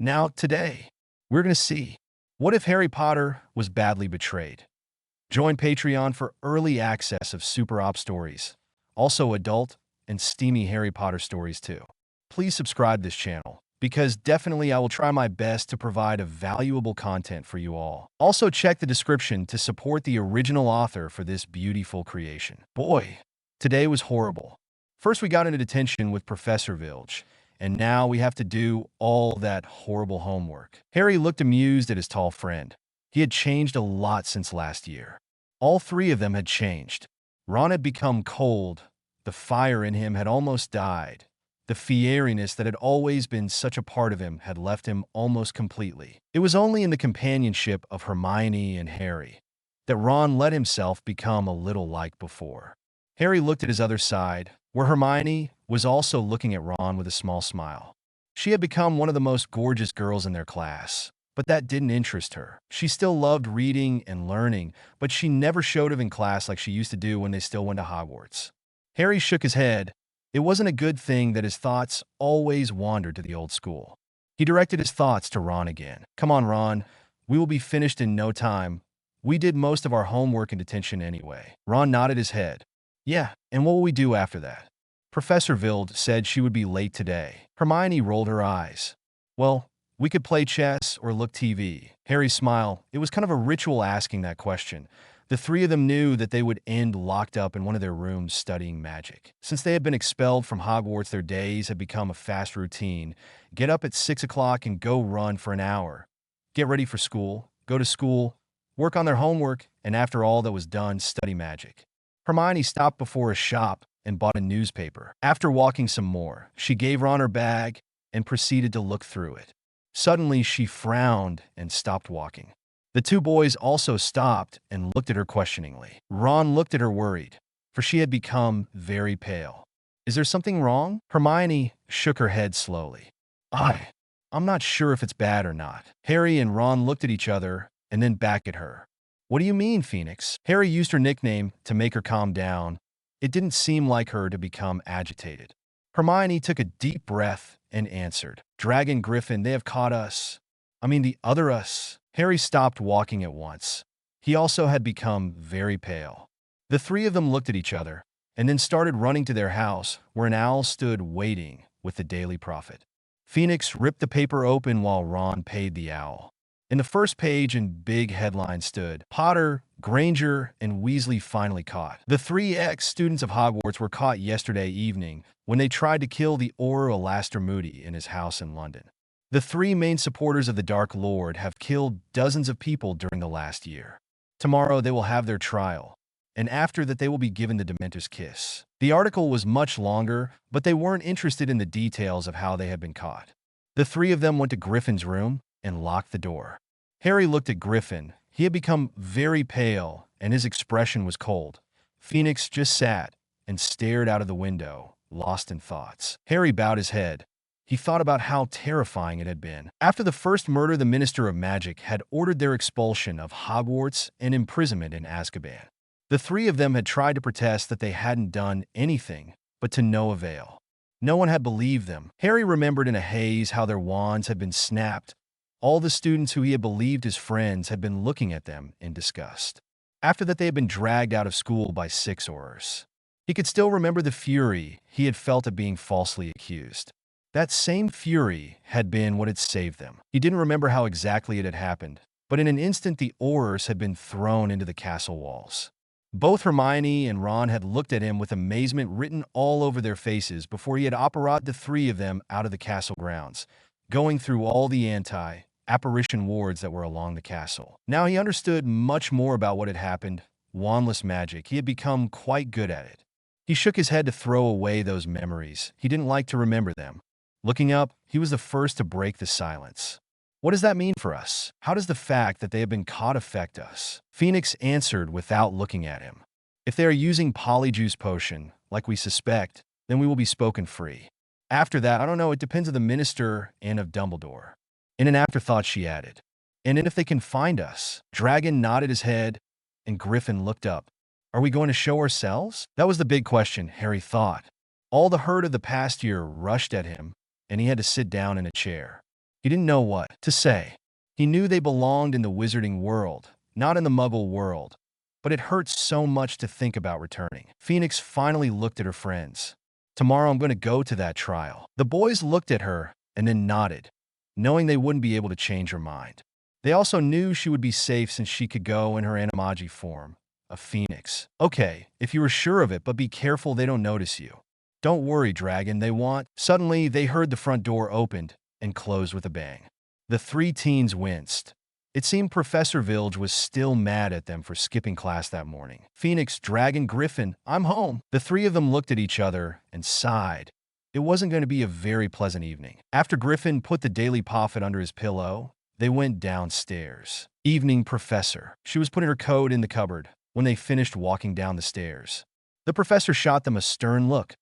Now, today, we're going to see what if Harry Potter was badly betrayed? Join Patreon for early access of Super Op stories, also adult and steamy Harry Potter stories too. Please subscribe this channel because definitely I will try my best to provide a valuable content for you all. Also check the description to support the original author for this beautiful creation. Boy, today was horrible. First we got into detention with Professor Vilge, and now we have to do all that horrible homework. Harry looked amused at his tall friend. He had changed a lot since last year. All three of them had changed. Ron had become cold. The fire in him had almost died. The fieriness that had always been such a part of him had left him almost completely. It was only in the companionship of Hermione and Harry that Ron let himself become a little like before. Harry looked at his other side, where Hermione was also looking at Ron with a small smile. She had become one of the most gorgeous girls in their class, but that didn't interest her. She still loved reading and learning, but she never showed it in class like she used to do when they still went to Hogwarts. Harry shook his head. It wasn't a good thing that his thoughts always wandered to the old school. He directed his thoughts to Ron again. Come on, Ron. We will be finished in no time. We did most of our homework in detention anyway. Ron nodded his head. Yeah, and what will we do after that? Professor Vilde said she would be late today. Hermione rolled her eyes. Well, we could play chess or look TV. Harry smiled. It was kind of a ritual asking that question. The three of them knew that they would end locked up in one of their rooms studying magic. Since they had been expelled from Hogwarts, their days had become a fast routine. Get up at 6 o'clock and go run for an hour. Get ready for school, go to school, work on their homework, and after all that was done, study magic. Hermione stopped before a shop and bought a newspaper. After walking some more, she gave Ron her bag and proceeded to look through it. Suddenly, she frowned and stopped walking. The two boys also stopped and looked at her questioningly. Ron looked at her worried, for she had become very pale. Is there something wrong? Hermione shook her head slowly. I'm not sure if it's bad or not. Harry and Ron looked at each other and then back at her. What do you mean, Phoenix? Harry used her nickname to make her calm down. It didn't seem like her to become agitated. Hermione took a deep breath and answered. Dragon Griffin, they have caught us. I mean the other us. Harry stopped walking at once. He also had become very pale. The three of them looked at each other and then started running to their house where an owl stood waiting with the Daily Prophet. Phoenix ripped the paper open while Ron paid the owl. In the first page in big headlines stood, Potter, Granger, and Weasley finally caught. The three ex-students of Hogwarts were caught yesterday evening when they tried to kill the Auror Alastair Moody in his house in London. The three main supporters of the Dark Lord have killed dozens of people during the last year. Tomorrow they will have their trial, and after that they will be given the Dementor's kiss. The article was much longer, but they weren't interested in the details of how they had been caught. The three of them went to Griffin's room and locked the door. Harry looked at Griffin. He had become very pale, and his expression was cold. Phoenix just sat and stared out of the window, lost in thoughts. Harry bowed his head. He thought about how terrifying it had been. After the first murder, the Minister of Magic had ordered their expulsion of Hogwarts and imprisonment in Azkaban. The three of them had tried to protest that they hadn't done anything, but to no avail. No one had believed them. Harry remembered in a haze how their wands had been snapped. All the students who he had believed his friends had been looking at them in disgust. After that, they had been dragged out of school by 6 Aurors. He could still remember the fury he had felt at being falsely accused. That same fury had been what had saved them. He didn't remember how exactly it had happened, but in an instant the Aurors had been thrown into the castle walls. Both Hermione and Ron had looked at him with amazement written all over their faces before he had operated the three of them out of the castle grounds, going through all the apparition wards that were along the castle. Now he understood much more about what had happened. Wandless magic. He had become quite good at it. He shook his head to throw away those memories. He didn't like to remember them. Looking up, he was the first to break the silence. What does that mean for us? How does the fact that they have been caught affect us? Phoenix answered without looking at him. If they are using Polyjuice Potion, like we suspect, then we will be spoken free. After that, I don't know, it depends on the Minister and of Dumbledore. In an afterthought, she added, and then if they can find us. Dragon nodded his head, and Griffin looked up. Are we going to show ourselves? That was the big question, Harry thought. All the hurt of the past year rushed at him, and he had to sit down in a chair. He He didn't know what to say. He knew they belonged in the wizarding world, not in the muggle world, but it hurt so much to think about returning. Phoenix finally looked at her friends. Tomorrow I'm going to go to that trial. The boys looked at her and then nodded, knowing they wouldn't be able to change her mind. They also knew she would be safe since she could go in her animagi form, a phoenix. Okay, if you were sure of it, but be careful they don't notice you. Don't worry, dragon, they want. Suddenly, they heard the front door opened and closed with a bang. The three teens winced. It seemed Professor Vilge was still mad at them for skipping class that morning. Phoenix, Dragon, Griffin, I'm home. The three of them looked at each other and sighed. It wasn't going to be a very pleasant evening. After Griffin put the Daily Prophet under his pillow, they went downstairs. Evening, Professor. She was putting her coat in the cupboard when they finished walking down the stairs. The professor shot them a stern look,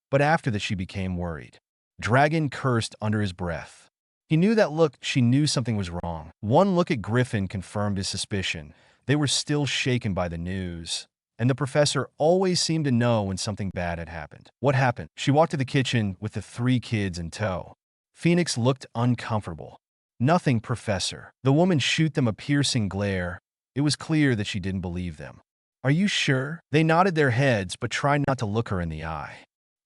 but after that she became worried. Dragon cursed under his breath. He knew that look, she knew something was wrong. One look at Griffin confirmed his suspicion. They were still shaken by the news, and the professor always seemed to know when something bad had happened. What happened? She walked to the kitchen with the three kids in tow. Phoenix looked uncomfortable. Nothing, Professor. The woman shot them a piercing glare. It was clear that she didn't believe them. Are you sure? They nodded their heads but tried not to look her in the eye.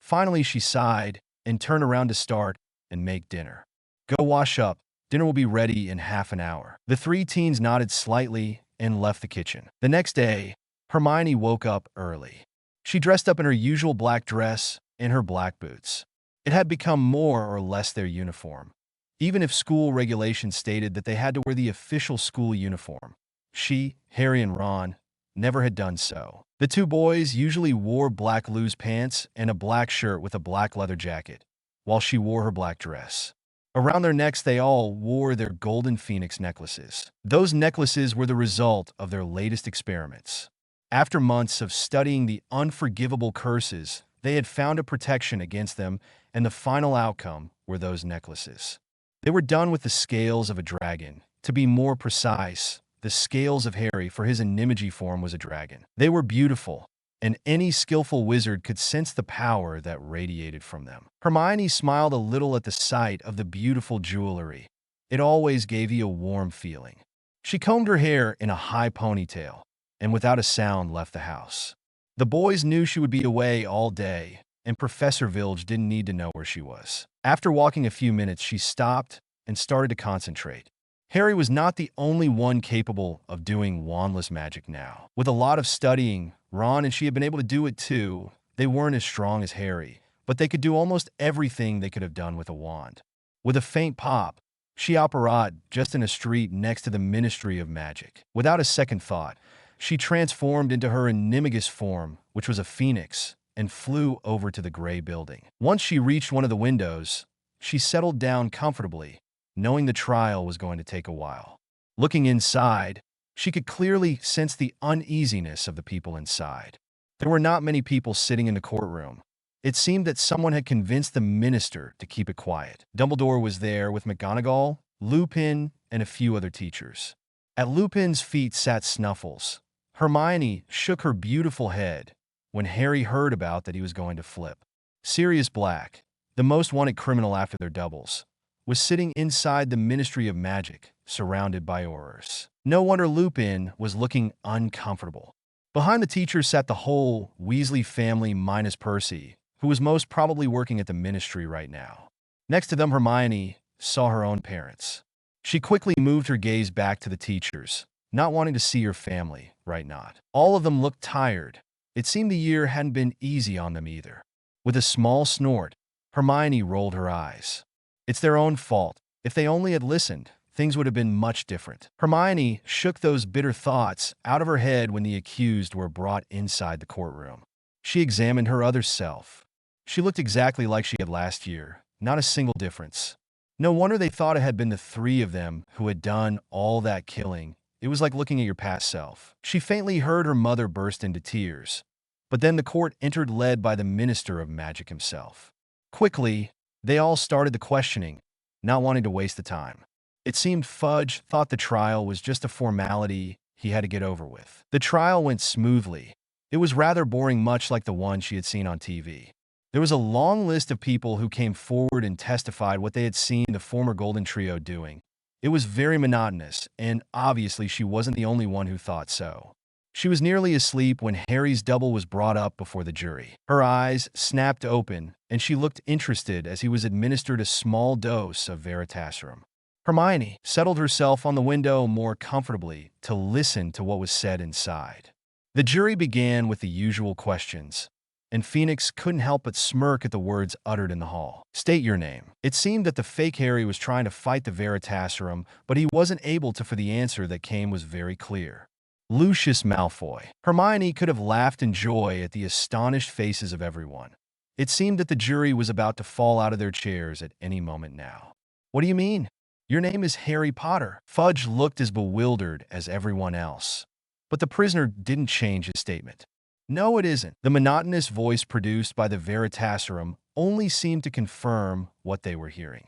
Finally, she sighed and turned around to start and make dinner. Go wash up. Dinner will be ready in half an hour. The three teens nodded slightly and left the kitchen. The next day, Hermione woke up early. She dressed up in her usual black dress and her black boots. It had become more or less their uniform, even if school regulations stated that they had to wear the official school uniform. She, Harry, and Ron never had done so. The two boys usually wore black loose pants and a black shirt with a black leather jacket, while she wore her black dress. Around their necks, they all wore their golden phoenix necklaces. Those necklaces were the result of their latest experiments. After months of studying the unforgivable curses, they had found a protection against them, and the final outcome were those necklaces. They were done with the scales of a dragon. To be more precise, the scales of Harry, for his animagi form was a dragon. They were beautiful, and any skillful wizard could sense the power that radiated from them. Hermione smiled a little at the sight of the beautiful jewelry. It always gave you a warm feeling. She combed her hair in a high ponytail, and without a sound left the house. The boys knew she would be away all day, and Professor Vilge didn't need to know where she was. After walking a few minutes, she stopped and started to concentrate. Harry was not the only one capable of doing wandless magic now. With a lot of studying, Ron and she had been able to do it too. They weren't as strong as Harry, but they could do almost everything they could have done with a wand. With a faint pop, she apparat just in a street next to the Ministry of Magic. Without a second thought, she transformed into her animagus form, which was a phoenix, and flew over to the gray building. Once she reached one of the windows, she settled down comfortably, knowing the trial was going to take a while. Looking inside, she could clearly sense the uneasiness of the people inside. There were not many people sitting in the courtroom. It seemed that someone had convinced the minister to keep it quiet. Dumbledore was there with McGonagall, Lupin, and a few other teachers. At Lupin's feet sat Snuffles. Hermione shook her beautiful head when Harry heard about that he was going to flip. Sirius Black, the most wanted criminal after their doubles, was sitting inside the Ministry of Magic, surrounded by Aurors. No wonder Lupin was looking uncomfortable. Behind the teachers sat the whole Weasley family minus Percy, who was most probably working at the ministry right now. Next to them, Hermione saw her own parents. She quickly moved her gaze back to the teachers, not wanting to see her family, right not. All of them looked tired. It seemed the year hadn't been easy on them either. With a small snort, Hermione rolled her eyes. It's their own fault. If they only had listened, things would have been much different. Hermione shook those bitter thoughts out of her head when the accused were brought inside the courtroom. She examined her other self. She looked exactly like she had last year, not a single difference. No wonder they thought it had been the three of them who had done all that killing. It was like looking at your past self. She faintly heard her mother burst into tears, but then the court entered led by the Minister of Magic himself. Quickly, they all started the questioning, not wanting to waste the time. It seemed Fudge thought the trial was just a formality he had to get over with. The trial went smoothly. It was rather boring, much like the one she had seen on TV. There was a long list of people who came forward and testified what they had seen the former Golden Trio doing. It was very monotonous, and obviously she wasn't the only one who thought so. She was nearly asleep when Harry's double was brought up before the jury. Her eyes snapped open, and she looked interested as he was administered a small dose of Veritaserum. Hermione settled herself on the window more comfortably to listen to what was said inside. The jury began with the usual questions, and Phoenix couldn't help but smirk at the words uttered in the hall. State your name. It seemed that the fake Harry was trying to fight the Veritaserum, but he wasn't able to, for the answer that came was very clear. Lucius Malfoy. Hermione could have laughed in joy at the astonished faces of everyone. It seemed that the jury was about to fall out of their chairs at any moment now. What do you mean? Your name is Harry Potter. Fudge looked as bewildered as everyone else. But the prisoner didn't change his statement. No, it isn't. The monotonous voice produced by the Veritaserum only seemed to confirm what they were hearing.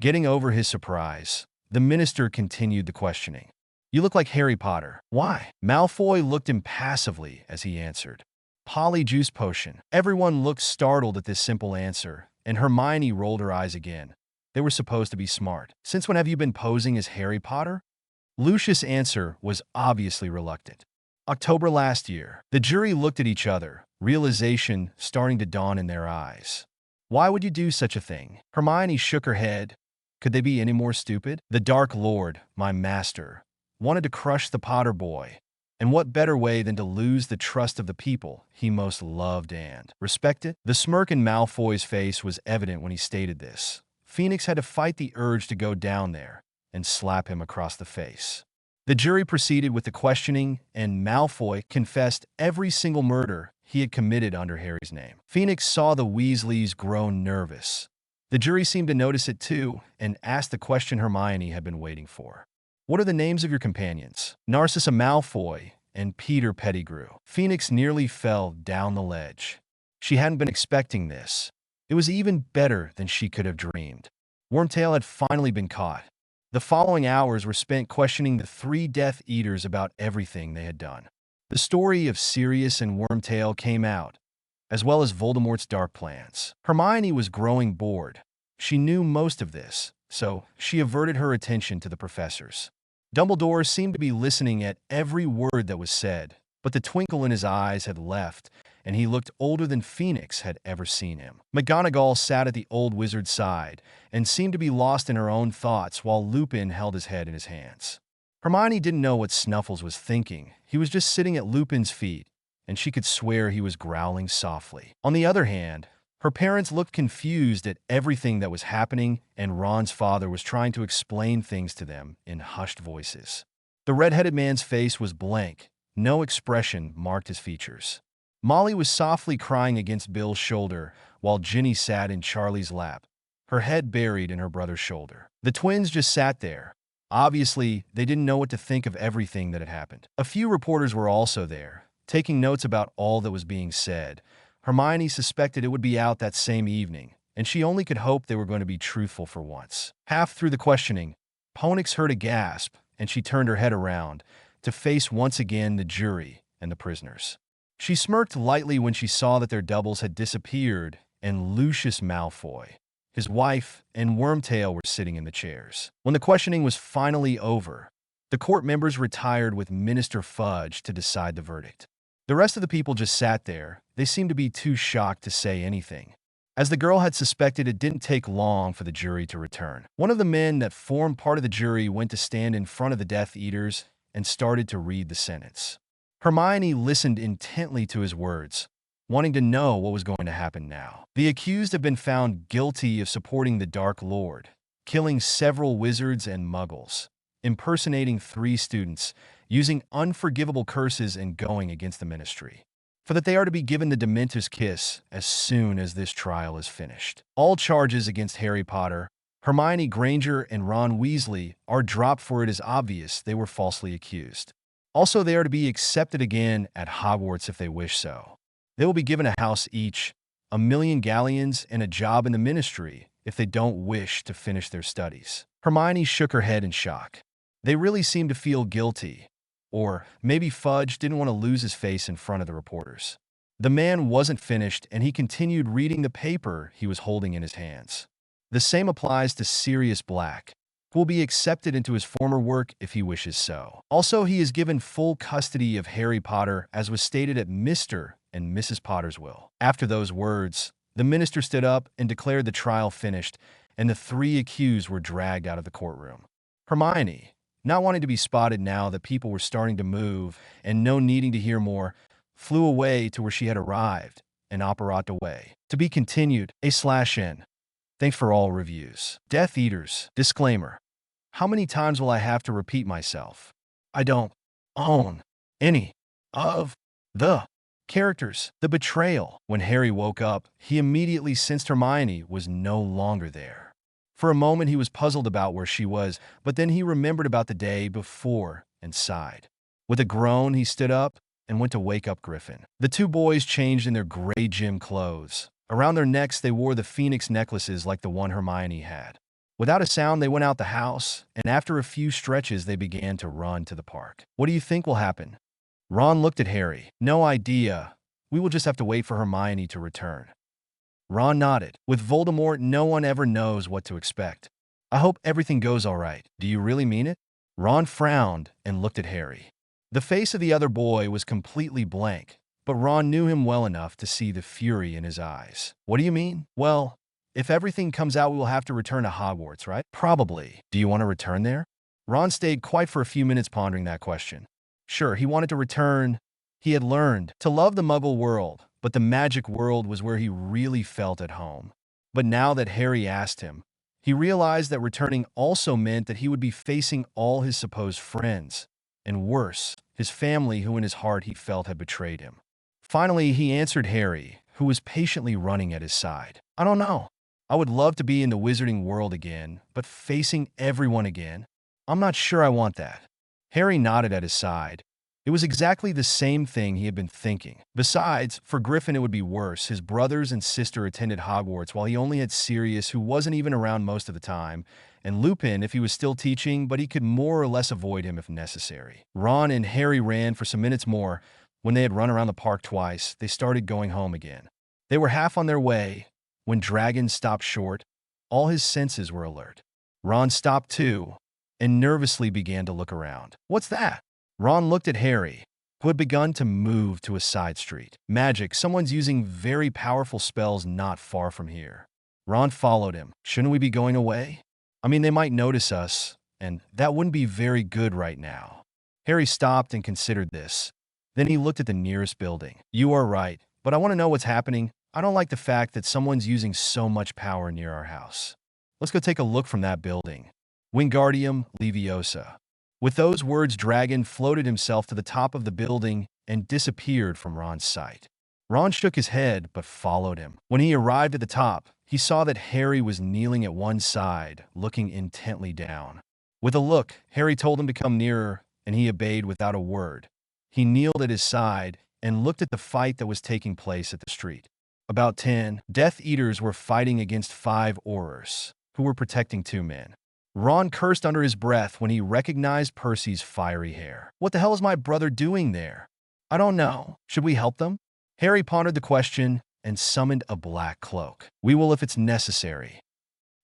Getting over his surprise, the minister continued the questioning. You look like Harry Potter. Why? Malfoy looked impassively as he answered. Polyjuice potion. Everyone looked startled at this simple answer, and Hermione rolled her eyes again. They were supposed to be smart. Since when have you been posing as Harry Potter? Lucius' answer was obviously reluctant. October last year. The jury looked at each other, realization starting to dawn in their eyes. Why would you do such a thing? Hermione shook her head. Could they be any more stupid? The Dark Lord, my master, wanted to crush the Potter boy. And what better way than to lose the trust of the people he most loved and respected? The smirk in Malfoy's face was evident when he stated this. Phoenix had to fight the urge to go down there and slap him across the face. The jury proceeded with the questioning, and Malfoy confessed every single murder he had committed under Harry's name. Phoenix saw the Weasleys grow nervous. The jury seemed to notice it too, and asked the question Hermione had been waiting for. What are the names of your companions? Narcissa Malfoy and Peter Pettigrew. Phoenix nearly fell down the ledge. She hadn't been expecting this. It was even better than she could have dreamed. Wormtail had finally been caught. The following hours were spent questioning the three Death Eaters about everything they had done. The story of Sirius and Wormtail came out, as well as Voldemort's dark plans. Hermione was growing bored. She knew most of this, so she averted her attention to the professors. Dumbledore seemed to be listening at every word that was said, but the twinkle in his eyes had left, and he looked older than Phoenix had ever seen him. McGonagall sat at the old wizard's side and seemed to be lost in her own thoughts while Lupin held his head in his hands. Hermione didn't know what Snuffles was thinking. He was just sitting at Lupin's feet, and she could swear he was growling softly. On the other hand, her parents looked confused at everything that was happening, and Ron's father was trying to explain things to them in hushed voices. The red-headed man's face was blank. No expression marked his features. Molly was softly crying against Bill's shoulder, while Ginny sat in Charlie's lap, her head buried in her brother's shoulder. The twins just sat there. Obviously, they didn't know what to think of everything that had happened. A few reporters were also there, taking notes about all that was being said. Hermione suspected it would be out that same evening, and she only could hope they were going to be truthful for once. Half through the questioning, Ponix heard a gasp, and she turned her head around to face once again the jury and the prisoners. She smirked lightly when she saw that their doubles had disappeared, and Lucius Malfoy, his wife, and Wormtail were sitting in the chairs. When the questioning was finally over, the court members retired with Minister Fudge to decide the verdict. The rest of the people just sat there. They seemed to be too shocked to say anything. As the girl had suspected, it didn't take long for the jury to return. One of the men that formed part of the jury went to stand in front of the Death Eaters and started to read the sentence. Hermione listened intently to his words, wanting to know what was going to happen now. The accused have been found guilty of supporting the Dark Lord, killing several wizards and muggles, impersonating 3 students, using unforgivable curses, and going against the ministry. For that they are to be given the Dementor's kiss as soon as this trial is finished. All charges against Harry Potter, Hermione Granger, and Ron Weasley are dropped, for it is obvious they were falsely accused. Also, they are to be accepted again at Hogwarts if they wish so. They will be given a house each, 1,000,000 galleons, and a job in the ministry if they don't wish to finish their studies. Hermione shook her head in shock. They really seemed to feel guilty. Or maybe Fudge didn't want to lose his face in front of the reporters. The man wasn't finished, and he continued reading the paper he was holding in his hands. The same applies to Sirius Black, who will be accepted into his former work if he wishes so. Also, he is given full custody of Harry Potter, as was stated at Mr. and Mrs. Potter's will. After those words, the minister stood up and declared the trial finished, and the three accused were dragged out of the courtroom. Hermione, not wanting to be spotted now that people were starting to move and no needing to hear more, flew away to where she had arrived, an operate away. To be continued, A/N. Thanks for all reviews. Death Eaters. Disclaimer. How many times will I have to repeat myself? I don't own any of the characters. The betrayal. When Harry woke up, he immediately sensed Hermione was no longer there. For a moment he was puzzled about where she was, but then he remembered about the day before and sighed. With a groan, he stood up and went to wake up Griffin. The two boys changed in their gray gym clothes. Around their necks they wore the phoenix necklaces like the one Hermione had. Without a sound they went out the house, and after a few stretches they began to run to the park. What do you think will happen? Ron looked at Harry. No idea. We will just have to wait for Hermione to return. Ron nodded. With Voldemort, no one ever knows what to expect. I hope everything goes all right. Do you really mean it? Ron frowned and looked at Harry. The face of the other boy was completely blank, but Ron knew him well enough to see the fury in his eyes. What do you mean? Well, if everything comes out, we will have to return to Hogwarts, right? Probably. Do you want to return there? Ron stayed quiet for a few minutes pondering that question. Sure, he wanted to return. He had learned to love the Muggle world, but the magic world was where he really felt at home. But now that Harry asked him, he realized that returning also meant that he would be facing all his supposed friends, and worse, his family who in his heart he felt had betrayed him. Finally, he answered Harry, who was patiently running at his side. I don't know. I would love to be in the wizarding world again, but facing everyone again? I'm not sure I want that. Harry nodded at his side. It was exactly the same thing he had been thinking. Besides, for Griffin it would be worse. His brothers and sister attended Hogwarts while he only had Sirius, who wasn't even around most of the time, and Lupin if he was still teaching, but he could more or less avoid him if necessary. Ron and Harry ran for some minutes more. When they had run around the park twice, they started going home again. They were half on their way when Dragon stopped short. All his senses were alert. Ron stopped too and nervously began to look around. What's that? Ron looked at Harry, who had begun to move to a side street. Magic, someone's using very powerful spells not far from here. Ron followed him. Shouldn't we be going away? I mean, they might notice us, and that wouldn't be very good right now. Harry stopped and considered this. Then he looked at the nearest building. You are right, but I want to know what's happening. I don't like the fact that someone's using so much power near our house. Let's go take a look from that building. Wingardium Leviosa. With those words, Dragon floated himself to the top of the building and disappeared from Ron's sight. Ron shook his head but followed him. When he arrived at the top, he saw that Harry was kneeling at one side, looking intently down. With a look, Harry told him to come nearer, and he obeyed without a word. He kneeled at his side and looked at the fight that was taking place at the street. About 10 Death Eaters were fighting against 5 Aurors, who were protecting 2 men. Ron cursed under his breath when he recognized Percy's fiery hair. What the hell is my brother doing there? I don't know. Should we help them? Harry pondered the question and summoned a black cloak. We will if it's necessary.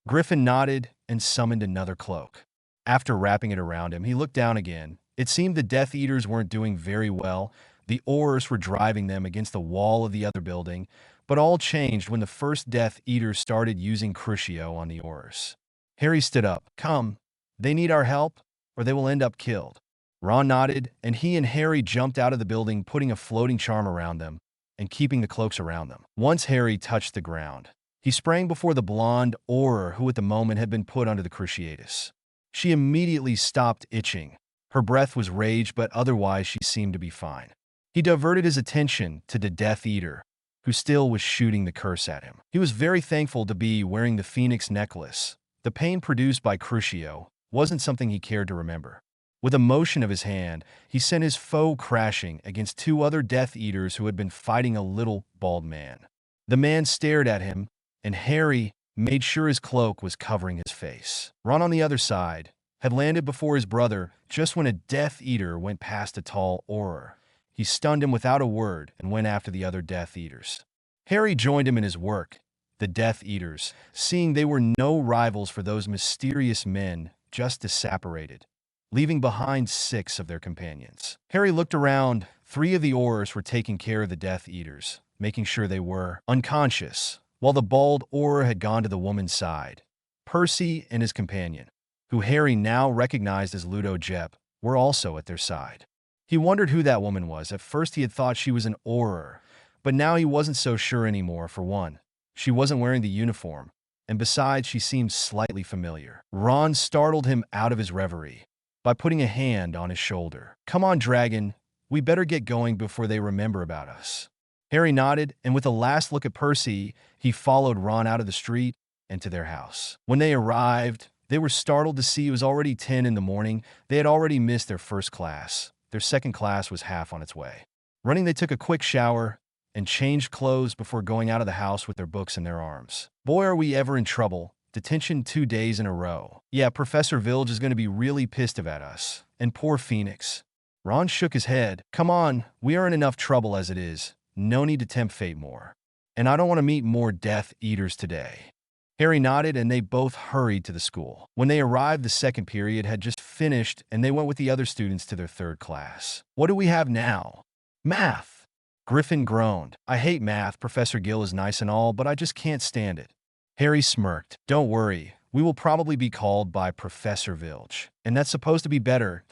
Griffin nodded and summoned another cloak. After wrapping it around him, he looked down again. It seemed the Death Eaters weren't doing very well. The Aurors were driving them against the wall of the other building, but all changed when the first Death Eater started using Crucio on the Aurors. Harry stood up. Come, they need our help, or they will end up killed. Ron nodded, and he and Harry jumped out of the building, putting a floating charm around them and keeping the cloaks around them. Once Harry touched the ground, he sprang before the blonde Auror who at the moment had been put under the Cruciatus. She immediately stopped itching. Her breath was rage, but otherwise she seemed to be fine. He diverted his attention to the Death Eater, who still was shooting the curse at him. He was very thankful to be wearing the Phoenix necklace. The pain produced by Crucio wasn't something he cared to remember. With a motion of his hand, he sent his foe crashing against 2 other Death Eaters who had been fighting a little bald man. The man stared at him, and Harry made sure his cloak was covering his face. Ron on the other side had landed before his brother just when a Death Eater went past a tall Auror. He stunned him without a word and went after the other Death Eaters. Harry joined him in his work. The Death Eaters, seeing they were no rivals for those mysterious men, just separated, leaving behind 6 of their companions. Harry looked around. 3 of the Aurors were taking care of the Death Eaters, making sure they were unconscious, while the bald Auror had gone to the woman's side. Percy and his companion, who Harry now recognized as Ludo Jep, were also at their side. He wondered who that woman was. At first he had thought she was an Auror, but now he wasn't so sure anymore. For one, she wasn't wearing the uniform, and besides, she seemed slightly familiar. Ron startled him out of his reverie by putting a hand on his shoulder. "Come on, Dragon. We better get going before they remember about us." Harry nodded, and with a last look at Percy, he followed Ron out of the street and to their house. When they arrived, they were startled to see it was already 10 in the morning. They had already missed their first class. Their second class was half on its way. Running, they took a quick shower and changed clothes before going out of the house with their books in their arms. "Boy, are we ever in trouble. Detention 2 days in a row. Yeah, Professor Vilge is going to be really pissed at us. And poor Phoenix." Ron shook his head. "Come on, we are in enough trouble as it is. No need to tempt fate more. And I don't want to meet more Death Eaters today." Harry nodded, and they both hurried to the school. When they arrived, the second period had just finished, and they went with the other students to their third class. "What do we have now?" "Math." Griffin groaned. "I hate math. Professor Gill is nice and all, but I just can't stand it." Harry smirked. "Don't worry. We will probably be called by Professor Vilge. And that's supposed to be better."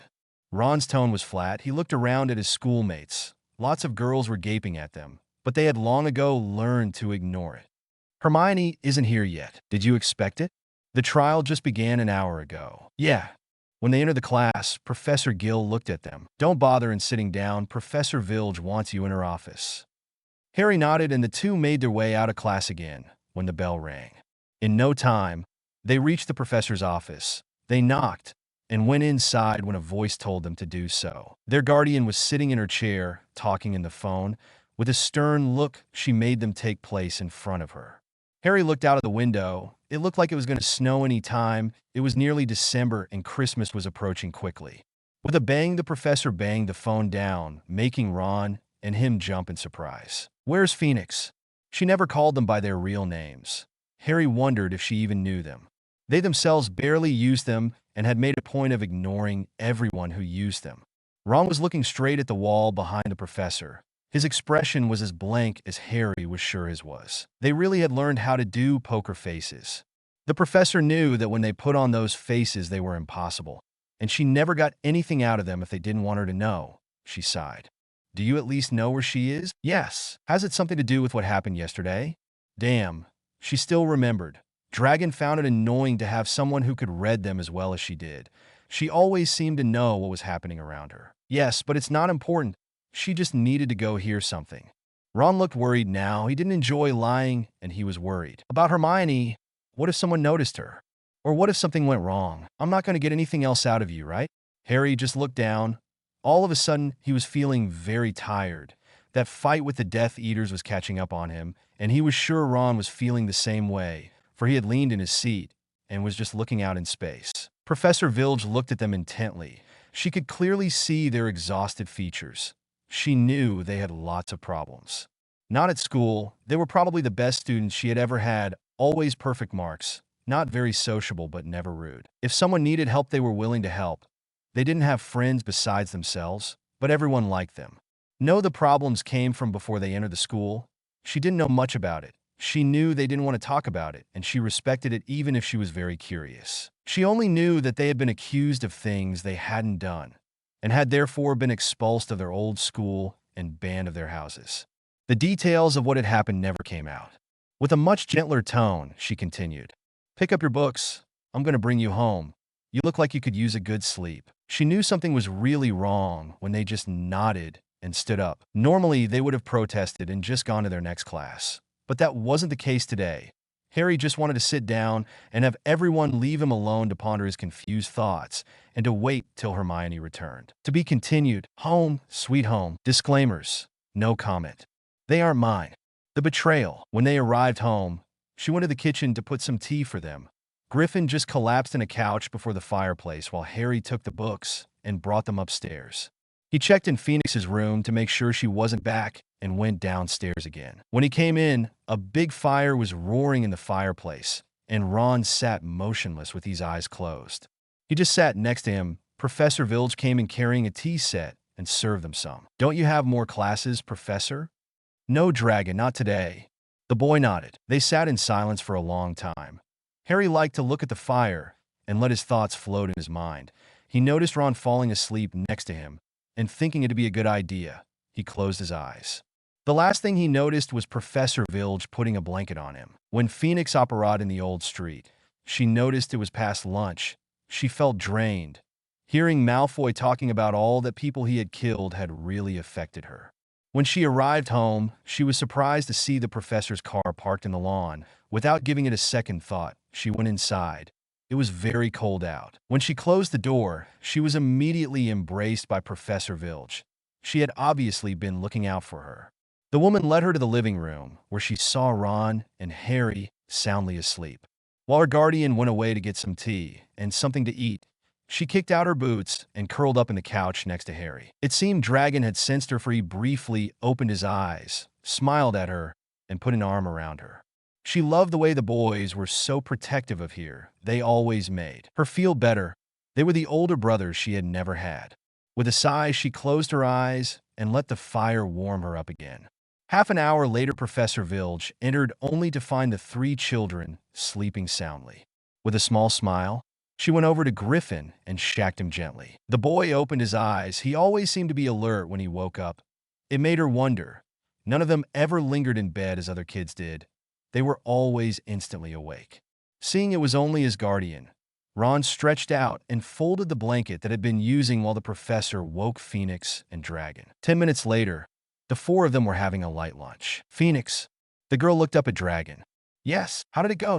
Ron's tone was flat. He looked around at his schoolmates. Lots of girls were gaping at them, but they had long ago learned to ignore it. "Hermione isn't here yet. Did you expect it? The trial just began an hour ago." "Yeah." When they entered the class, Professor Gill looked at them. "Don't bother in sitting down. Professor Vilge wants you in her office." Harry nodded, and the two made their way out of class again when the bell rang. In no time, they reached the professor's office. They knocked and went inside when a voice told them to do so. Their guardian was sitting in her chair, talking in the phone. With a stern look, she made them take place in front of her. Harry looked out of the window. It looked like it was going to snow any time. It was nearly December, and Christmas was approaching quickly. With a bang, the professor banged the phone down, making Ron and him jump in surprise. "Where's Phoenix?" She never called them by their real names. Harry wondered if she even knew them. They themselves barely used them and had made a point of ignoring everyone who used them. Ron was looking straight at the wall behind the professor. His expression was as blank as Harry was sure his was. They really had learned how to do poker faces. The professor knew that when they put on those faces, they were impossible, and she never got anything out of them if they didn't want her to know. She sighed. "Do you at least know where she is?" "Yes." "Has it something to do with what happened yesterday?" Damn. She still remembered. Dragon found it annoying to have someone who could read them as well as she did. She always seemed to know what was happening around her. "Yes, but it's not important. She just needed to go hear something." Ron looked worried now. He didn't enjoy lying, and he was worried. "About Hermione. What if someone noticed her? Or what if something went wrong? I'm not going to get anything else out of you, right?" Harry just looked down. All of a sudden, he was feeling very tired. That fight with the Death Eaters was catching up on him, and he was sure Ron was feeling the same way, for he had leaned in his seat and was just looking out in space. Professor Vilge looked at them intently. She could clearly see their exhausted features. She knew they had lots of problems. Not at school. They were probably the best students she had ever had, always perfect marks, not very sociable but never rude. If someone needed help, they were willing to help. They didn't have friends besides themselves, but everyone liked them. No, the problems came from before they entered the school. She didn't know much about it. She knew they didn't want to talk about it, and she respected it even if she was very curious. She only knew that they had been accused of things they hadn't done, and had therefore been expulsed of their old school and banned of their houses. The details of what had happened never came out. With a much gentler tone, she continued, "Pick up your books. I'm going to bring you home. You look like you could use a good sleep." She knew something was really wrong when they just nodded and stood up. Normally, they would have protested and just gone to their next class. But that wasn't the case today. Harry just wanted to sit down and have everyone leave him alone to ponder his confused thoughts and to wait till Hermione returned. To be continued. Home, sweet home. Disclaimers. No comment. They aren't mine. The betrayal. When they arrived home, she went to the kitchen to put some tea for them. Griffin just collapsed in a couch before the fireplace while Harry took the books and brought them upstairs. He checked in Phoenix's room to make sure she wasn't back and went downstairs again. When he came in, a big fire was roaring in the fireplace, and Ron sat motionless with his eyes closed. He just sat next to him. Professor Vilge came in carrying a tea set and served them some. "Don't you have more classes, Professor?" "No, Dragon, not today." The boy nodded. They sat in silence for a long time. Harry liked to look at the fire and let his thoughts float in his mind. He noticed Ron falling asleep next to him, and thinking it'd be a good idea, he closed his eyes. The last thing he noticed was Professor Vilge putting a blanket on him. When Phoenix operated in the old street, she noticed it was past lunch. She felt drained. Hearing Malfoy talking about all the people he had killed had really affected her. When she arrived home, she was surprised to see the professor's car parked in the lawn. Without giving it a second thought, she went inside. It was very cold out. When she closed the door, she was immediately embraced by Professor Vilge. She had obviously been looking out for her. The woman led her to the living room, where she saw Ron and Harry soundly asleep. While her guardian went away to get some tea and something to eat, she kicked out her boots and curled up in the couch next to Harry. It seemed Dragon had sensed her, for he briefly opened his eyes, smiled at her, and put an arm around her. She loved the way the boys were so protective of her. They always made her feel better. They were the older brothers she had never had. With a sigh, she closed her eyes and let the fire warm her up again. Half an hour later, Professor Vilge entered only to find the three children sleeping soundly. With a small smile, she went over to Griffin and shacked him gently. The boy opened his eyes. He always seemed to be alert when he woke up. It made her wonder. None of them ever lingered in bed as other kids did. They were always instantly awake. Seeing it was only his guardian, Ron stretched out and folded the blanket that had been using while the professor woke Phoenix and Dragon. 10 minutes later, the four of them were having a light lunch. "Phoenix." The girl looked up at Dragon. "Yes, how did it go?"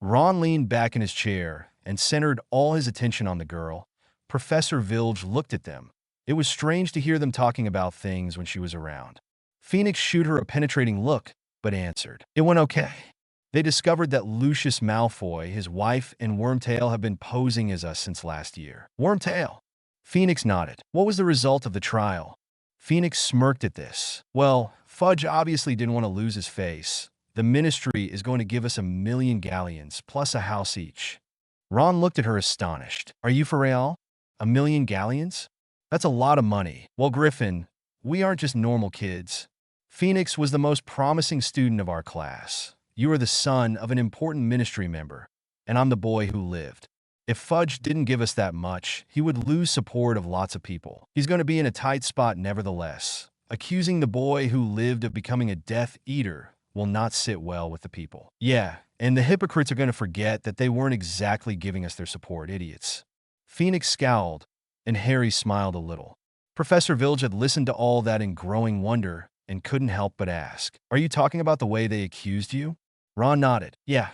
Ron leaned back in his chair and centered all his attention on the girl. Professor Vilge looked at them. It was strange to hear them talking about things when she was around. Phoenix shot her a penetrating look, but answered, "It went okay." They discovered that Lucius Malfoy, his wife, and Wormtail have been posing as us since last year. "Wormtail?" Phoenix nodded. "What was the result of the trial?" Phoenix smirked at this. "Well, Fudge obviously didn't want to lose his face. The Ministry is going to give us 1,000,000 galleons, plus a house each." Ron looked at her astonished. "Are you for real? 1,000,000 galleons? That's a lot of money." "Well, Griffin, we aren't just normal kids. Phoenix was the most promising student of our class. You are the son of an important Ministry member, and I'm the boy who lived. If Fudge didn't give us that much, he would lose support of lots of people. He's going to be in a tight spot nevertheless. Accusing the boy who lived of becoming a Death Eater will not sit well with the people. Yeah, and the hypocrites are going to forget that they weren't exactly giving us their support, idiots." Phoenix scowled, and Harry smiled a little. Professor Vilge had listened to all that in growing wonder and couldn't help but ask, "Are you talking about the way they accused you?" Ron nodded. "Yeah.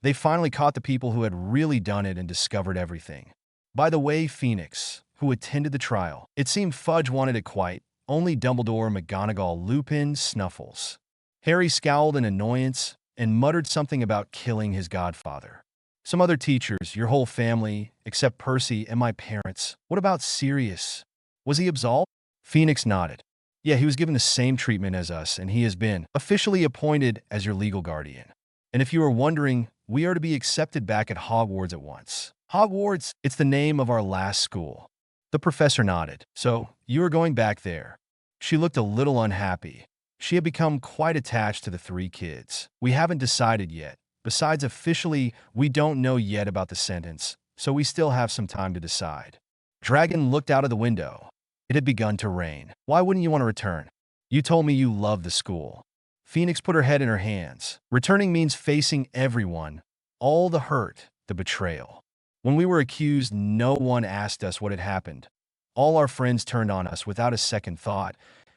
They finally caught the people who had really done it and discovered everything. By the way, Phoenix, who attended the trial, it seemed Fudge wanted it quiet. Only Dumbledore, McGonagall, Lupin, Snuffles." Harry scowled in annoyance and muttered something about killing his godfather. "Some other teachers, your whole family, except Percy and my parents. What about Sirius? Was he absolved?" Phoenix nodded. "Yeah, he was given the same treatment as us, and he has been officially appointed as your legal guardian. And if you are wondering, we are to be accepted back at Hogwarts at once." "Hogwarts? It's the name of our last school." The professor nodded. "So, you are going back there." She looked a little unhappy. She had become quite attached to the three kids. "We haven't decided yet. Besides, officially, we don't know yet about the sentence, so we still have some time to decide." Dragon looked out of the window. It had begun to rain. "Why wouldn't you want to return? You told me you loved the school." Phoenix put her head in her hands. "Returning means facing everyone, all the hurt, the betrayal. When we were accused, no one asked us what had happened. All our friends turned on us without a second thought,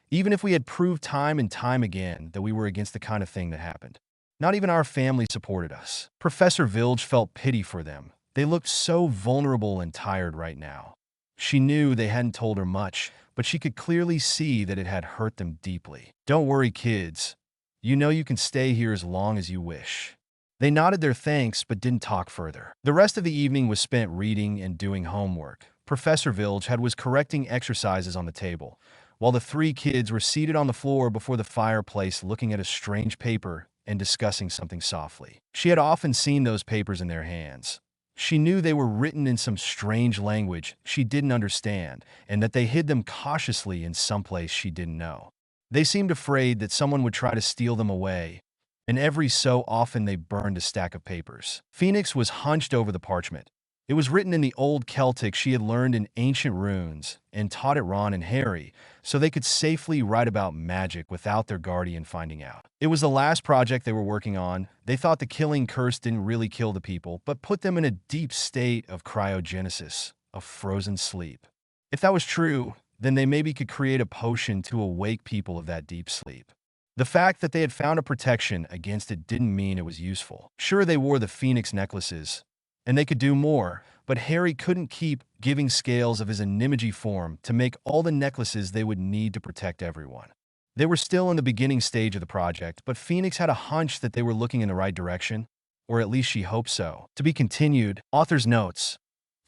even if we had proved time and time again that we were against the kind of thing that happened. Not even our family supported us." Professor Vilge felt pity for them. They looked so vulnerable and tired right now. She knew they hadn't told her much, but she could clearly see that it had hurt them deeply. "Don't worry, kids. You know you can stay here as long as you wish." They nodded their thanks but didn't talk further. The rest of the evening was spent reading and doing homework. Professor Vilge was correcting exercises on the table, while the three kids were seated on the floor before the fireplace looking at a strange paper and discussing something softly. She had often seen those papers in their hands. She knew they were written in some strange language she didn't understand, and that they hid them cautiously in some place she didn't know. They seemed afraid that someone would try to steal them away, and every so often they burned a stack of papers. Phoenix was hunched over the parchment. It was written in the old Celtic she had learned in ancient runes and taught at Ron and Harry, so they could safely write about magic without their guardian finding out. It was the last project they were working on. They thought the killing curse didn't really kill the people, but put them in a deep state of cryogenesis, of frozen sleep. If that was true, then they maybe could create a potion to awake people of that deep sleep. The fact that they had found a protection against it didn't mean it was useful. Sure, they wore the Phoenix necklaces, and they could do more, but Harry couldn't keep giving scales of his Animagi form to make all the necklaces they would need to protect everyone. They were still in the beginning stage of the project, but Phoenix had a hunch that they were looking in the right direction, or at least she hoped so. To be continued. Author's notes.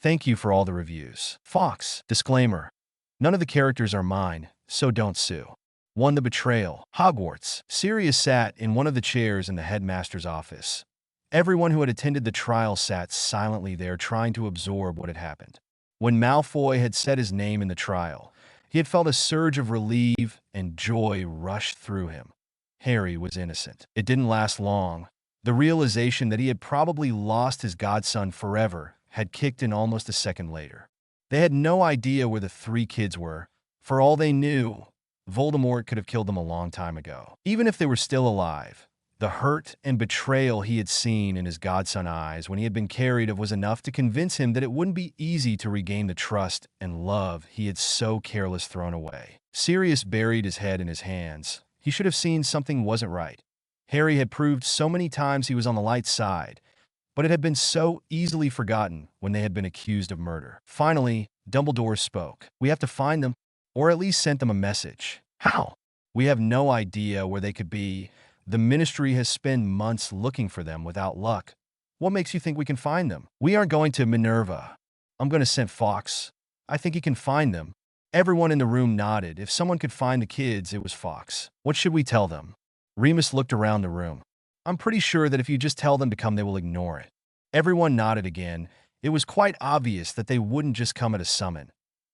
Thank you for all the reviews. Fox. Disclaimer. None of the characters are mine, so don't sue. 1. The betrayal. Hogwarts. Sirius sat in one of the chairs in the headmaster's office. Everyone who had attended the trial sat silently there trying to absorb what had happened. When Malfoy had said his name in the trial, he had felt a surge of relief and joy rush through him. Harry was innocent. It didn't last long. The realization that he had probably lost his godson forever had kicked in almost a second later. They had no idea where the three kids were. For all they knew, Voldemort could have killed them a long time ago. Even if they were still alive, the hurt and betrayal he had seen in his godson eyes when he had been carried was enough to convince him that it wouldn't be easy to regain the trust and love he had so careless thrown away. Sirius buried his head in his hands. He should have seen something wasn't right. Harry had proved so many times he was on the light side, but it had been so easily forgotten when they had been accused of murder. Finally, Dumbledore spoke. We have to find them, or at least sent them a message. How? We have no idea where they could be. The Ministry has spent months looking for them without luck. What makes you think we can find them? We aren't going to Minerva. I'm going to send Fox. I think he can find them. Everyone in the room nodded. If someone could find the kids, it was Fox. What should we tell them? Remus looked around the room. I'm pretty sure that if you just tell them to come, they will ignore it. Everyone nodded again. It was quite obvious that they wouldn't just come at a summon,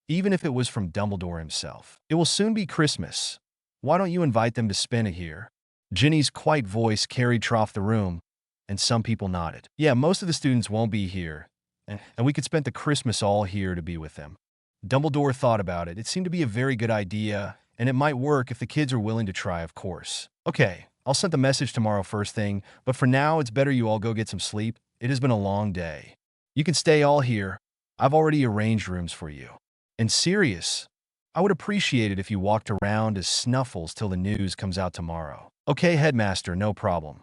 even if it was from Dumbledore himself. It will soon be Christmas. Why don't you invite them to spend it here? Ginny's quiet voice carried through the room, and some people nodded. Yeah, most of the students won't be here, and we could spend the Christmas all here to be with them. Dumbledore thought about it. It seemed to be a very good idea, and it might work if the kids are willing to try, of course. Okay, I'll send the message tomorrow first thing, but for now, it's better you all go get some sleep. It has been a long day. You can stay all here. I've already arranged rooms for you. And Sirius, I would appreciate it if you walked around as Snuffles till the news comes out tomorrow. Okay, Headmaster, no problem.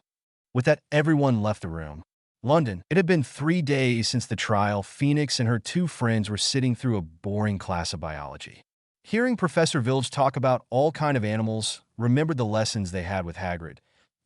With that, everyone left the room. London. It had been 3 days since the trial. Phoenix and her two friends were sitting through a boring class of biology. Hearing Professor Vilge talk about all kind of animals remembered the lessons they had with Hagrid.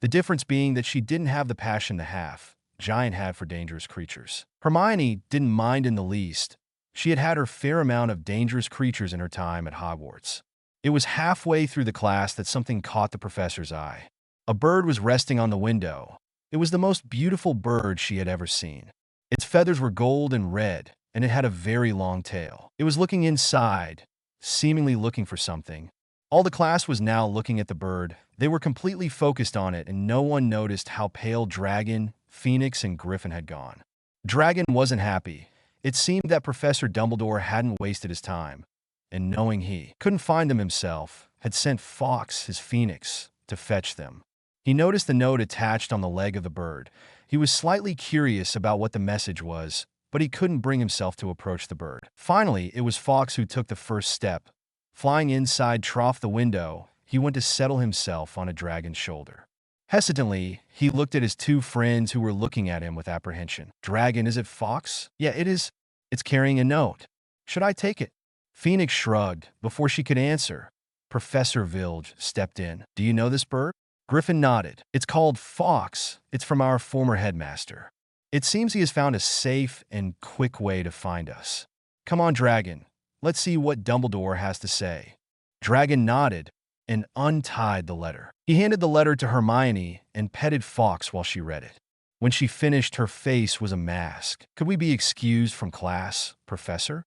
The difference being that she didn't have the passion the half-giant had for dangerous creatures. Hermione didn't mind in the least. She had had her fair amount of dangerous creatures in her time at Hogwarts. It was halfway through the class that something caught the professor's eye. A bird was resting on the window. It was the most beautiful bird she had ever seen. Its feathers were gold and red, and it had a very long tail. It was looking inside, seemingly looking for something. All the class was now looking at the bird. They were completely focused on it, and no one noticed how pale Dragon, Phoenix, and Griffin had gone. Dragon wasn't happy. It seemed that Professor Dumbledore hadn't wasted his time, and knowing he couldn't find them himself, had sent Fox, his Phoenix, to fetch them. He noticed the note attached on the leg of the bird. He was slightly curious about what the message was, but he couldn't bring himself to approach the bird. Finally, it was Fox who took the first step. Flying inside the window, he went to settle himself on a dragon's shoulder. Hesitantly, he looked at his two friends who were looking at him with apprehension. Dragon, is it Fox? Yeah, it is. It's carrying a note. Should I take it? Phoenix shrugged. Before she could answer, Professor Vilge stepped in. Do you know this bird? Griffin nodded. It's called Fox. It's from our former headmaster. It seems he has found a safe and quick way to find us. Come on, Dragon. Let's see what Dumbledore has to say. Dragon nodded and untied the letter. He handed the letter to Hermione and petted Fawkes while she read it. When she finished, her face was a mask. Could we be excused from class, Professor?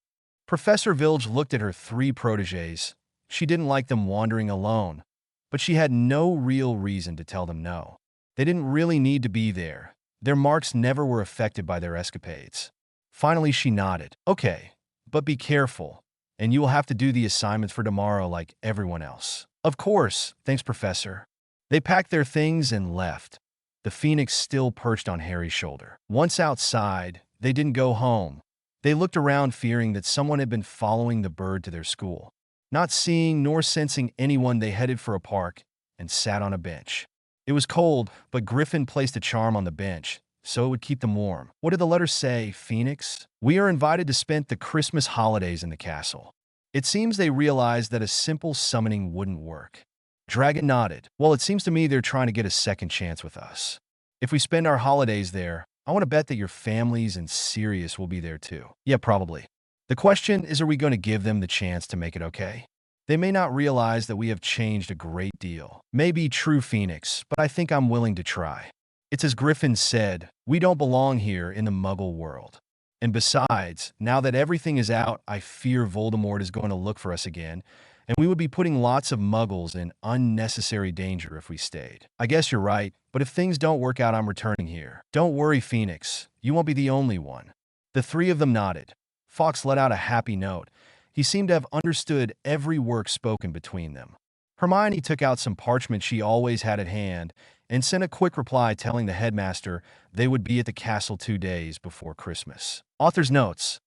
Professor Vilge looked at her three protégés. She didn't like them wandering alone, but she had no real reason to tell them no. They didn't really need to be there. Their marks never were affected by their escapades. Finally, she nodded. Okay, but be careful, and you will have to do the assignments for tomorrow like everyone else. Of course, thanks, Professor. They packed their things and left, the Phoenix still perched on Harry's shoulder. Once outside, they didn't go home. They looked around fearing that someone had been following the bird to their school. Not seeing nor sensing anyone, they headed for a park and sat on a bench. It was cold, but Griffin placed a charm on the bench, so it would keep them warm. What did the letter say, Phoenix? We are invited to spend the Christmas holidays in the castle. It seems they realized that a simple summoning wouldn't work. Dragon nodded. Well, it seems to me they're trying to get a second chance with us. If we spend our holidays there, I want to bet that your families and Sirius will be there too. Yeah, probably. The question is, are we going to give them the chance to make it okay? They may not realize that we have changed a great deal. Maybe true, Phoenix, but I think I'm willing to try. It's as Griffin said, we don't belong here in the Muggle world. And besides, now that everything is out, I fear Voldemort is going to look for us again, and we would be putting lots of Muggles in unnecessary danger if we stayed. I guess you're right, but if things don't work out, I'm returning here. Don't worry, Phoenix. You won't be the only one. The three of them nodded. Fawkes let out a happy note. He seemed to have understood every word spoken between them. Hermione took out some parchment she always had at hand and sent a quick reply telling the headmaster they would be at the castle 2 days before Christmas. Author's notes.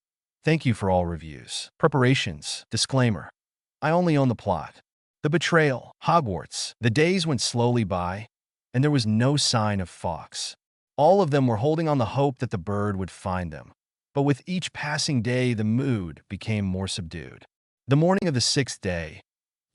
Thank you for all reviews. Preparations. Disclaimer. I only own the plot. The betrayal. Hogwarts. The days went slowly by, and there was no sign of Fawkes. All of them were holding on the hope that the bird would find them. But with each passing day, the mood became more subdued. The morning of the 6th day,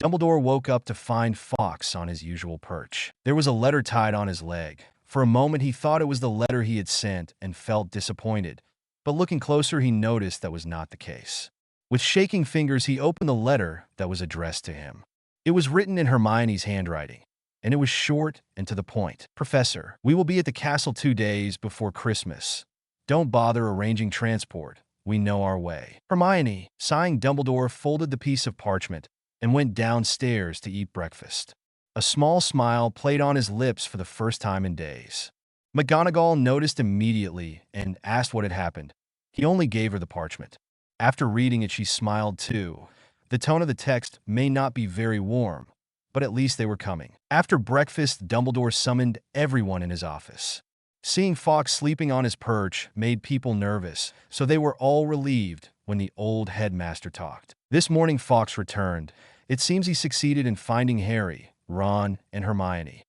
Dumbledore woke up to find Fawkes on his usual perch. There was a letter tied on his leg. For a moment, he thought it was the letter he had sent and felt disappointed. But looking closer, he noticed that was not the case. With shaking fingers, he opened the letter that was addressed to him. It was written in Hermione's handwriting, and it was short and to the point. Professor, we will be at the castle 2 days before Christmas. Don't bother arranging transport. We know our way. Hermione, sighing, Dumbledore folded the piece of parchment and went downstairs to eat breakfast. A small smile played on his lips for the first time in days. McGonagall noticed immediately and asked what had happened. He only gave her the parchment. After reading it, she smiled too. The tone of the text may not be very warm, but at least they were coming. After breakfast, Dumbledore summoned everyone in his office. Seeing Fawkes sleeping on his perch made people nervous, so they were all relieved when the old headmaster talked. This morning, Fawkes returned. It seems he succeeded in finding Harry, Ron, and Hermione.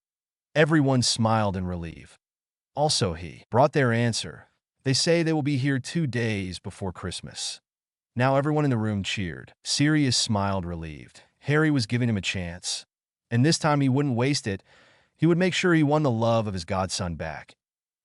Everyone smiled in relief. Also, he brought their answer. They say they will be here 2 days before Christmas. Now everyone in the room cheered. Sirius smiled relieved. Harry was giving him a chance. And this time he wouldn't waste it. He would make sure he won the love of his godson back,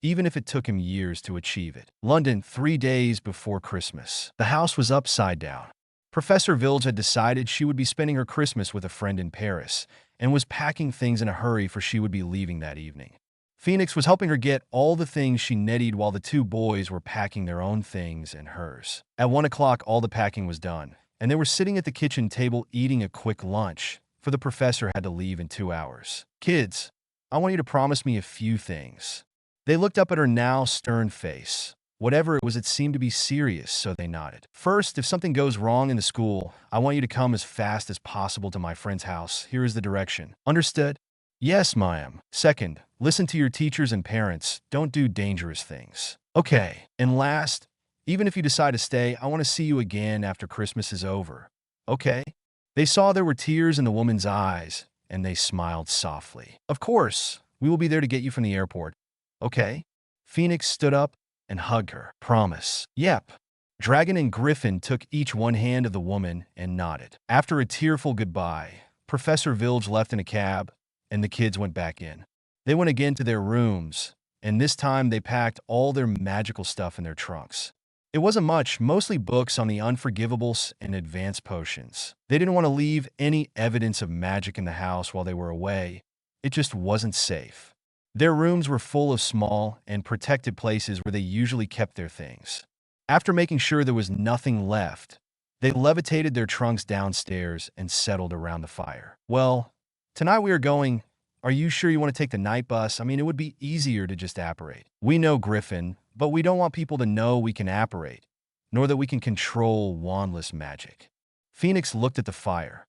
even if it took him years to achieve it. London, 3 days before Christmas. The house was upside down. Professor Vilge had decided she would be spending her Christmas with a friend in Paris and was packing things in a hurry, for she would be leaving that evening. Phoenix was helping her get all the things she needed while the 2 boys were packing their own things and hers. At 1 o'clock, all the packing was done, and they were sitting at the kitchen table eating a quick lunch, for the professor had to leave in 2 hours. Kids, I want you to promise me a few things. They looked up at her now stern face. Whatever it was, it seemed to be serious, so they nodded. First, if something goes wrong in the school, I want you to come as fast as possible to my friend's house. Here is the direction. Understood? Yes, ma'am. Second, listen to your teachers and parents. Don't do dangerous things. Okay. And last, even if you decide to stay, I want to see you again after Christmas is over. Okay? They saw there were tears in the woman's eyes, and they smiled softly. Of course, we will be there to get you from the airport. Okay? Phoenix stood up and hugged her. Promise. Yep. Dragon and Griffin took each one hand of the woman and nodded. After a tearful goodbye, Professor Vilge left in a cab, and the kids went back in. They went again to their rooms, and this time they packed all their magical stuff in their trunks. It wasn't much, mostly books on the unforgivables and advanced potions. They didn't want to leave any evidence of magic in the house while they were away. It just wasn't safe. Their rooms were full of small and protected places where they usually kept their things. After making sure there was nothing left, they levitated their trunks downstairs and settled around the fire. Well, tonight we are going. Are you sure you want to take the night bus? I mean, it would be easier to just apparate. We know Griffin, but we don't want people to know we can apparate, nor that we can control wandless magic. Phoenix looked at the fire.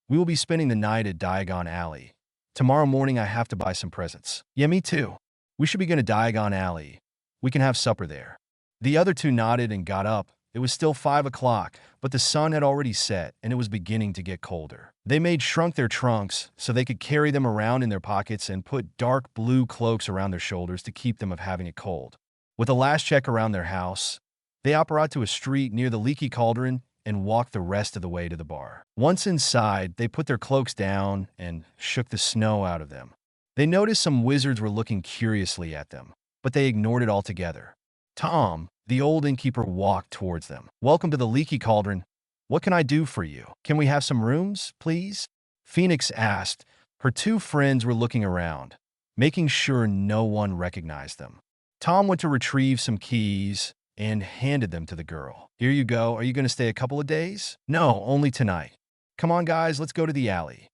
We will be spending the night at Diagon Alley. Tomorrow morning I have to buy some presents. Yeah, me too. We should be going to Diagon Alley. We can have supper there. The other two nodded and got up. It was still 5 o'clock, but the sun had already set and it was beginning to get colder. They shrunk their trunks so they could carry them around in their pockets and put dark blue cloaks around their shoulders to keep them from having it cold. With a last check around their house, they opted out to a street near the Leaky Cauldron and walked the rest of the way to the bar. Once inside, they put their cloaks down and shook the snow out of them. They noticed some wizards were looking curiously at them, but they ignored it altogether. Tom, the old innkeeper, walked towards them. "Welcome to the Leaky Cauldron. What can I do for you? Can we have some rooms, please?" Phoenix asked. Her two friends were looking around, making sure no one recognized them. Tom went to retrieve some keys and handed them to the girl. "Here you go. Are you going to stay a couple of days?" "No, only tonight." "Come on, guys, let's go to the alley."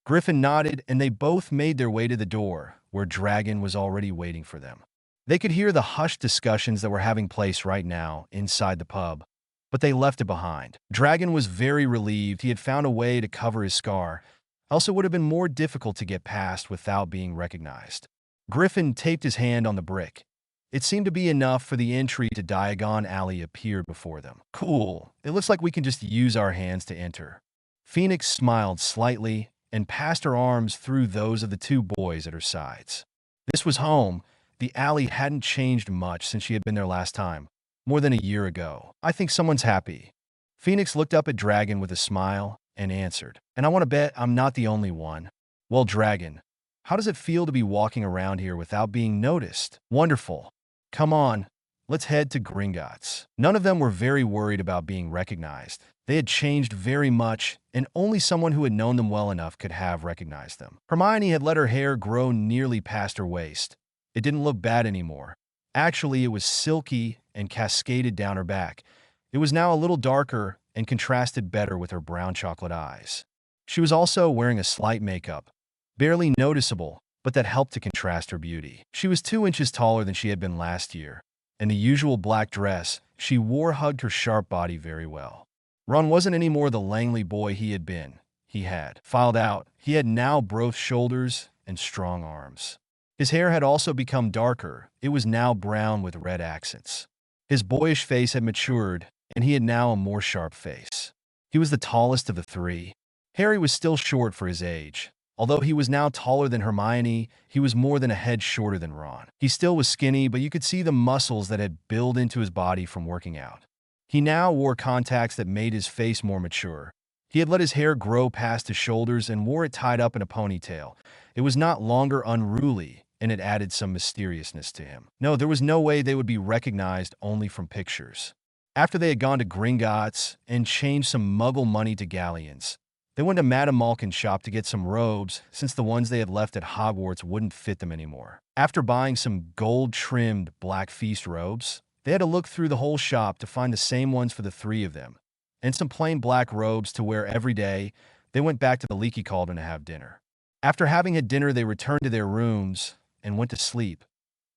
Griffin nodded, and they both made their way to the door, where Dragon was already waiting for them. They could hear the hushed discussions that were having place right now inside the pub, but they left it behind. Dragon was very relieved he had found a way to cover his scar, else it would have been more difficult to get past without being recognized. Griffin taped his hand on the brick. It seemed to be enough for the entry to Diagon Alley appeared before them. "Cool. It looks like we can just use our hands to enter." Phoenix smiled slightly and passed her arms through those of the two boys at her sides. This was home. The alley hadn't changed much since she had been there last time, more than a year ago. "I think someone's happy." Phoenix looked up at Dragon with a smile and answered, "And I want to bet I'm not the only one." "Well, Dragon, how does it feel to be walking around here without being noticed?" "Wonderful. Come on, let's head to Gringotts." None of them were very worried about being recognized. They had changed very much, and only someone who had known them well enough could have recognized them. Hermione had let her hair grow nearly past her waist. It didn't look bad anymore. Actually, it was silky and cascaded down her back. It was now a little darker and contrasted better with her brown chocolate eyes. She was also wearing a slight makeup, barely noticeable, but that helped to contrast her beauty. She was 2 inches taller than she had been last year, and the usual black dress she wore hugged her sharp body very well. Ron wasn't any more the Langley boy he had been. He had filed out. He had now broad shoulders and strong arms. His hair had also become darker. It was now brown with red accents. His boyish face had matured, and he had now a more sharp face. He was the tallest of the three. Harry was still short for his age. Although he was now taller than Hermione, he was more than a head shorter than Ron. He still was skinny, but you could see the muscles that had built into his body from working out. He now wore contacts that made his face more mature. He had let his hair grow past his shoulders and wore it tied up in a ponytail. It was not longer unruly, and it added some mysteriousness to him. No, there was no way they would be recognized only from pictures. After they had gone to Gringotts and changed some muggle money to galleons, they went to Madame Malkin's shop to get some robes, since the ones they had left at Hogwarts wouldn't fit them anymore. After buying some gold-trimmed Black Feast robes, they had to look through the whole shop to find the same ones for the three of them, and some plain black robes to wear every day. They went back to the Leaky Cauldron to have dinner. After having had dinner, they returned to their rooms and went to sleep,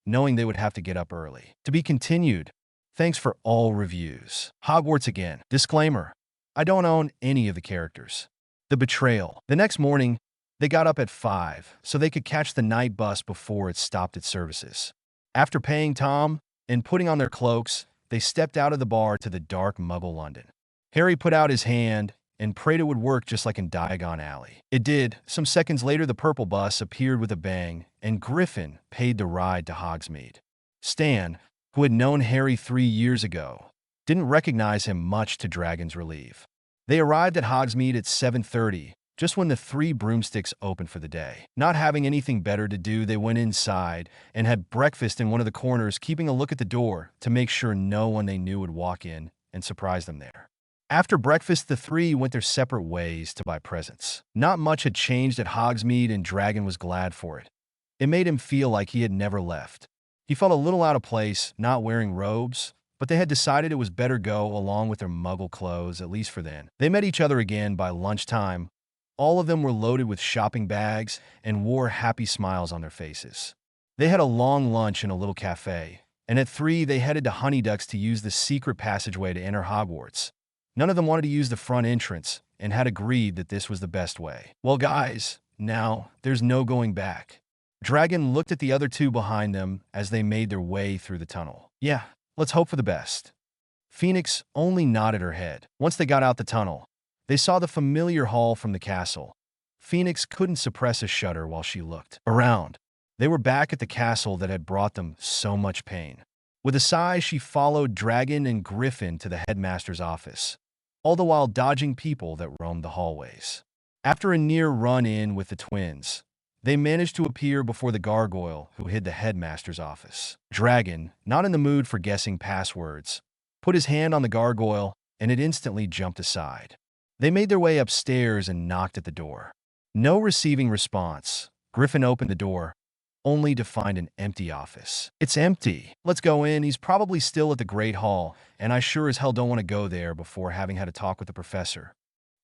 knowing they would have to get up early. To be continued. Thanks for all reviews. Hogwarts again. Disclaimer: I don't own any of the characters. The betrayal. The next morning, they got up at 5 so they could catch the night bus before it stopped at services. After paying Tom and putting on their cloaks, they stepped out of the bar to the dark Muggle London. Harry put out his hand and prayed it would work just like in Diagon Alley. It did. Some seconds later, the purple bus appeared with a bang, and Griffin paid the ride to Hogsmeade. Stan, who had known Harry 3 years ago, didn't recognize him, much to Dragon's relief. They arrived at Hogsmeade at 7:30, just when the three broomsticks opened for the day. Not having anything better to do, they went inside and had breakfast in one of the corners, keeping a look at the door to make sure no one they knew would walk in and surprise them there. After breakfast, the three went their separate ways to buy presents. Not much had changed at Hogsmeade, and Dragon was glad for it. It made him feel like he had never left. He felt a little out of place, not wearing robes, but they had decided it was better go along with their muggle clothes, at least for then. They met each other again by lunchtime. All of them were loaded with shopping bags and wore happy smiles on their faces. They had a long lunch in a little cafe, and at 3 they headed to Honeyducks to use the secret passageway to enter Hogwarts. None of them wanted to use the front entrance and had agreed that this was the best way. Well, guys, now there's no going back. Dragon looked at the other two behind them as they made their way through the tunnel. Yeah, let's hope for the best. Phoenix only nodded her head. Once they got out the tunnel, they saw the familiar hall from the castle. Phoenix couldn't suppress a shudder while she looked around. They were back at the castle that had brought them so much pain. With a sigh, she followed Dragon and Griffin to the headmaster's office, all the while dodging people that roamed the hallways. After a near run-in with the twins, they managed to appear before the gargoyle who hid the headmaster's office. Dragon, not in the mood for guessing passwords, put his hand on the gargoyle, and it instantly jumped aside. They made their way upstairs and knocked at the door. No receiving response. Griffin opened the door, only to find an empty office. It's empty. Let's go in. He's probably still at the Great Hall, and I sure as hell don't want to go there before having had a talk with the professor.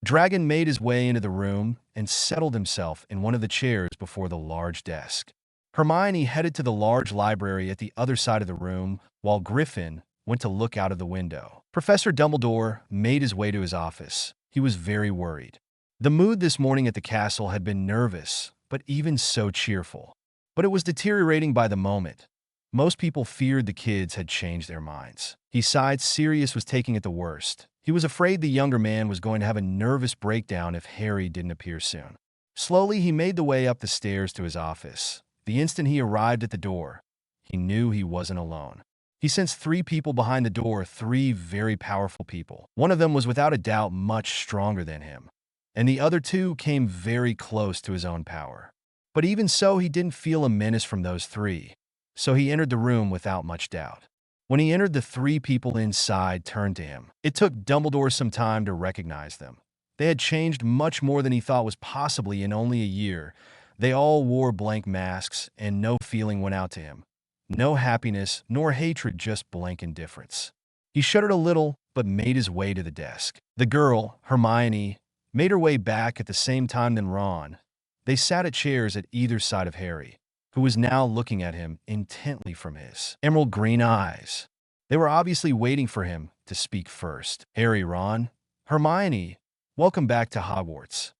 Dragon made his way into the room and settled himself in one of the chairs before the large desk. Hermione headed to the large library at the other side of the room, while Griffin went to look out of the window. Professor Dumbledore made his way to his office. He was very worried. The mood this morning at the castle had been nervous, but even so cheerful. But it was deteriorating by the moment. Most people feared the kids had changed their minds. He sighed. Sirius was taking it the worst. He was afraid the younger man was going to have a nervous breakdown if Harry didn't appear soon. Slowly, he made the way up the stairs to his office. The instant he arrived at the door, he knew he wasn't alone. He sensed 3 people behind the door, 3 very powerful people. One of them was without a doubt much stronger than him, and the other 2 came very close to his own power. But even so, he didn't feel a menace from those 3, so he entered the room without much doubt. When he entered, the 3 people inside turned to him. It took Dumbledore some time to recognize them. They had changed much more than he thought was possibly in only a year. They all wore blank masks, and no feeling went out to him. No happiness nor hatred, just blank indifference. He shuddered a little, but made his way to the desk. The girl, Hermione, made her way back at the same time than Ron. They sat at chairs at either side of Harry, who was now looking at him intently from his emerald green eyes. They were obviously waiting for him to speak first. Harry, Ron, Hermione, welcome back to Hogwarts.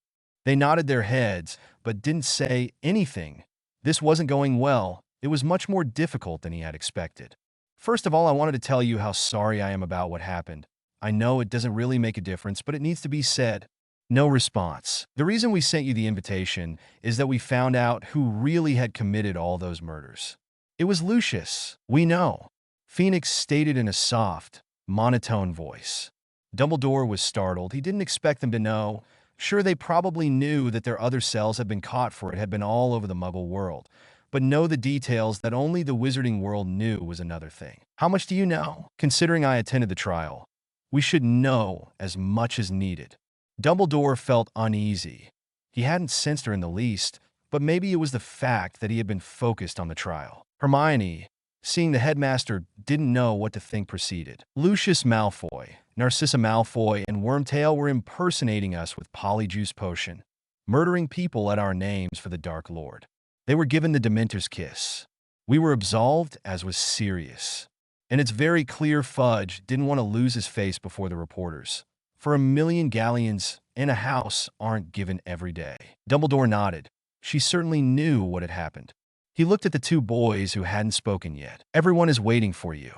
They nodded their heads, but didn't say anything. This wasn't going well. It was much more difficult than he had expected. First of all, I wanted to tell you how sorry I am about what happened. I know it doesn't really make a difference, but it needs to be said. No response. The reason we sent you the invitation is that we found out who really had committed all those murders. It was Lucius. We know. Phoenix stated in a soft, monotone voice. Dumbledore was startled. He didn't expect them to know. Sure, they probably knew that their other selves had been caught, for it had been all over the Muggle world. But know the details that only the Wizarding world knew was another thing. How much do you know? Considering I attended the trial, we should know as much as needed. Dumbledore felt uneasy. He hadn't sensed her in the least, but maybe it was the fact that he had been focused on the trial. Hermione, seeing the headmaster, didn't know what to think, proceeded. Lucius Malfoy, Narcissa Malfoy, and Wormtail were impersonating us with Polyjuice Potion, murdering people at our names for the Dark Lord. They were given the Dementor's kiss. We were absolved, as was Sirius. And it's very clear Fudge didn't want to lose his face before the reporters. For 1,000,000 galleons in a house aren't given every day. Dumbledore nodded. She certainly knew what had happened. He looked at the 2 boys who hadn't spoken yet. Everyone is waiting for you.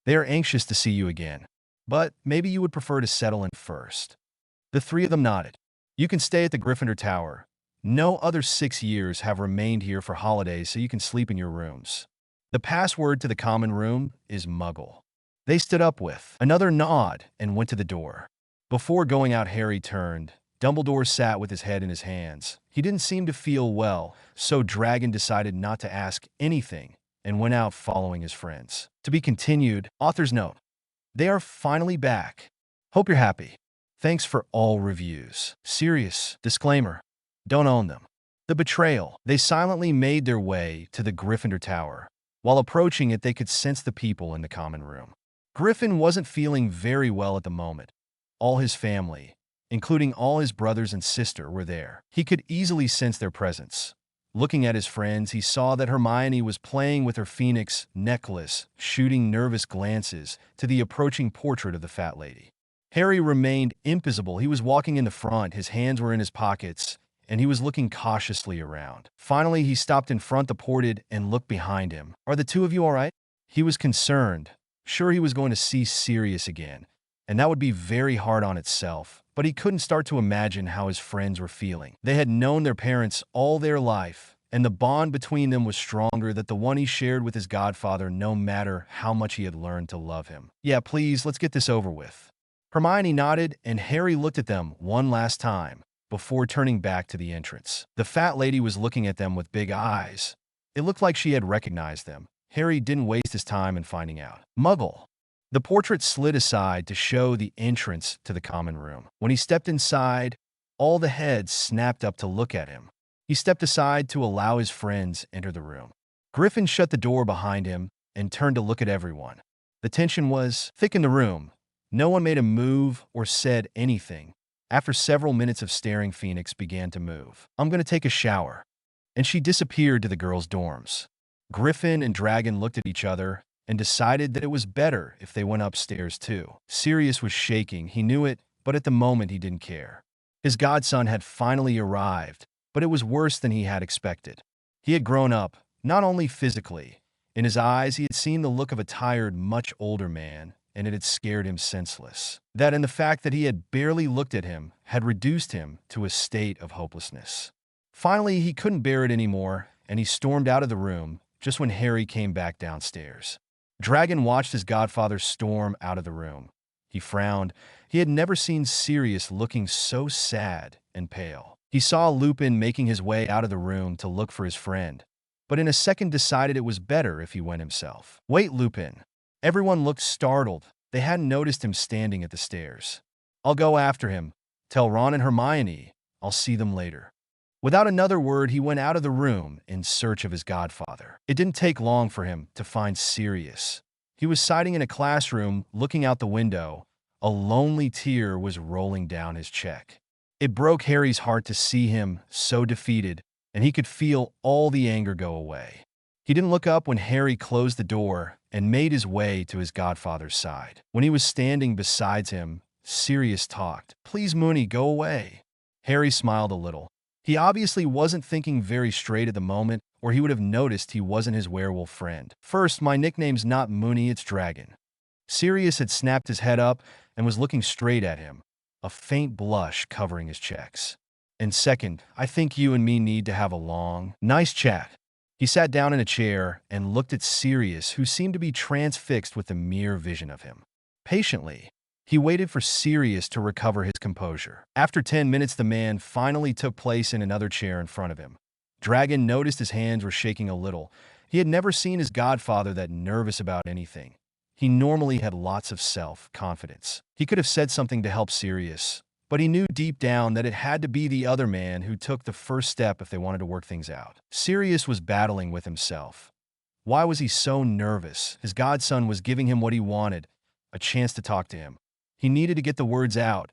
They are anxious to see you again. But maybe you would prefer to settle in first. The 3 of them nodded. You can stay at the Gryffindor Tower. No other 6 years have remained here for holidays, so you can sleep in your rooms. The password to the common room is Muggle. They stood up with another nod and went to the door. Before going out, Harry turned Dumbledore sat with his head in his hands. He didn't seem to feel well, so Dragon decided not to ask anything and went out following his friends. To be continued, author's note. They are finally back. Hope you're happy. Thanks for all reviews. Sirius, disclaimer, don't own them. The betrayal. They silently made their way to the Gryffindor Tower. While approaching it, they could sense the people in the common room. Griffin wasn't feeling very well at the moment. All his family, including all his brothers and sister, were there. He could easily sense their presence. Looking at his friends, he saw that Hermione was playing with her phoenix necklace, shooting nervous glances to the approaching portrait of the fat lady. Harry remained invisible. He was walking in the front, his hands were in his pockets, and he was looking cautiously around. Finally, he stopped in front of the portrait and looked behind him. Are the two of you all right? He was concerned. Sure, he was going to see Sirius again, and that would be very hard on itself, but he couldn't start to imagine how his friends were feeling. They had known their parents all their life, and the bond between them was stronger than the one he shared with his godfather, no matter how much he had learned to love him. Yeah, please, let's get this over with. Hermione nodded, and Harry looked at them one last time before turning back to the entrance. The fat lady was looking at them with big eyes. It looked like she had recognized them. Harry didn't waste his time in finding out. Muggle. The portrait slid aside to show the entrance to the common room. When he stepped inside, all the heads snapped up to look at him. He stepped aside to allow his friends enter the room. Griffin shut the door behind him and turned to look at everyone. The tension was thick in the room. No one made a move or said anything. After several minutes of staring, Phoenix began to move. I'm going to take a shower. And she disappeared to the girls' dorms. Griffin and Dragon looked at each other and decided that it was better if they went upstairs too. Sirius was shaking. He knew it, but at the moment he didn't care. His godson had finally arrived, but it was worse than he had expected. He had grown up, not only physically. In his eyes, he had seen the look of a tired, much older man, and it had scared him senseless. That and the fact that he had barely looked at him had reduced him to a state of hopelessness. Finally, he couldn't bear it anymore, and he stormed out of the room just when Harry came back downstairs. Dragon watched his godfather storm out of the room. He frowned. He had never seen Sirius looking so sad and pale. He saw Lupin making his way out of the room to look for his friend, but in a second decided it was better if he went himself. Wait, Lupin. Everyone looked startled. They hadn't noticed him standing at the stairs. I'll go after him. Tell Ron and Hermione. I'll see them later. Without another word, he went out of the room in search of his godfather. It didn't take long for him to find Sirius. He was sitting in a classroom, looking out the window. A lonely tear was rolling down his cheek. It broke Harry's heart to see him so defeated, and he could feel all the anger go away. He didn't look up when Harry closed the door and made his way to his godfather's side. When he was standing beside him, Sirius talked. Please, Moony, go away. Harry smiled a little. He obviously wasn't thinking very straight at the moment, or he would have noticed he wasn't his werewolf friend. First, my nickname's not Moony, it's Dragon. Sirius had snapped his head up and was looking straight at him, a faint blush covering his cheeks. And second, I think you and me need to have a long, nice chat. He sat down in a chair and looked at Sirius, who seemed to be transfixed with the mere vision of him. Patiently, he waited for Sirius to recover his composure. After 10 minutes, the man finally took place in another chair in front of him. Dragon noticed his hands were shaking a little. He had never seen his godfather that nervous about anything. He normally had lots of self-confidence. He could have said something to help Sirius, but he knew deep down that it had to be the other man who took the first step if they wanted to work things out. Sirius was battling with himself. Why was he so nervous? His godson was giving him what he wanted, a chance to talk to him. He needed to get the words out,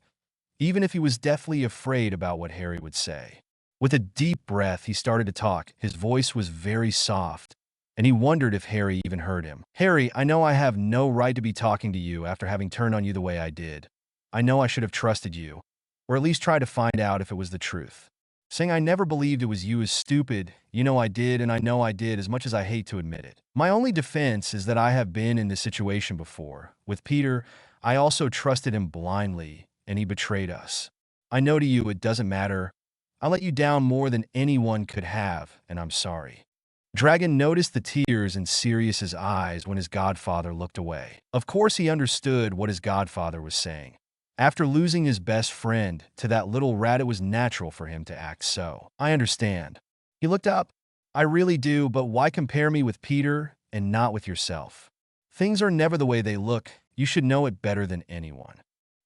even if he was deathly afraid about what Harry would say. With a deep breath, he started to talk. His voice was very soft, and he wondered if Harry even heard him. Harry, I know I have no right to be talking to you after having turned on you the way I did. I know I should have trusted you, or at least try to find out if it was the truth. Saying I never believed it was you is stupid. You know I did, and I know I did, as much as I hate to admit it. My only defense is that I have been in this situation before. With Peter, I also trusted him blindly, and he betrayed us. I know to you it doesn't matter. I let you down more than anyone could have, and I'm sorry. Dragon noticed the tears in Sirius's eyes when his godfather looked away. Of course he understood what his godfather was saying. After losing his best friend to that little rat, it was natural for him to act so. I understand. He looked up. I really do, but why compare me with Peter and not with yourself? Things are never the way they look. You should know it better than anyone.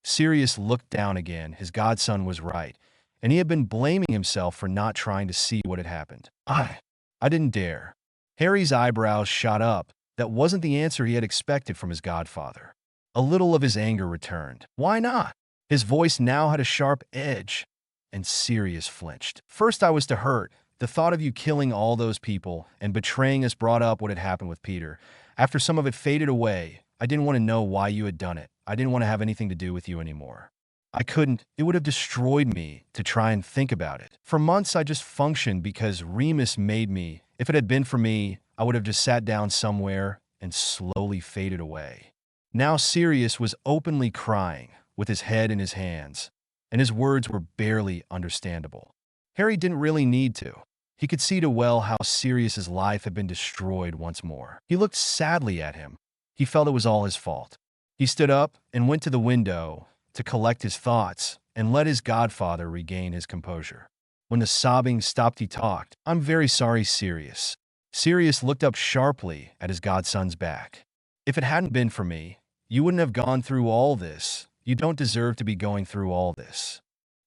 Sirius looked down again. His godson was right, and he had been blaming himself for not trying to see what had happened. I didn't dare. Harry's eyebrows shot up. That wasn't the answer he had expected from his godfather. A little of his anger returned. Why not? His voice now had a sharp edge, and Sirius flinched. First I was to hurt. The thought of you killing all those people and betraying us brought up what had happened with Peter. After some of it faded away, I didn't want to know why you had done it. I didn't want to have anything to do with you anymore. I couldn't. It would have destroyed me to try and think about it. For months, I just functioned because Remus made me. If it had been for me, I would have just sat down somewhere and slowly faded away. Now Sirius was openly crying, with his head in his hands, and his words were barely understandable. Harry didn't really need to. He could see too well how Sirius's life had been destroyed once more. He looked sadly at him. He felt it was all his fault. He stood up and went to the window to collect his thoughts and let his godfather regain his composure. When the sobbing stopped, he talked. I'm very sorry, Sirius. Sirius looked up sharply at his godson's back. If it hadn't been for me, you wouldn't have gone through all this. You don't deserve to be going through all this.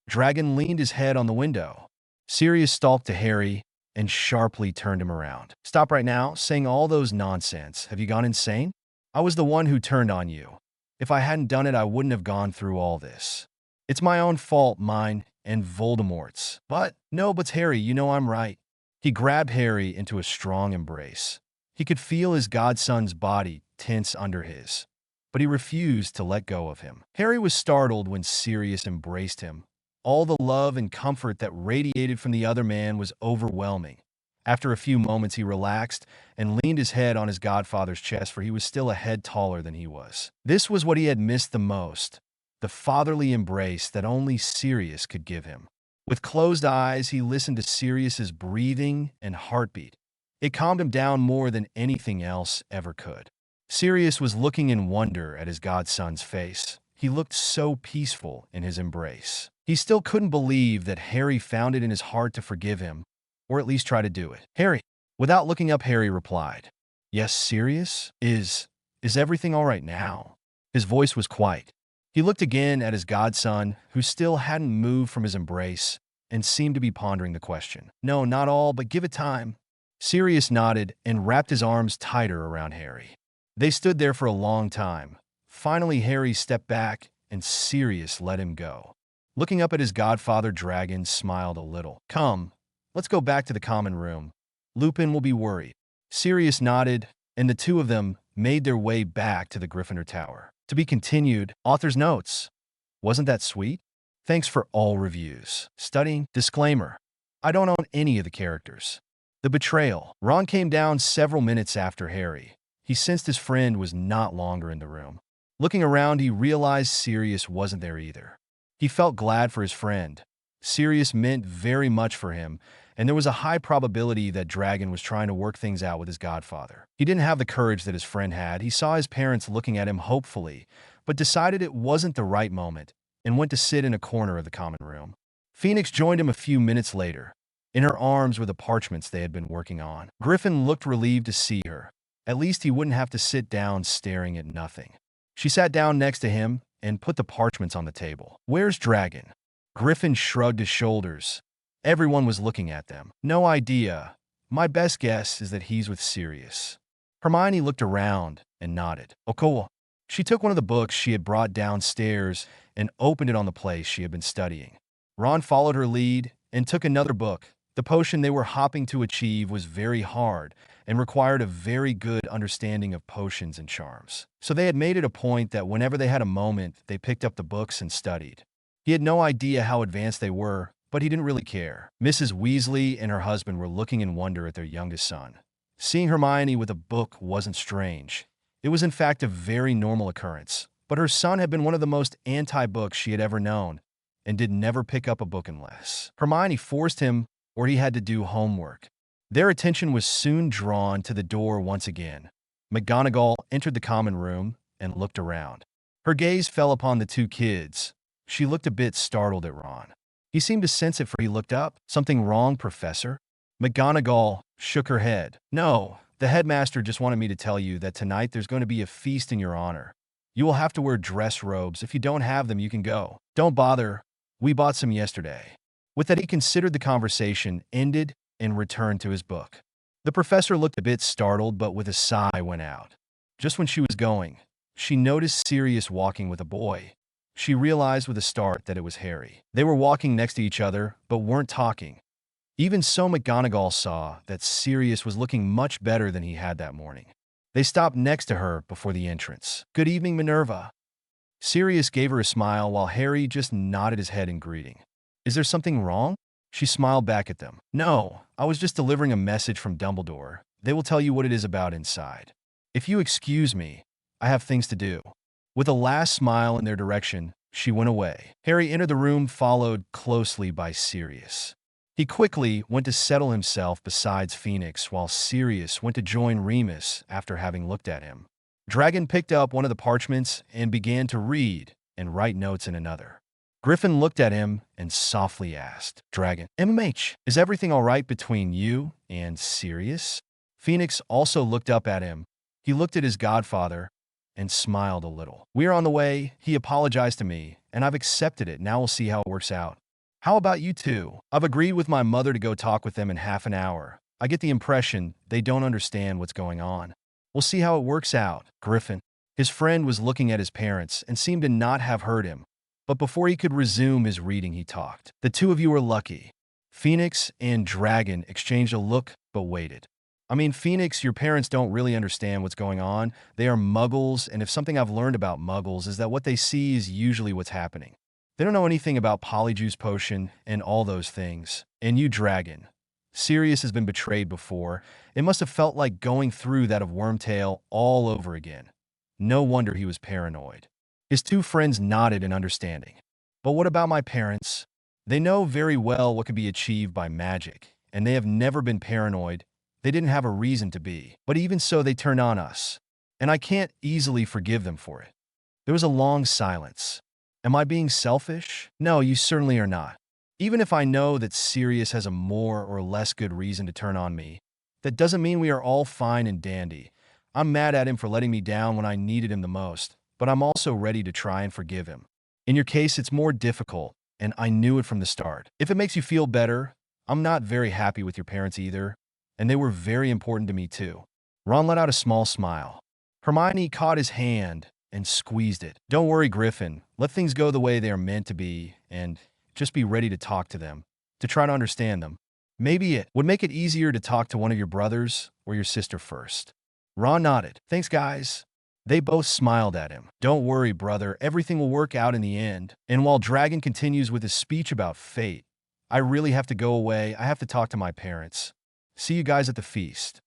Dragon leaned his head on the window. Sirius stalked to Harry and sharply turned him around. Stop right now, saying all those nonsense. Have you gone insane? I was the one who turned on you. If I hadn't done it, I wouldn't have gone through all this. It's my own fault, mine, and Voldemort's. But, no, but Harry, you know I'm right. He grabbed Harry into a strong embrace. He could feel his godson's body tense under his, but he refused to let go of him. Harry was startled when Sirius embraced him. All the love and comfort that radiated from the other man was overwhelming. After a few moments, he relaxed and leaned his head on his godfather's chest, for he was still a head taller than he was. This was what he had missed the most, the fatherly embrace that only Sirius could give him. With closed eyes, he listened to Sirius's breathing and heartbeat. It calmed him down more than anything else ever could. Sirius was looking in wonder at his godson's face. He looked so peaceful in his embrace. He still couldn't believe that Harry found it in his heart to forgive him, or at least try to do it. Harry, without looking up, Harry replied, Yes, Sirius? Is everything all right now? His voice was quiet. He looked again at his godson, who still hadn't moved from his embrace, and seemed to be pondering the question. No, not all, but give it time. Sirius nodded and wrapped his arms tighter around Harry. They stood there for a long time. Finally, Harry stepped back, and Sirius let him go. Looking up at his godfather, Dragon smiled a little. Come, let's go back to the common room. Lupin will be worried. Sirius nodded, and the two of them made their way back to the Gryffindor Tower. To be continued, author's notes. Wasn't that sweet? Thanks for all reviews. Studying. Disclaimer. I don't own any of the characters. The betrayal. Ron came down several minutes after Harry. He sensed his friend was not longer in the room. Looking around, he realized Sirius wasn't there either. He felt glad for his friend. Sirius meant very much for him, and there was a high probability that Dragon was trying to work things out with his godfather. He didn't have the courage that his friend had. He saw his parents looking at him hopefully, but decided it wasn't the right moment, and went to sit in a corner of the common room. Phoenix joined him a few minutes later. In her arms were the parchments they had been working on. Griffin looked relieved to see her. At least he wouldn't have to sit down staring at nothing. She sat down next to him and put the parchments on the table. Where's Dragon? Griffin shrugged his shoulders. Everyone was looking at them. No idea. My best guess is that he's with Sirius. Hermione looked around and nodded. Oh, cool. She took one of the books she had brought downstairs and opened it on the place she had been studying. Ron followed her lead and took another book. The potion they were hoping to achieve was very hard and required a very good understanding of potions and charms. So they had made it a point that whenever they had a moment, they picked up the books and studied. He had no idea how advanced they were, but he didn't really care. Mrs. Weasley and her husband were looking in wonder at their youngest son. Seeing Hermione with a book wasn't strange. It was in fact a very normal occurrence, but her son had been one of the most anti-books she had ever known, and did never pick up a book unless Hermione forced him or he had to do homework. Their attention was soon drawn to the door once again. McGonagall entered the common room and looked around. Her gaze fell upon the two kids, She looked a bit startled at Ron. He seemed to sense it, for he looked up. Something wrong, Professor? McGonagall shook her head. No, the headmaster just wanted me to tell you that tonight there's going to be a feast in your honor. You will have to wear dress robes. If you don't have them, you can go. Don't bother. We bought some yesterday. With that, he considered the conversation ended and returned to his book. The professor looked a bit startled, but with a sigh went out. Just when she was going, she noticed Sirius walking with a boy. She realized with a start that it was Harry. They were walking next to each other, but weren't talking. Even so, McGonagall saw that Sirius was looking much better than he had that morning. They stopped next to her before the entrance. Good evening, Minerva. Sirius gave her a smile while Harry just nodded his head in greeting. Is there something wrong? She smiled back at them. No, I was just delivering a message from Dumbledore. They will tell you what it is about inside. If you excuse me, I have things to do. With a last smile in their direction, she went away. Harry entered the room, followed closely by Sirius. He quickly went to settle himself beside Phoenix, while Sirius went to join Remus after having looked at him. Dragon picked up one of the parchments and began to read and write notes in another. Griffin looked at him and softly asked, Dragon, MMH, is everything all right between you and Sirius? Phoenix also looked up at him. He looked at his godfather and smiled a little. We're on the way. He apologized to me, and I've accepted it. Now we'll see how it works out. How about you two? I've agreed with my mother to go talk with them in half an hour. I get the impression they don't understand what's going on. We'll see how it works out. Griffin. His friend was looking at his parents and seemed to not have heard him. But before he could resume his reading, he talked. The two of you are lucky. Phoenix and Dragon exchanged a look, but waited. I mean, Phoenix, your parents don't really understand what's going on. They are muggles, and if something I've learned about muggles is that what they see is usually what's happening. They don't know anything about Polyjuice Potion and all those things. And you, Dragon. Sirius has been betrayed before. It must have felt like going through that of Wormtail all over again. No wonder he was paranoid. His two friends nodded in understanding. But what about my parents? They know very well what can be achieved by magic, and they have never been paranoid. They didn't have a reason to be. But even so, they turned on us. And I can't easily forgive them for it. There was a long silence. Am I being selfish? No, you certainly are not. Even if I know that Sirius has a more or less good reason to turn on me, that doesn't mean we are all fine and dandy. I'm mad at him for letting me down when I needed him the most, but I'm also ready to try and forgive him. In your case, it's more difficult, and I knew it from the start. If it makes you feel better, I'm not very happy with your parents either, and they were very important to me too. Ron let out a small smile. Hermione caught his hand and squeezed it. Don't worry, Griffin. Let things go the way they are meant to be, and just be ready to talk to them, to try to understand them. Maybe it would make it easier to talk to one of your brothers or your sister first. Ron nodded. Thanks, guys. They both smiled at him. Don't worry, brother. Everything will work out in the end. And while Dragon continues with his speech about fate, I really have to go away. I have to talk to my parents. See you guys at the feast.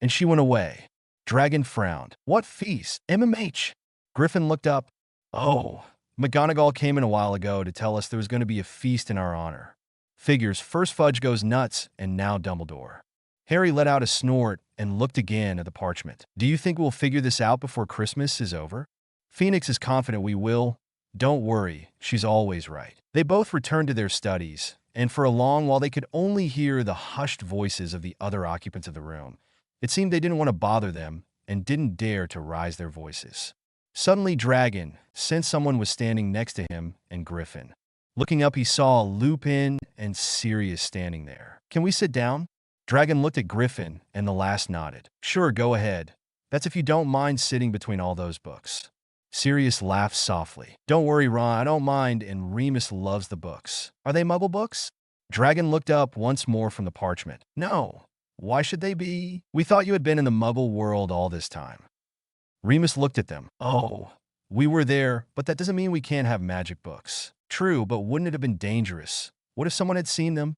And she went away. Dragon frowned. What feast? MMH. Griffin looked up. Oh, McGonagall came in a while ago to tell us there was going to be a feast in our honor. Figures, first Fudge goes nuts, and now Dumbledore. Harry let out a snort and looked again at the parchment. Do you think we'll figure this out before Christmas is over? Phoenix is confident we will. Don't worry, she's always right. They both returned to their studies, and for a long while they could only hear the hushed voices of the other occupants of the room. It seemed they didn't want to bother them and didn't dare to raise their voices. Suddenly, Dragon sensed someone was standing next to him and Griffin. Looking up, he saw Lupin and Sirius standing there. Can we sit down? Dragon looked at Griffin, and the last nodded. Sure, go ahead. That's if you don't mind sitting between all those books. Sirius laughed softly. Don't worry, Ron, I don't mind, and Remus loves the books. Are they Muggle books? Dragon looked up once more from the parchment. No. Why should they be? We thought you had been in the Muggle world all this time. Remus looked at them. Oh, we were there, but that doesn't mean we can't have magic books. True, but wouldn't it have been dangerous? What if someone had seen them?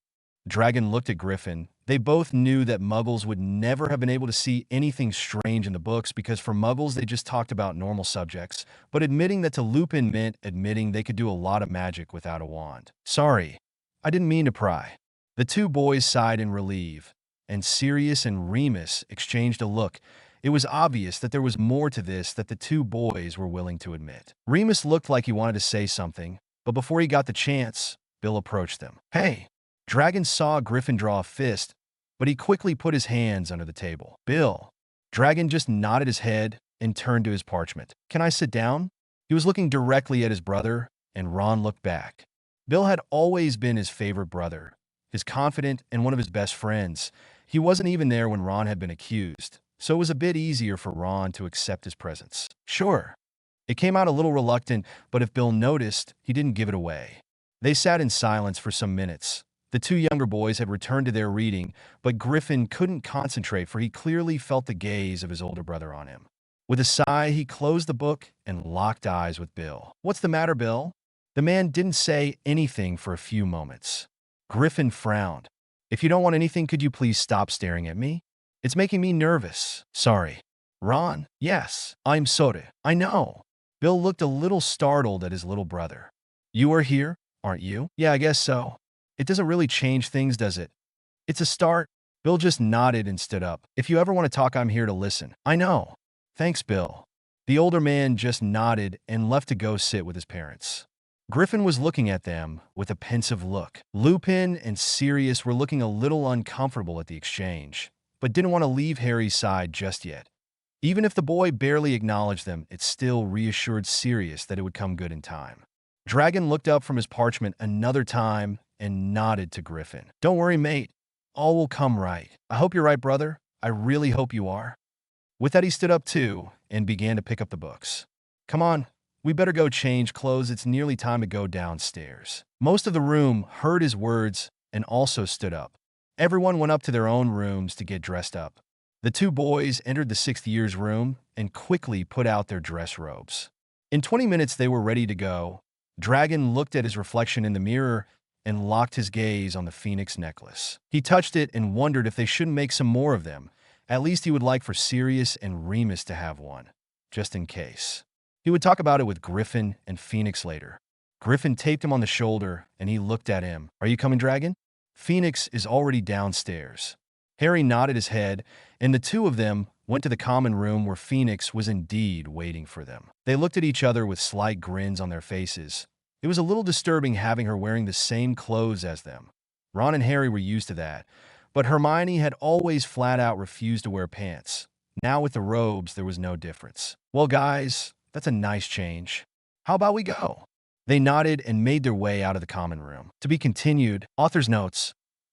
Dragon looked at Griffin. They both knew that Muggles would never have been able to see anything strange in the books because for Muggles they just talked about normal subjects, but admitting that to Lupin meant admitting they could do a lot of magic without a wand. Sorry, I didn't mean to pry. The two boys sighed in relief, and Sirius and Remus exchanged a look. It was obvious that there was more to this that the two boys were willing to admit. Remus looked like he wanted to say something, But before he got the chance, Bill approached them. Hey! Dragon saw Griffin draw a fist, but he quickly put his hands under the table. Bill. Dragon just nodded his head and turned to his parchment. Can I sit down? He was looking directly at his brother, and Ron looked back. Bill had always been his favorite brother, his confidant and one of his best friends. He wasn't even there when Ron had been accused, so it was a bit easier for Ron to accept his presence. Sure. It came out a little reluctant, but if Bill noticed, he didn't give it away. They sat in silence for some minutes. The two younger boys had returned to their reading, but Griffin couldn't concentrate for he clearly felt the gaze of his older brother on him. With a sigh, he closed the book and locked eyes with Bill. What's the matter, Bill? The man didn't say anything for a few moments. Griffin frowned. If you don't want anything, could you please stop staring at me? It's making me nervous. Sorry. Ron? Yes, I'm sorry. I know. Bill looked a little startled at his little brother. You are here, aren't you? Yeah, I guess so. It doesn't really change things, does it? It's a start. Bill just nodded and stood up. If you ever want to talk, I'm here to listen. I know. Thanks, Bill. The older man just nodded and left to go sit with his parents. Griffin was looking at them with a pensive look. Lupin and Sirius were looking a little uncomfortable at the exchange, but didn't want to leave Harry's side just yet. Even if the boy barely acknowledged them, it still reassured Sirius that it would come good in time. Dragon looked up from his parchment another time and nodded to Griffin. Don't worry, mate. All will come right. I hope you're right, brother. I really hope you are. With that, he stood up too and began to pick up the books. Come on, we better go change clothes. It's nearly time to go downstairs. Most of the room heard his words and also stood up. Everyone went up to their own rooms to get dressed up. The two boys entered the sixth year's room and quickly put out their dress robes. In 20 minutes, they were ready to go. Dragon looked at his reflection in the mirror and locked his gaze on the phoenix necklace. He touched it and wondered if they shouldn't make some more of them. At least he would like for Sirius and Remus to have one, just in case. He would talk about it with Griffin and Phoenix later. Griffin taped him on the shoulder, and he looked at him. Are you coming, Dragon? Phoenix is already downstairs. Harry nodded his head, and the two of them went to the common room where Phoenix was indeed waiting for them. They looked at each other with slight grins on their faces. It was a little disturbing having her wearing the same clothes as them. Ron and Harry were used to that, but Hermione had always flat out refused to wear pants. Now with the robes, there was no difference. Well, guys, that's a nice change. How about we go? They nodded and made their way out of the common room. To be continued, author's notes.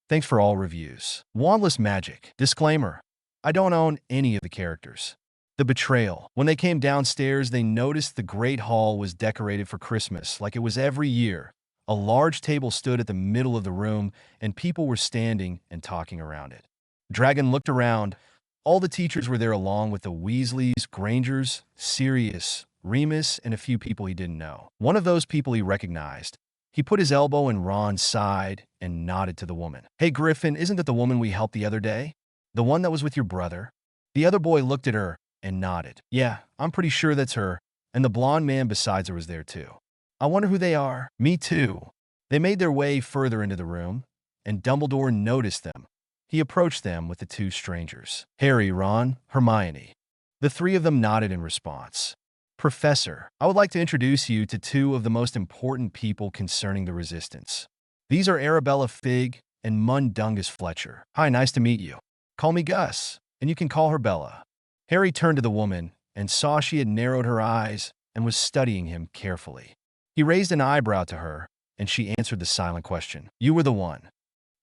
Thanks for all reviews. Wandless Magic. Disclaimer. I don't own any of the characters. The Betrayal. When they came downstairs, they noticed the Great Hall was decorated for Christmas like it was every year. A large table stood at the middle of the room, and people were standing and talking around it. Dragon looked around. All the teachers were there along with the Weasleys, Grangers, Sirius, Remus, and a few people he didn't know. One of those people he recognized. He put his elbow in Ron's side and nodded to the woman. Hey, Griffin, isn't that the woman we helped the other day? The one that was with your brother? The other boy looked at her and nodded. Yeah, I'm pretty sure that's her, and the blonde man besides her was there too. I wonder who they are. Me too. They made their way further into the room, and Dumbledore noticed them. He approached them with the two strangers. Harry, Ron, Hermione. The three of them nodded in response. Professor, I would like to introduce you to two of the most important people concerning the Resistance. These are Arabella Figg and Mundungus Fletcher. Hi, nice to meet you. Call me Gus, and you can call her Bella. Harry turned to the woman and saw she had narrowed her eyes and was studying him carefully. He raised an eyebrow to her, and she answered the silent question. You were the one.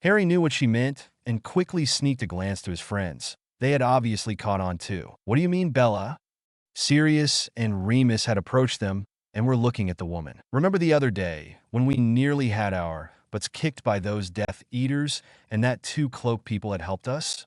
Harry knew what she meant and quickly sneaked a glance to his friends. They had obviously caught on too. What do you mean, Bella? Sirius and Remus had approached them and were looking at the woman. Remember the other day when we nearly had our butts kicked by those Death Eaters and that two cloak people had helped us?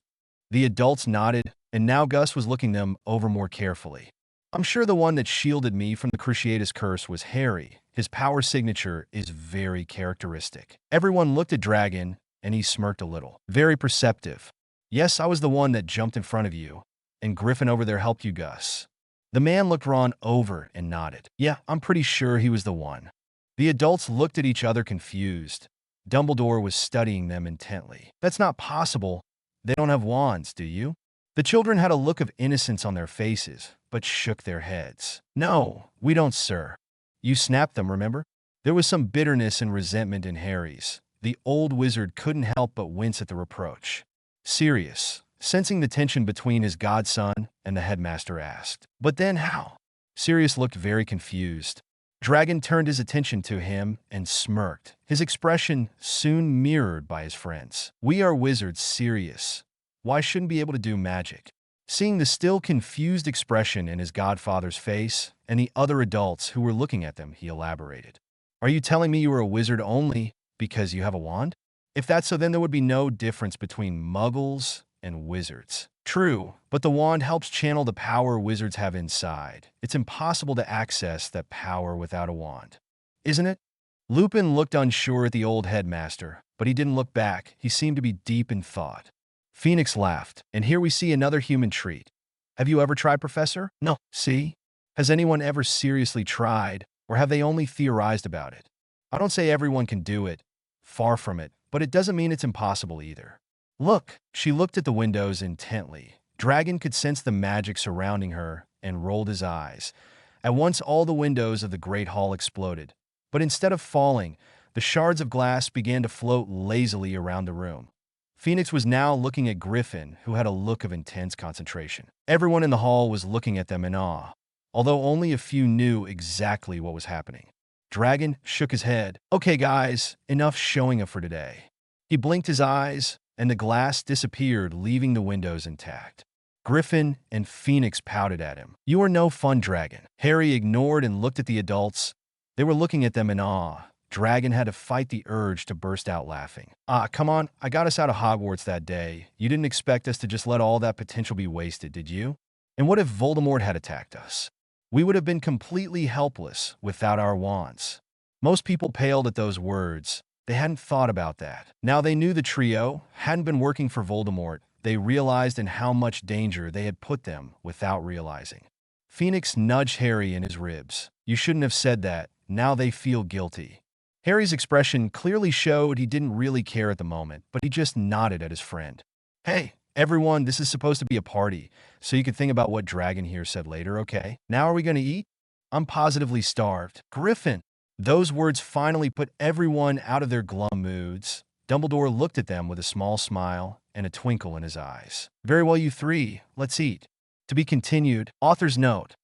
The adults nodded, and now Gus was looking them over more carefully. I'm sure the one that shielded me from the Cruciatus curse was Harry. His power signature is very characteristic. Everyone looked at Dragon, and he smirked a little. Very perceptive. Yes, I was the one that jumped in front of you, and Griffin over there helped you, Gus. The man looked Ron over and nodded. Yeah, I'm pretty sure he was the one. The adults looked at each other confused. Dumbledore was studying them intently. That's not possible. They don't have wands, do you? The children had a look of innocence on their faces, but shook their heads. No, we don't, sir. You snapped them, remember? There was some bitterness and resentment in Harry's. The old wizard couldn't help but wince at the reproach. Sirius, sensing the tension between his godson and the headmaster, asked, "But then how?" Sirius looked very confused. Dragon turned his attention to him and smirked, his expression soon mirrored by his friends. "We are wizards, Sirius. Why shouldn't be able to do magic?" Seeing the still confused expression in his godfather's face and the other adults who were looking at them, he elaborated. "Are you telling me you are a wizard only because you have a wand? If that's so, then there would be no difference between muggles and wizards." "True, but the wand helps channel the power wizards have inside. It's impossible to access that power without a wand, isn't it?" Lupin looked unsure at the old headmaster, but he didn't look back. He seemed to be deep in thought. Phoenix laughed, "And here we see another human treat. Have you ever tried, Professor?" "No." "See? Has anyone ever seriously tried, or have they only theorized about it? I don't say everyone can do it. Far from it, but it doesn't mean it's impossible either. Look." She looked at the windows intently. Dragon could sense the magic surrounding her and rolled his eyes. At once all the windows of the great hall exploded, but instead of falling, the shards of glass began to float lazily around the room. Phoenix was now looking at Griffin, who had a look of intense concentration. Everyone in the hall was looking at them in awe, although only a few knew exactly what was happening. Dragon shook his head. "Okay, guys, enough showing up for today." He blinked his eyes, and the glass disappeared, leaving the windows intact. Griffin and Phoenix pouted at him. "You are no fun, Dragon." Harry ignored and looked at the adults. They were looking at them in awe. Dragon had to fight the urge to burst out laughing. Come on, I got us out of Hogwarts that day. You didn't expect us to just let all that potential be wasted, did you? And what if Voldemort had attacked us? We would have been completely helpless without our wands." Most people paled at those words. They hadn't thought about that. Now they knew the trio hadn't been working for Voldemort. They realized in how much danger they had put them without realizing. Phoenix nudged Harry in his ribs. "You shouldn't have said that. Now they feel guilty." Harry's expression clearly showed he didn't really care at the moment, but he just nodded at his friend. "Hey, everyone, this is supposed to be a party, so you could think about what Dragon here said later, okay? Now are we going to eat? I'm positively starved." "Griffin." Those words finally put everyone out of their glum moods. Dumbledore looked at them with a small smile and a twinkle in his eyes. "Very well, you three, let's eat." To be continued. Author's note.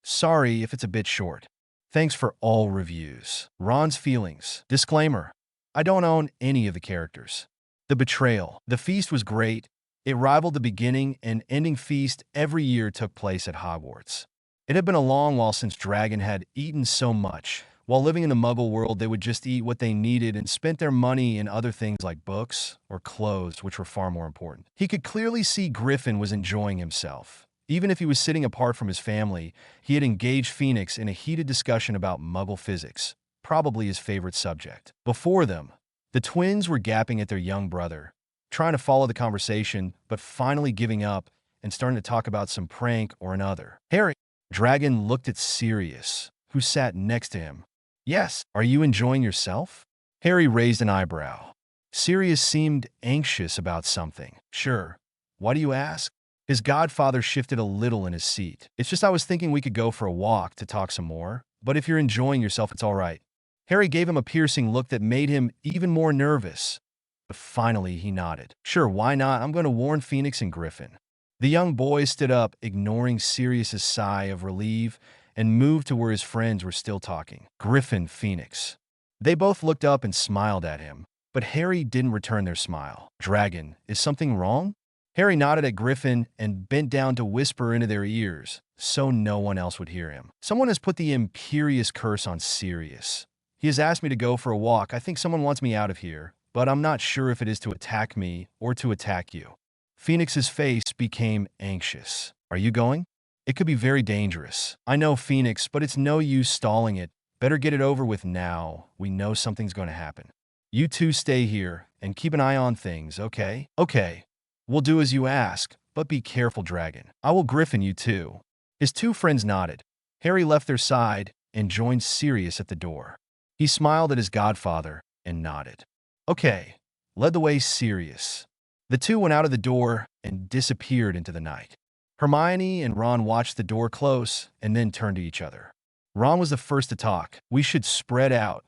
Sorry if it's a bit short. Thanks for all reviews. Ron's feelings. Disclaimer. I don't own any of the characters. The betrayal. The feast was great. It rivaled the beginning and ending feast every year took place at Hogwarts. It had been a long while since Dragon had eaten so much. While living in the Muggle world, they would just eat what they needed and spent their money in other things like books or clothes, which were far more important. He could clearly see Griffin was enjoying himself. Even if he was sitting apart from his family, he had engaged Phoenix in a heated discussion about Muggle physics, probably his favorite subject. Before them, the twins were gapping at their young brother, trying to follow the conversation, but finally giving up and starting to talk about some prank or another. Harry. Dragon looked at Sirius, who sat next to him. "Yes, are you enjoying yourself?" Harry raised an eyebrow. Sirius seemed anxious about something. "Sure. Why do you ask?" His godfather shifted a little in his seat. "It's just I was thinking we could go for a walk to talk some more, but if you're enjoying yourself, it's all right." Harry gave him a piercing look that made him even more nervous. But finally, he nodded. "Sure, why not? I'm going to warn Phoenix and Griffin." The young boy stood up, ignoring Sirius's sigh of relief, and moved to where his friends were still talking. Griffin, Phoenix. They both looked up and smiled at him, but Harry didn't return their smile. "Dragon, is something wrong?" Harry nodded at Griffin and bent down to whisper into their ears, so no one else would hear him. "Someone has put the imperious curse on Sirius. He has asked me to go for a walk. I think someone wants me out of here, but I'm not sure if it is to attack me or to attack you." Phoenix's face became anxious. "Are you going? It could be very dangerous." "I know, Phoenix, but it's no use stalling it. Better get it over with now. We know something's going to happen. You two stay here and keep an eye on things, okay?" "Okay. We'll do as you ask, but be careful, Dragon. I will Griffin you too." His two friends nodded. Harry left their side and joined Sirius at the door. He smiled at his godfather and nodded. "Okay, led the way Sirius." The two went out of the door and disappeared into the night. Hermione and Ron watched the door close and then turned to each other. Ron was the first to talk. "We should spread out.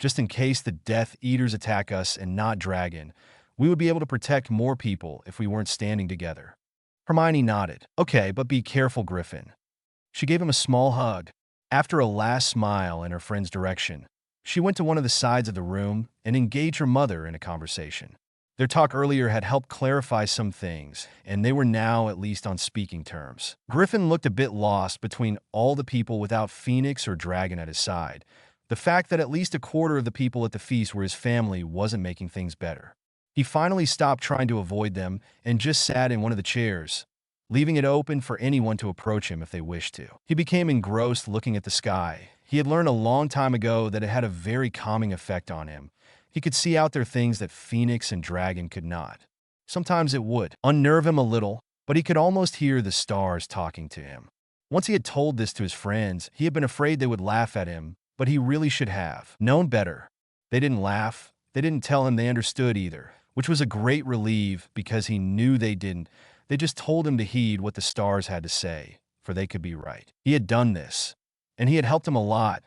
just in case the Death Eaters attack us and not Dragon. We would be able to protect more people if we weren't standing together." Hermione nodded. "Okay, but be careful, Griffin." She gave him a small hug. After a last smile in her friend's direction, she went to one of the sides of the room and engaged her mother in a conversation. Their talk earlier had helped clarify some things, and they were now at least on speaking terms. Griffin looked a bit lost between all the people without Phoenix or Dragon at his side. The fact that at least a quarter of the people at the feast were his family wasn't making things better. He finally stopped trying to avoid them and just sat in one of the chairs, leaving it open for anyone to approach him if they wished to. He became engrossed looking at the sky. He had learned a long time ago that it had a very calming effect on him. He could see out there things that Phoenix and Dragon could not. Sometimes it would unnerve him a little, but he could almost hear the stars talking to him. Once he had told this to his friends, he had been afraid they would laugh at him, but he really should have known better. They didn't laugh. They didn't tell him they understood either, which was a great relief because he knew they didn't. They just told him to heed what the stars had to say, for they could be right. He had done this, and he had helped him a lot.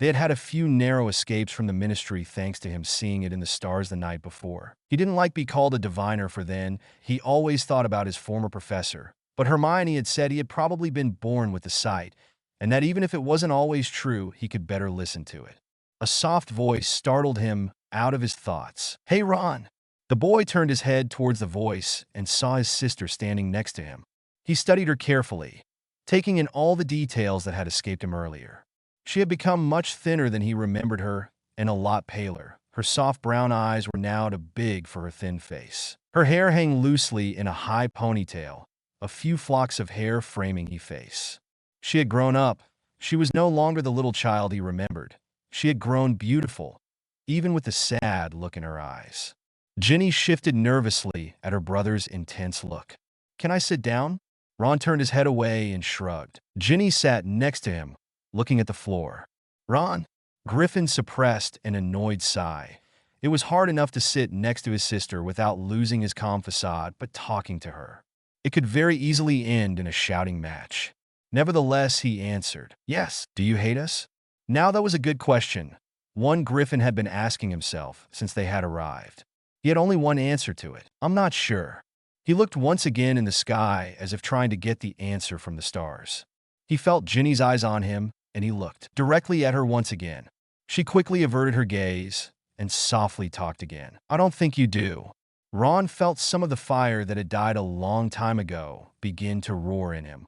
They had had a few narrow escapes from the ministry thanks to him seeing it in the stars the night before. He didn't like being called a diviner for then. He always thought about his former professor. But Hermione had said he had probably been born with the sight, and that even if it wasn't always true, he could better listen to it. A soft voice startled him out of his thoughts. "Hey, Ron." The boy turned his head towards the voice and saw his sister standing next to him. He studied her carefully, taking in all the details that had escaped him earlier. She had become much thinner than he remembered her and a lot paler. Her soft brown eyes were now too big for her thin face. Her hair hung loosely in a high ponytail, a few flocks of hair framing her face. She had grown up. She was no longer the little child he remembered. She had grown beautiful, even with the sad look in her eyes. Ginny shifted nervously at her brother's intense look. "Can I sit down?" Ron turned his head away and shrugged. Ginny sat next to him, looking at the floor. "Ron?" Griffin suppressed an annoyed sigh. It was hard enough to sit next to his sister without losing his calm facade, but talking to her. It could very easily end in a shouting match. Nevertheless, he answered, "Yes." "Do you hate us?" Now that was a good question, one Griffin had been asking himself since they had arrived. He had only one answer to it. "I'm not sure." He looked once again in the sky as if trying to get the answer from the stars. He felt Ginny's eyes on him, and he looked directly at her once again. She quickly averted her gaze and softly talked again. "I don't think you do." Ron felt some of the fire that had died a long time ago begin to roar in him.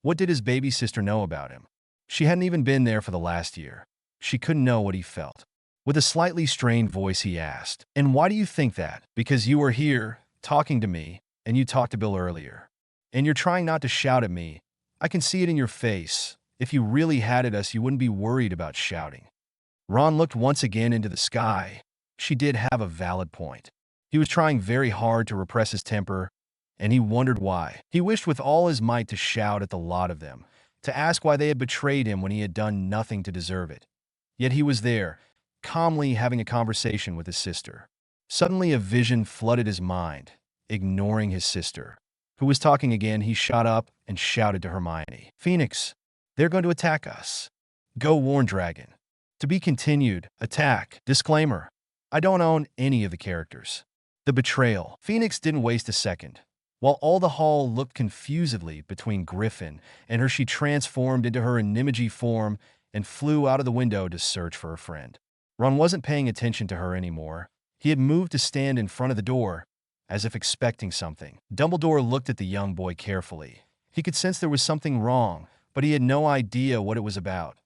What did his baby sister know about him? She hadn't even been there for the last year. She couldn't know what he felt. With a slightly strained voice, he asked, "And why do you think that?" "Because you were here, talking to me, and you talked to Bill earlier. And you're trying not to shout at me. I can see it in your face. If you really hated us, you wouldn't be worried about shouting." Ron looked once again into the sky. She did have a valid point. He was trying very hard to repress his temper, and he wondered why. He wished with all his might to shout at the lot of them, to ask why they had betrayed him when he had done nothing to deserve it. Yet he was there, calmly having a conversation with his sister. Suddenly a vision flooded his mind. Ignoring his sister, who was talking again, he shot up and shouted to Hermione, "Phoenix, they're going to attack us. Go warn Dragon." To be continued. Attack. Disclaimer: I don't own any of the characters. The betrayal. Phoenix didn't waste a second. While all the hall looked confusedly between Griffin and her, she transformed into her Animagi form and flew out of the window to search for her friend. Ron wasn't paying attention to her anymore. He had moved to stand in front of the door, as if expecting something. Dumbledore looked at the young boy carefully. He could sense there was something wrong, but he had no idea what it was about.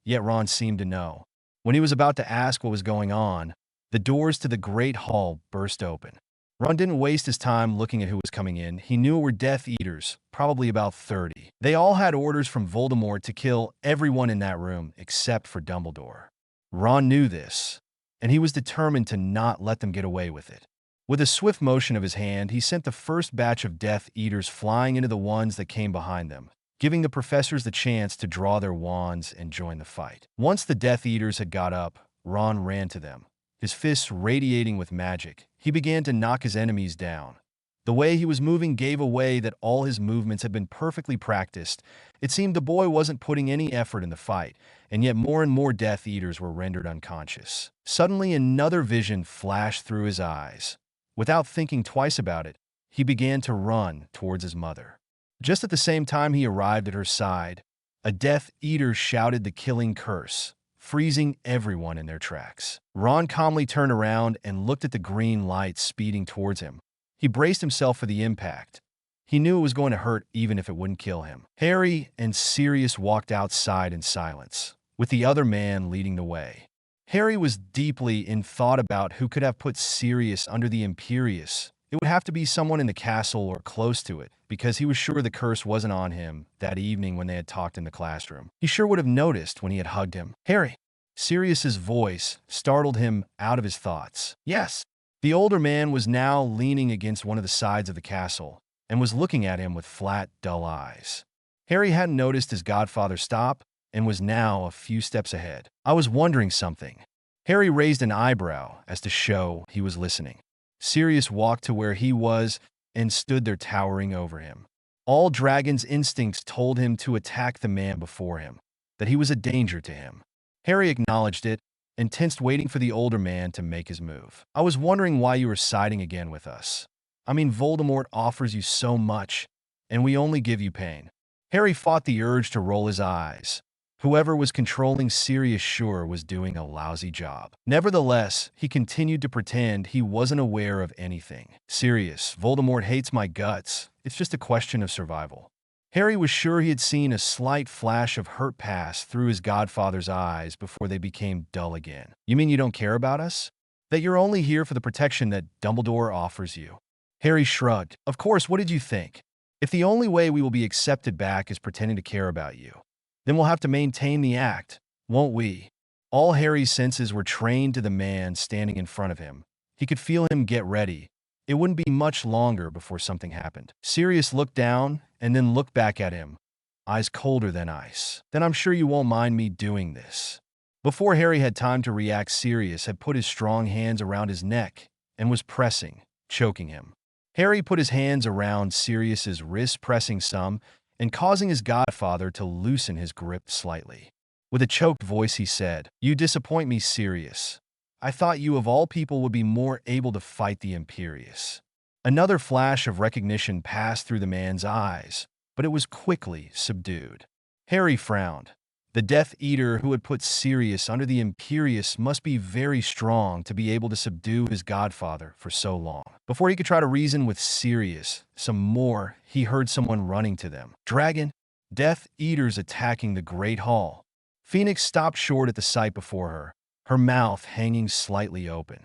Yet Ron seemed to know. When he was about to ask what was going on, the doors to the Great Hall burst open. Ron didn't waste his time looking at who was coming in. He knew it were Death Eaters, probably about 30. They all had orders from Voldemort to kill everyone in that room except for Dumbledore. Ron knew this, and he was determined to not let them get away with it. With a swift motion of his hand, he sent the first batch of Death Eaters flying into the ones that came behind them, giving the professors the chance to draw their wands and join the fight. Once the Death Eaters had got up, Ron ran to them. His fists radiating with magic, he began to knock his enemies down. The way he was moving gave away that all his movements had been perfectly practiced. It seemed the boy wasn't putting any effort in the fight, and yet more and more Death Eaters were rendered unconscious. Suddenly, another vision flashed through his eyes. Without thinking twice about it, he began to run towards his mother. Just at the same time he arrived at her side, a Death Eater shouted the killing curse, freezing everyone in their tracks. Ron calmly turned around and looked at the green light speeding towards him. He braced himself for the impact. He knew it was going to hurt even if it wouldn't kill him. Harry and Sirius walked outside in silence, with the other man leading the way. Harry was deeply in thought about who could have put Sirius under the Imperius. It would have to be someone in the castle or close to it, because he was sure the curse wasn't on him that evening when they had talked in the classroom. He sure would have noticed when he had hugged him. Harry! Sirius's voice startled him out of his thoughts. Yes! The older man was now leaning against one of the sides of the castle and was looking at him with flat, dull eyes. Harry hadn't noticed his godfather stop and was now a few steps ahead. I was wondering something. Harry raised an eyebrow as to show he was listening. Sirius walked to where he was and stood there towering over him. All Dragon's instincts told him to attack the man before him, that he was a danger to him. Harry acknowledged it and tensed, waiting for the older man to make his move. I was wondering why you were siding again with us. I mean, Voldemort offers you so much, and we only give you pain. Harry fought the urge to roll his eyes. Whoever was controlling Sirius sure was doing a lousy job. Nevertheless, he continued to pretend he wasn't aware of anything. Sirius, Voldemort hates my guts. It's just a question of survival. Harry was sure he had seen a slight flash of hurt pass through his godfather's eyes before they became dull again. You mean you don't care about us? That you're only here for the protection that Dumbledore offers you? Harry shrugged. Of course, what did you think? If the only way we will be accepted back is pretending to care about you, then we'll have to maintain the act, won't we? All Harry's senses were trained to the man standing in front of him. He could feel him get ready. It wouldn't be much longer before something happened. Sirius looked down and then looked back at him, eyes colder than ice. Then I'm sure you won't mind me doing this. Before Harry had time to react, Sirius had put his strong hands around his neck and was pressing, choking him. Harry put his hands around Sirius's wrist, pressing some and causing his godfather to loosen his grip slightly. With a choked voice he said, "You disappoint me, Sirius. I thought you of all people would be more able to fight the Imperius." Another flash of recognition passed through the man's eyes, but it was quickly subdued. Harry frowned. The Death Eater who had put Sirius under the Imperius must be very strong to be able to subdue his godfather for so long. Before he could try to reason with Sirius some more, he heard someone running to them. Dragon! Death Eaters attacking the Great Hall. Phoenix stopped short at the sight before her, her mouth hanging slightly open.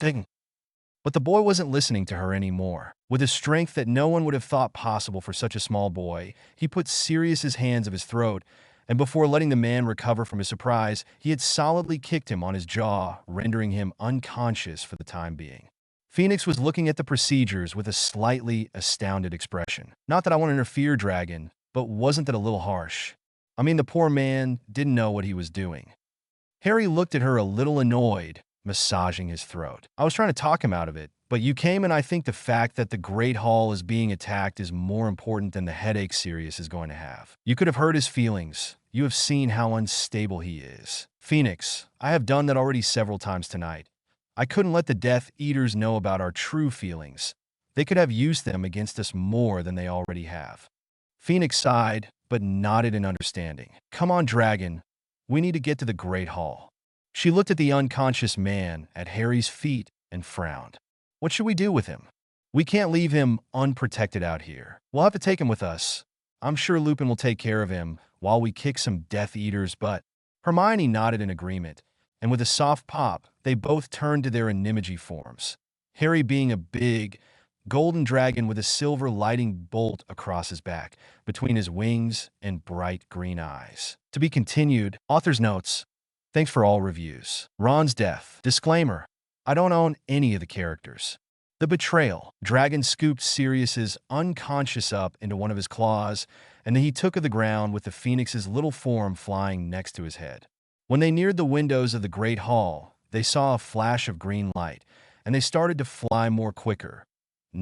Ding. But the boy wasn't listening to her anymore. With a strength that no one would have thought possible for such a small boy, he put Sirius's hands of his throat, and before letting the man recover from his surprise, he had solidly kicked him on his jaw, rendering him unconscious for the time being. Phoenix was looking at the procedures with a slightly astounded expression. Not that I want to interfere, Dragon, but wasn't that a little harsh? I mean, the poor man didn't know what he was doing. Harry looked at her a little annoyed, massaging his throat. I was trying to talk him out of it, but you came, and I think the fact that the Great Hall is being attacked is more important than the headache Sirius is going to have. You could have hurt his feelings. You have seen how unstable he is. Phoenix, I have done that already several times tonight. I couldn't let the Death Eaters know about our true feelings. They could have used them against us more than they already have. Phoenix sighed, but nodded in understanding. Come on, Dragon. We need to get to the Great Hall. She looked at the unconscious man at Harry's feet and frowned. What should we do with him? We can't leave him unprotected out here. We'll have to take him with us. I'm sure Lupin will take care of him while we kick some Death Eaters' butt. Hermione nodded in agreement, and with a soft pop, they both turned to their Animagi forms. Harry being a big, golden dragon with a silver lighting bolt across his back, between his wings and bright green eyes. To be continued, author's notes. Thanks for all reviews. Ron's death. Disclaimer. I don't own any of the characters. The betrayal. Dragon scooped Sirius's unconscious up into one of his claws, and then he took to the ground with the Phoenix's little form flying next to his head. When they neared the windows of the Great Hall, they saw a flash of green light, and they started to fly more quicker.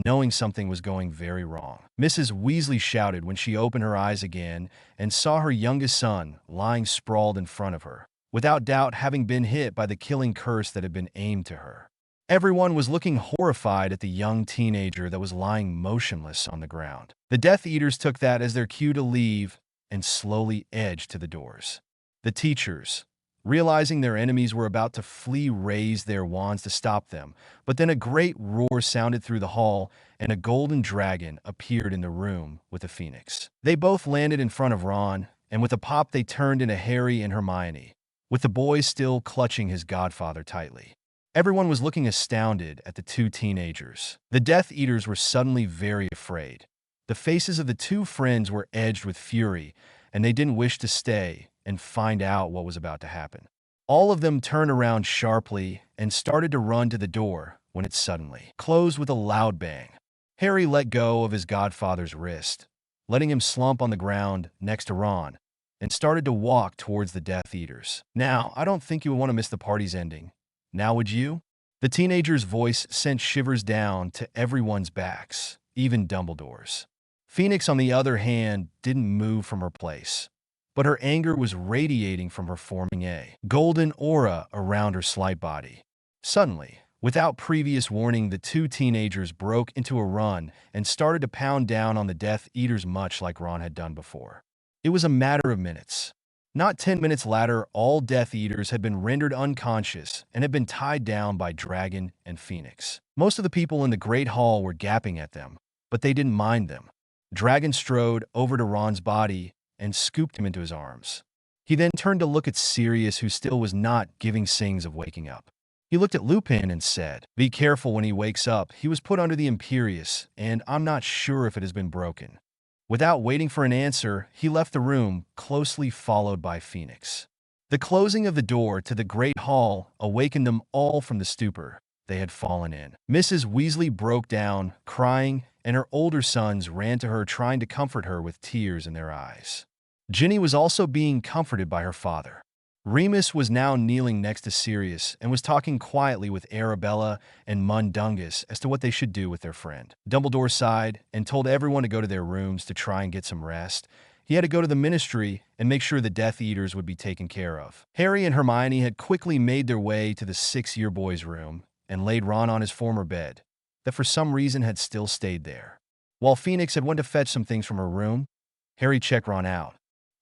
knowing something was going very wrong. Mrs. Weasley shouted when she opened her eyes again and saw her youngest son lying sprawled in front of her, without doubt having been hit by the killing curse that had been aimed to her. Everyone was looking horrified at the young teenager that was lying motionless on the ground. The Death Eaters took that as their cue to leave and slowly edged to the doors. The teachers, realizing their enemies were about to flee, raised their wands to stop them, but then a great roar sounded through the hall and a golden dragon appeared in the room with a phoenix. They both landed in front of Ron, and with a pop they turned into Harry and Hermione, with the boy still clutching his godfather tightly. Everyone was looking astounded at the two teenagers. The Death Eaters were suddenly very afraid. The faces of the two friends were edged with fury, and they didn't wish to stay and find out what was about to happen. All of them turned around sharply and started to run to the door when it suddenly closed with a loud bang. Harry let go of his godfather's wrist, letting him slump on the ground next to Ron, and started to walk towards the Death Eaters. "Now, I don't think you would want to miss the party's ending. Now would you?" The teenager's voice sent shivers down to everyone's backs, even Dumbledore's. Phoenix, on the other hand, didn't move from her place, but her anger was radiating from her, forming a golden aura around her slight body. Suddenly, without previous warning, the two teenagers broke into a run and started to pound down on the Death Eaters much like Ron had done before. It was a matter of minutes. Not 10 minutes later, all Death Eaters had been rendered unconscious and had been tied down by Dragon and Phoenix. Most of the people in the Great Hall were gaping at them, but they didn't mind them. Dragon strode over to Ron's body and scooped him into his arms. He then turned to look at Sirius, who still was not giving signs of waking up. He looked at Lupin and said, "Be careful when he wakes up. He was put under the Imperius, and I'm not sure if it has been broken." Without waiting for an answer, he left the room, closely followed by Phoenix. The closing of the door to the Great Hall awakened them all from the stupor they had fallen in. Mrs. Weasley broke down, crying, and her older sons ran to her, trying to comfort her with tears in their eyes. Ginny was also being comforted by her father. Remus was now kneeling next to Sirius and was talking quietly with Arabella and Mundungus as to what they should do with their friend. Dumbledore sighed and told everyone to go to their rooms to try and get some rest. He had to go to the Ministry and make sure the Death Eaters would be taken care of. Harry and Hermione had quickly made their way to the six-year boy's room and laid Ron on his former bed, that for some reason had still stayed there. While Phoenix had went to fetch some things from her room, Harry checked Ron out.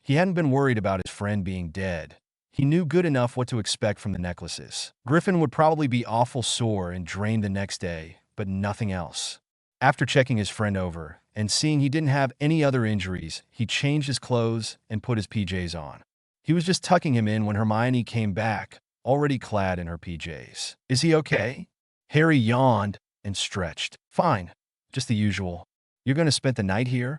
He hadn't been worried about his friend being dead. He knew good enough what to expect from the necklaces. Griffin would probably be awful sore and drained the next day, but nothing else. After checking his friend over and seeing he didn't have any other injuries, he changed his clothes and put his PJs on. He was just tucking him in when Hermione came back, already clad in her PJs. "Is he okay?" Harry yawned and stretched. "Fine, just the usual. You're going to spend the night here?"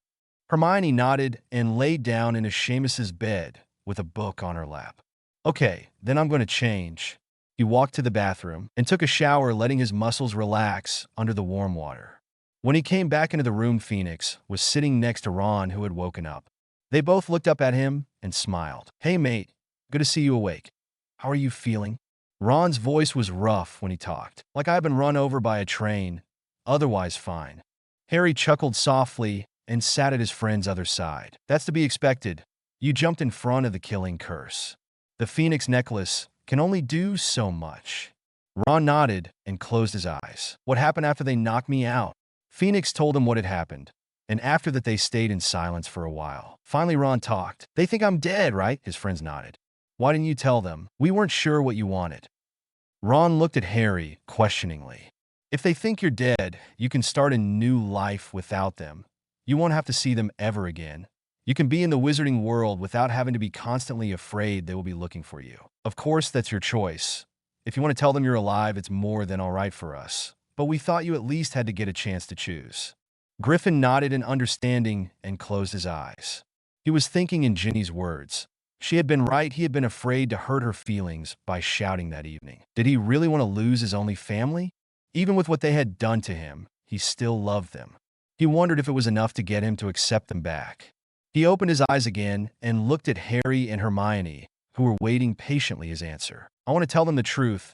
Hermione nodded and laid down in Seamus's bed with a book on her lap. "Okay, then I'm going to change." He walked to the bathroom and took a shower, letting his muscles relax under the warm water. When he came back into the room, Phoenix was sitting next to Ron, who had woken up. They both looked up at him and smiled. "Hey, mate. Good to see you awake. How are you feeling?" Ron's voice was rough when he talked. "Like I've been run over by a train. Otherwise fine." Harry chuckled softly and sat at his friend's other side. "That's to be expected. You jumped in front of the killing curse. The Phoenix necklace can only do so much." Ron nodded and closed his eyes. "What happened after they knocked me out?" Phoenix told him what had happened, and after that they stayed in silence for a while. Finally Ron talked. "They think I'm dead, right?" His friends nodded. "Why didn't you tell them? We weren't sure what you wanted." Ron looked at Harry questioningly. "If they think you're dead, you can start a new life without them. You won't have to see them ever again. You can be in the wizarding world without having to be constantly afraid they will be looking for you. Of course, that's your choice. If you want to tell them you're alive, it's more than all right for us. But we thought you at least had to get a chance to choose." Griffin nodded in understanding and closed his eyes. He was thinking in Ginny's words. She had been right. He had been afraid to hurt her feelings by shouting that evening. Did he really want to lose his only family? Even with what they had done to him, he still loved them. He wondered if it was enough to get him to accept them back. He opened his eyes again and looked at Harry and Hermione, who were waiting patiently his answer. "I want to tell them the truth.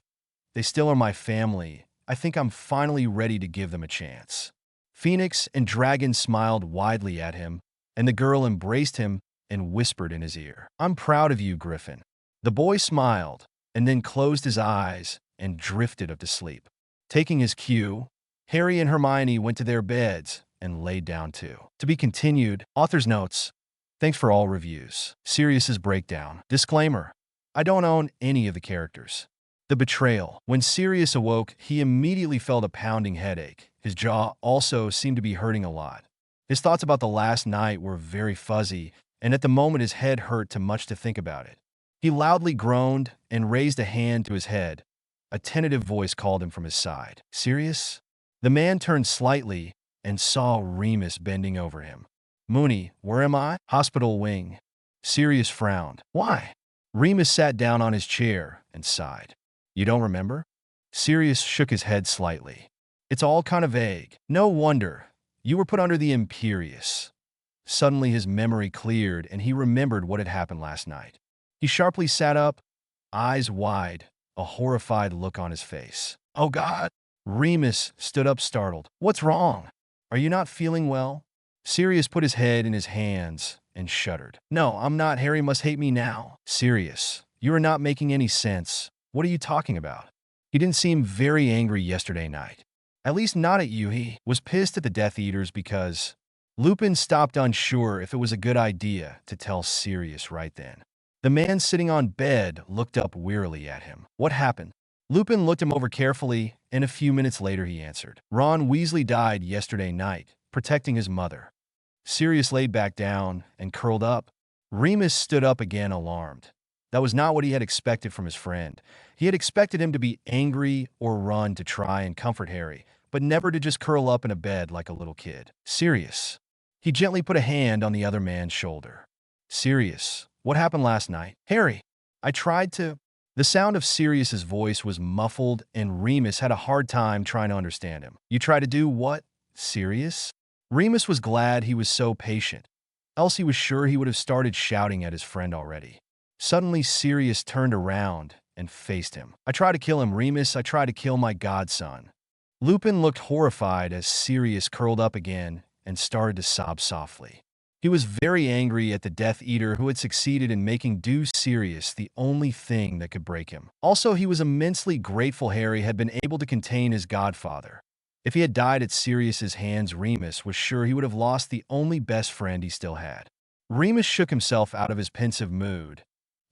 They still are my family. I think I'm finally ready to give them a chance." Phoenix and Dragon smiled widely at him, and the girl embraced him and whispered in his ear, "I'm proud of you, Griffin." The boy smiled and then closed his eyes and drifted off to sleep. Taking his cue, Harry and Hermione went to their beds and laid down too. To be continued, author's notes. Thanks for all reviews. Sirius's breakdown. Disclaimer: I don't own any of the characters. The betrayal. When Sirius awoke, he immediately felt a pounding headache. His jaw also seemed to be hurting a lot. His thoughts about the last night were very fuzzy, and at the moment his head hurt too much to think about it. He loudly groaned and raised a hand to his head. A tentative voice called him from his side. "Sirius?" The man turned slightly and saw Remus bending over him. "Moony, where am I?" "Hospital wing." Sirius frowned. "Why?" Remus sat down on his chair and sighed. "You don't remember?" Sirius shook his head slightly. "It's all kind of vague." "No wonder. You were put under the Imperius." Suddenly his memory cleared and he remembered what had happened last night. He sharply sat up, eyes wide, a horrified look on his face. "Oh God!" Remus stood up startled. "What's wrong? Are you not feeling well?" Sirius put his head in his hands and shuddered. "No, I'm not. Harry must hate me now." "Sirius, you are not making any sense. What are you talking about?" "He didn't seem very angry yesterday night. At least not at you. He was pissed at the Death Eaters because—" Lupin stopped, unsure if it was a good idea to tell Sirius right then. The man sitting on bed looked up wearily at him. "What happened?" Lupin looked him over carefully, and a few minutes later he answered. "Ron Weasley died yesterday night, protecting his mother." Sirius laid back down and curled up. Remus stood up again, alarmed. That was not what he had expected from his friend. He had expected him to be angry or run to try and comfort Harry, but never to just curl up in a bed like a little kid. "Sirius." He gently put a hand on the other man's shoulder. "Sirius, what happened last night?" "Harry, I tried to—" The sound of Sirius's voice was muffled, and Remus had a hard time trying to understand him. "You tried to do what, Sirius?" Remus was glad he was so patient, else he was sure he would have started shouting at his friend already. Suddenly, Sirius turned around and faced him. "I tried to kill him, Remus. I tried to kill my godson." Lupin looked horrified as Sirius curled up again and started to sob softly. He was very angry at the Death Eater who had succeeded in making Sirius the only thing that could break him. Also, he was immensely grateful Harry had been able to contain his godfather. If he had died at Sirius's hands, Remus was sure he would have lost the only best friend he still had. Remus shook himself out of his pensive mood.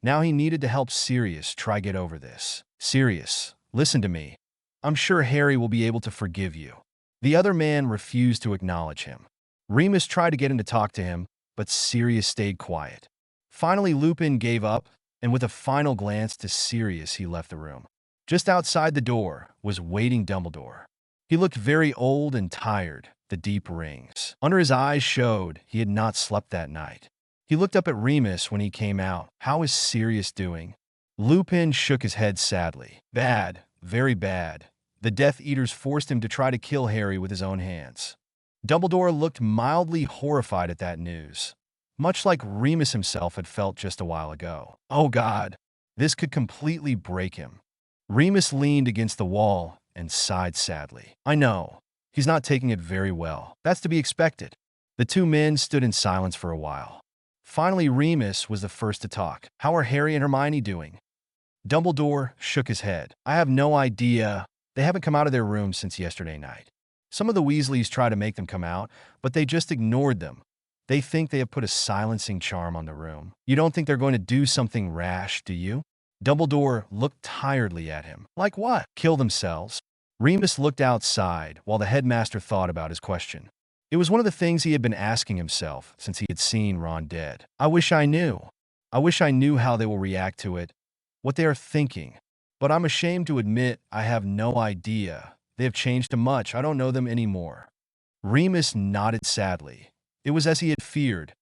Now he needed to help Sirius try get over this. "Sirius, listen to me. I'm sure Harry will be able to forgive you." The other man refused to acknowledge him. Remus tried to get him to talk to him, but Sirius stayed quiet. Finally, Lupin gave up, and with a final glance to Sirius, he left the room. Just outside the door was waiting Dumbledore. He looked very old and tired, the deep rings under his eyes showed he had not slept that night. He looked up at Remus when he came out. "How is Sirius doing?" Lupin shook his head sadly. "Bad, very bad. The Death Eaters forced him to try to kill Harry with his own hands." Dumbledore looked mildly horrified at that news, much like Remus himself had felt just a while ago. "Oh God, this could completely break him." Remus leaned against the wall and sighed sadly. "I know. He's not taking it very well. That's to be expected." The two men stood in silence for a while. Finally, Remus was the first to talk. "How are Harry and Hermione doing?" Dumbledore shook his head. "I have no idea. They haven't come out of their room since yesterday night. Some of the Weasleys try to make them come out, but they just ignored them. They think they have put a silencing charm on the room. You don't think they're going to do something rash, do you?" Dumbledore looked tiredly at him. "Like what?" "Kill themselves." Remus looked outside while the headmaster thought about his question. It was one of the things he had been asking himself since he had seen Ron dead. "I wish I knew. I wish I knew how they will react to it, what they are thinking. But I'm ashamed to admit I have no idea. They have changed too much. I don't know them anymore." Remus nodded sadly. It was as he had feared.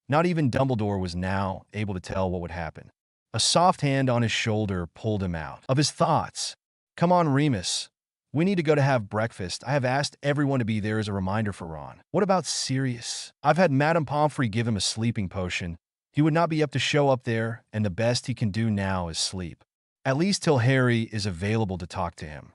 Not even Dumbledore was now able to tell what would happen. A soft hand on his shoulder pulled him out of his thoughts. "Come on, Remus. We need to go to have breakfast. I have asked everyone to be there as a reminder for Ron." "What about Sirius?" "I've had Madame Pomfrey give him a sleeping potion. He would not be up to show up there, and the best he can do now is sleep. At least till Harry is available to talk to him."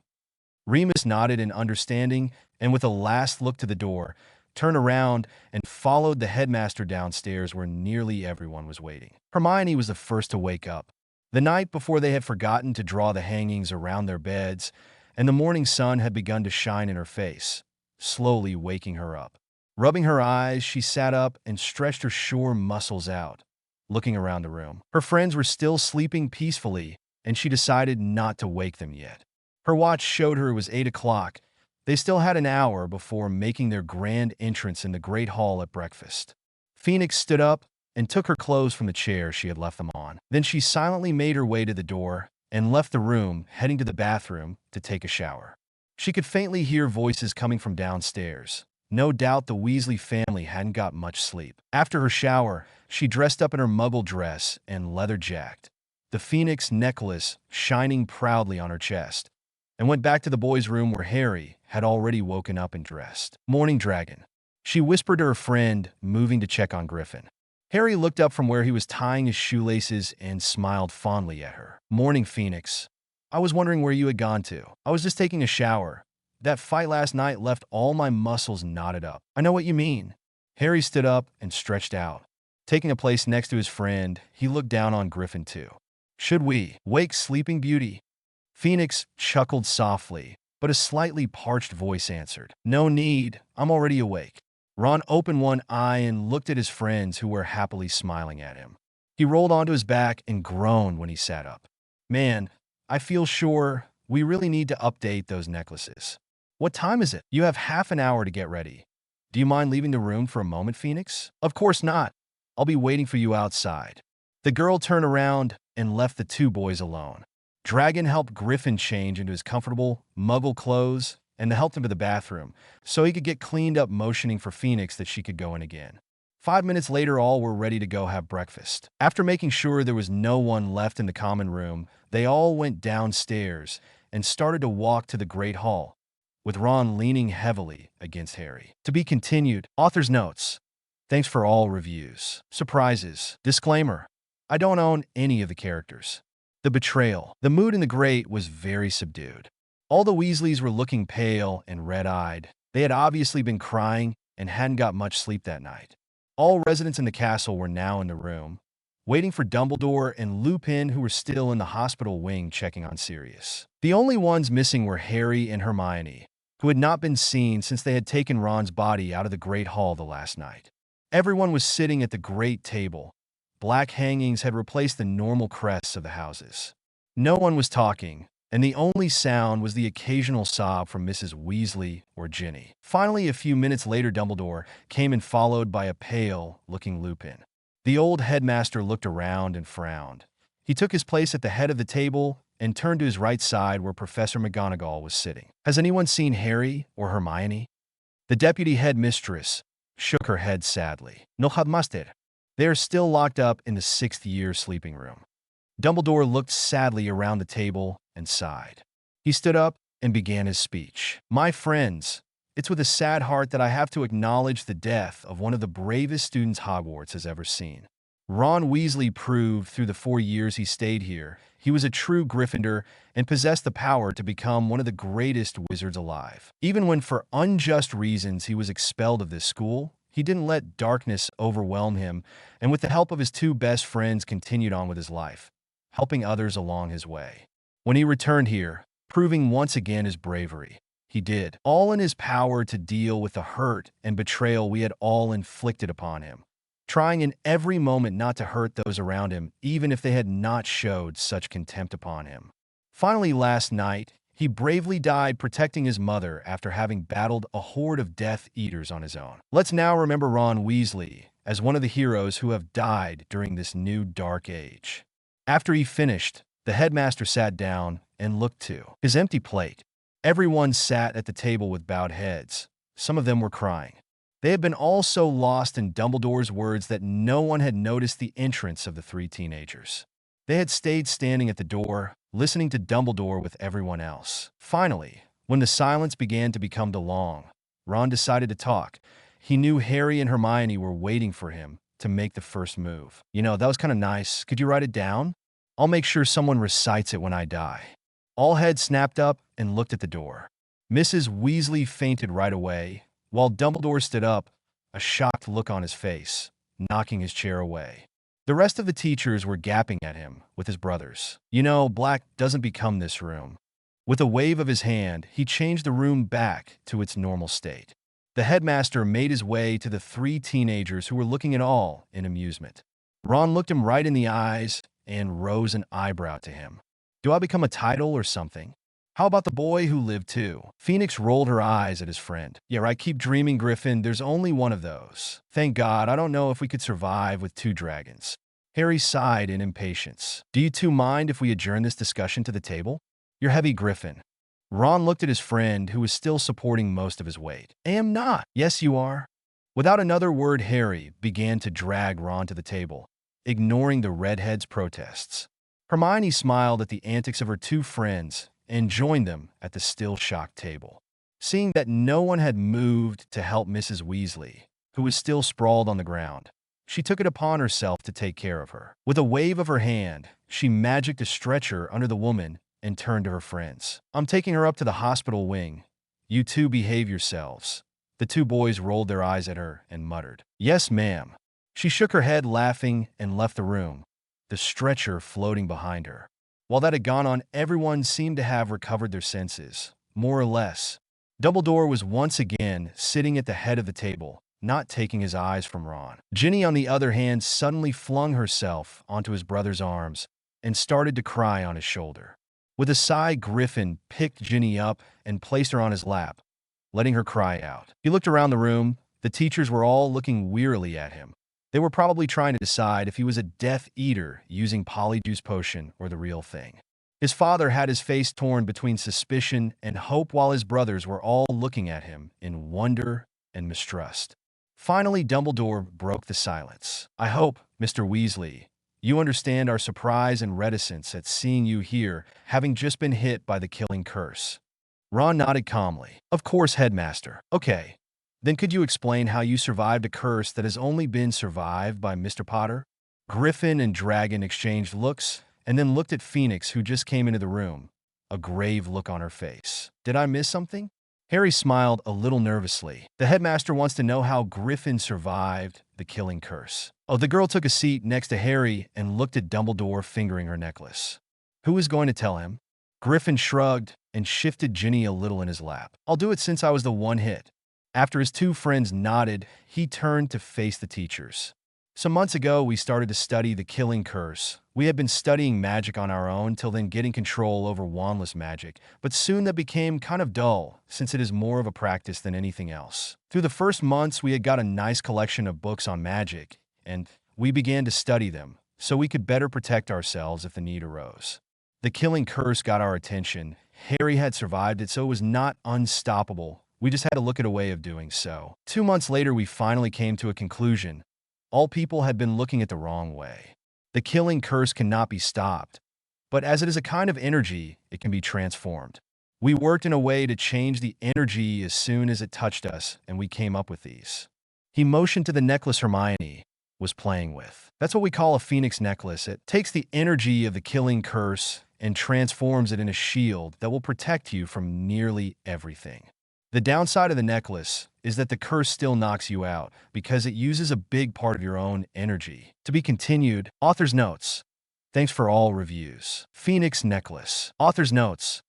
Remus nodded in understanding, and with a last look to the door, turned around and followed the headmaster downstairs where nearly everyone was waiting. Hermione was the first to wake up. The night before they had forgotten to draw the hangings around their beds, and the morning sun had begun to shine in her face, slowly waking her up. Rubbing her eyes, she sat up and stretched her sure muscles out, looking around the room. Her friends were still sleeping peacefully, and she decided not to wake them yet. Her watch showed her it was 8 o'clock. They still had an hour before making their grand entrance in the Great Hall at breakfast. Phoenix stood up and took her clothes from the chair she had left them on. Then she silently made her way to the door and left the room, heading to the bathroom to take a shower. She could faintly hear voices coming from downstairs. No doubt the Weasley family hadn't got much sleep. After her shower, she dressed up in her muggle dress and leather jacket, the Phoenix necklace shining proudly on her chest, and went back to the boys' room where Harry had already woken up and dressed. "Morning, Dragon," she whispered to her friend, moving to check on Griffin. Harry looked up from where he was tying his shoelaces and smiled fondly at her. "Morning, Phoenix. I was wondering where you had gone to. I was just taking a shower. That fight last night left all my muscles knotted up." "I know what you mean." Harry stood up and stretched out. Taking a place next to his friend, he looked down on Griffin too. "Should we wake Sleeping Beauty?" Phoenix chuckled softly, but a slightly parched voice answered, "No need, I'm already awake." Ron opened one eye and looked at his friends who were happily smiling at him. He rolled onto his back and groaned when he sat up. "Man, I feel sure we really need to update those necklaces." "What time is it?" "You have half an hour to get ready. Do you mind leaving the room for a moment, Phoenix?" "Of course not. I'll be waiting for you outside." The girl turned around and left the two boys alone. Dragon helped Griffin change into his comfortable, muggle clothes and helped him to the bathroom so he could get cleaned up, motioning for Phoenix that she could go in again. 5 minutes later, all were ready to go have breakfast. After making sure there was no one left in the common room, they all went downstairs and started to walk to the Great Hall, with Ron leaning heavily against Harry. To be continued. Author's notes. Thanks for all reviews. Surprises. Disclaimer: I don't own any of the characters. The betrayal. The mood in the Great was very subdued. All the Weasleys were looking pale and red-eyed. They had obviously been crying and hadn't got much sleep that night. All residents in the castle were now in the room, waiting for Dumbledore and Lupin, who were still in the hospital wing checking on Sirius. The only ones missing were Harry and Hermione, who had not been seen since they had taken Ron's body out of the Great Hall the last night. Everyone was sitting at the great table. Black hangings had replaced the normal crests of the houses. No one was talking, and the only sound was the occasional sob from Mrs. Weasley or Ginny. Finally, a few minutes later, Dumbledore came in, followed by a pale-looking Lupin. The old headmaster looked around and frowned. He took his place at the head of the table and turned to his right side where Professor McGonagall was sitting. "Has anyone seen Harry or Hermione?" The deputy headmistress shook her head sadly. "No had master. They are still locked up in the 6th-year sleeping room." Dumbledore looked sadly around the table and sighed. He stood up and began his speech. "My friends, it's with a sad heart that I have to acknowledge the death of one of the bravest students Hogwarts has ever seen. Ron Weasley proved through the 4 years he stayed here he was a true Gryffindor and possessed the power to become one of the greatest wizards alive. Even when for unjust reasons he was expelled of this school, he didn't let darkness overwhelm him, and with the help of his two best friends continued on with his life, helping others along his way. When he returned here, proving once again his bravery, he did all in his power to deal with the hurt and betrayal we had all inflicted upon him, trying in every moment not to hurt those around him, even if they had not showed such contempt upon him. Finally, last night, he bravely died protecting his mother after having battled a horde of Death Eaters on his own. Let's now remember Ron Weasley as one of the heroes who have died during this new dark age." After he finished, the headmaster sat down and looked to his empty plate. Everyone sat at the table with bowed heads. Some of them were crying. They had been all so lost in Dumbledore's words that no one had noticed the entrance of the three teenagers. They had stayed standing at the door, listening to Dumbledore with everyone else. Finally, when the silence began to become too long, Ron decided to talk. He knew Harry and Hermione were waiting for him to make the first move. "You know, that was kind of nice. Could you write it down? I'll make sure someone recites it when I die." All heads snapped up and looked at the door. Mrs. Weasley fainted right away, while Dumbledore stood up, a shocked look on his face, knocking his chair away. The rest of the teachers were gapping at him with his brothers. You know, black doesn't become this room. With a wave of his hand, he changed the room back to its normal state. The headmaster made his way to the three teenagers who were looking at all in amusement. Ron looked him right in the eyes and rose an eyebrow to him. Do I become a title or something? How about the boy who lived too? Phoenix rolled her eyes at his friend. Yeah, right, keep dreaming, Griffin. There's only one of those. Thank God, I don't know if we could survive with two dragons. Harry sighed in impatience. Do you two mind if we adjourn this discussion to the table? You're heavy, Griffin. Ron looked at his friend, who was still supporting most of his weight. I am not. Yes, you are. Without another word, Harry began to drag Ron to the table, ignoring the redhead's protests. Hermione smiled at the antics of her two friends and joined them at the still shocked table. Seeing that no one had moved to help Mrs. Weasley, who was still sprawled on the ground, she took it upon herself to take care of her. With a wave of her hand, she magicked a stretcher under the woman and turned to her friends. I'm taking her up to the hospital wing. You two behave yourselves. The two boys rolled their eyes at her and muttered, Yes, ma'am. She shook her head, laughing, and left the room, the stretcher floating behind her. While that had gone on, everyone seemed to have recovered their senses, more or less. Dumbledore was once again sitting at the head of the table, not taking his eyes from Ron. Ginny, on the other hand, suddenly flung herself onto his brother's arms and started to cry on his shoulder. With a sigh, Griffin picked Ginny up and placed her on his lap, letting her cry out. He looked around the room. The teachers were all looking wearily at him. They were probably trying to decide if he was a Death Eater using Polyjuice Potion or the real thing. His father had his face torn between suspicion and hope, while his brothers were all looking at him in wonder and mistrust. Finally, Dumbledore broke the silence. I hope, Mr. Weasley, you understand our surprise and reticence at seeing you here, having just been hit by the killing curse. Ron nodded calmly. Of course, Headmaster. Okay. Then could you explain how you survived a curse that has only been survived by Mr. Potter? Griffin and Dragon exchanged looks and then looked at Phoenix, who just came into the room, a grave look on her face. Did I miss something? Harry smiled a little nervously. The headmaster wants to know how Griffin survived the killing curse. Oh, the girl took a seat next to Harry and looked at Dumbledore, fingering her necklace. Who is going to tell him? Griffin shrugged and shifted Ginny a little in his lap. I'll do it since I was the one hit. After his two friends nodded, he turned to face the teachers. Some months ago, we started to study the killing curse. We had been studying magic on our own, till then getting control over wandless magic, but soon that became kind of dull, since it is more of a practice than anything else. Through the first months, we had got a nice collection of books on magic, and we began to study them, so we could better protect ourselves if the need arose. The killing curse got our attention. Harry had survived it, so it was not unstoppable. We just had to look at a way of doing so. 2 months later, we finally came to a conclusion. All people had been looking at the wrong way. The killing curse cannot be stopped, but as it is a kind of energy, it can be transformed. We worked in a way to change the energy as soon as it touched us, and we came up with these. He motioned to the necklace Hermione was playing with. That's what we call a phoenix necklace. It takes the energy of the killing curse and transforms it in a shield that will protect you from nearly everything. The downside of the necklace is that the curse still knocks you out because it uses a big part of your own energy. To be continued. Author's notes. Thanks for all reviews. Phoenix necklace. Author's notes.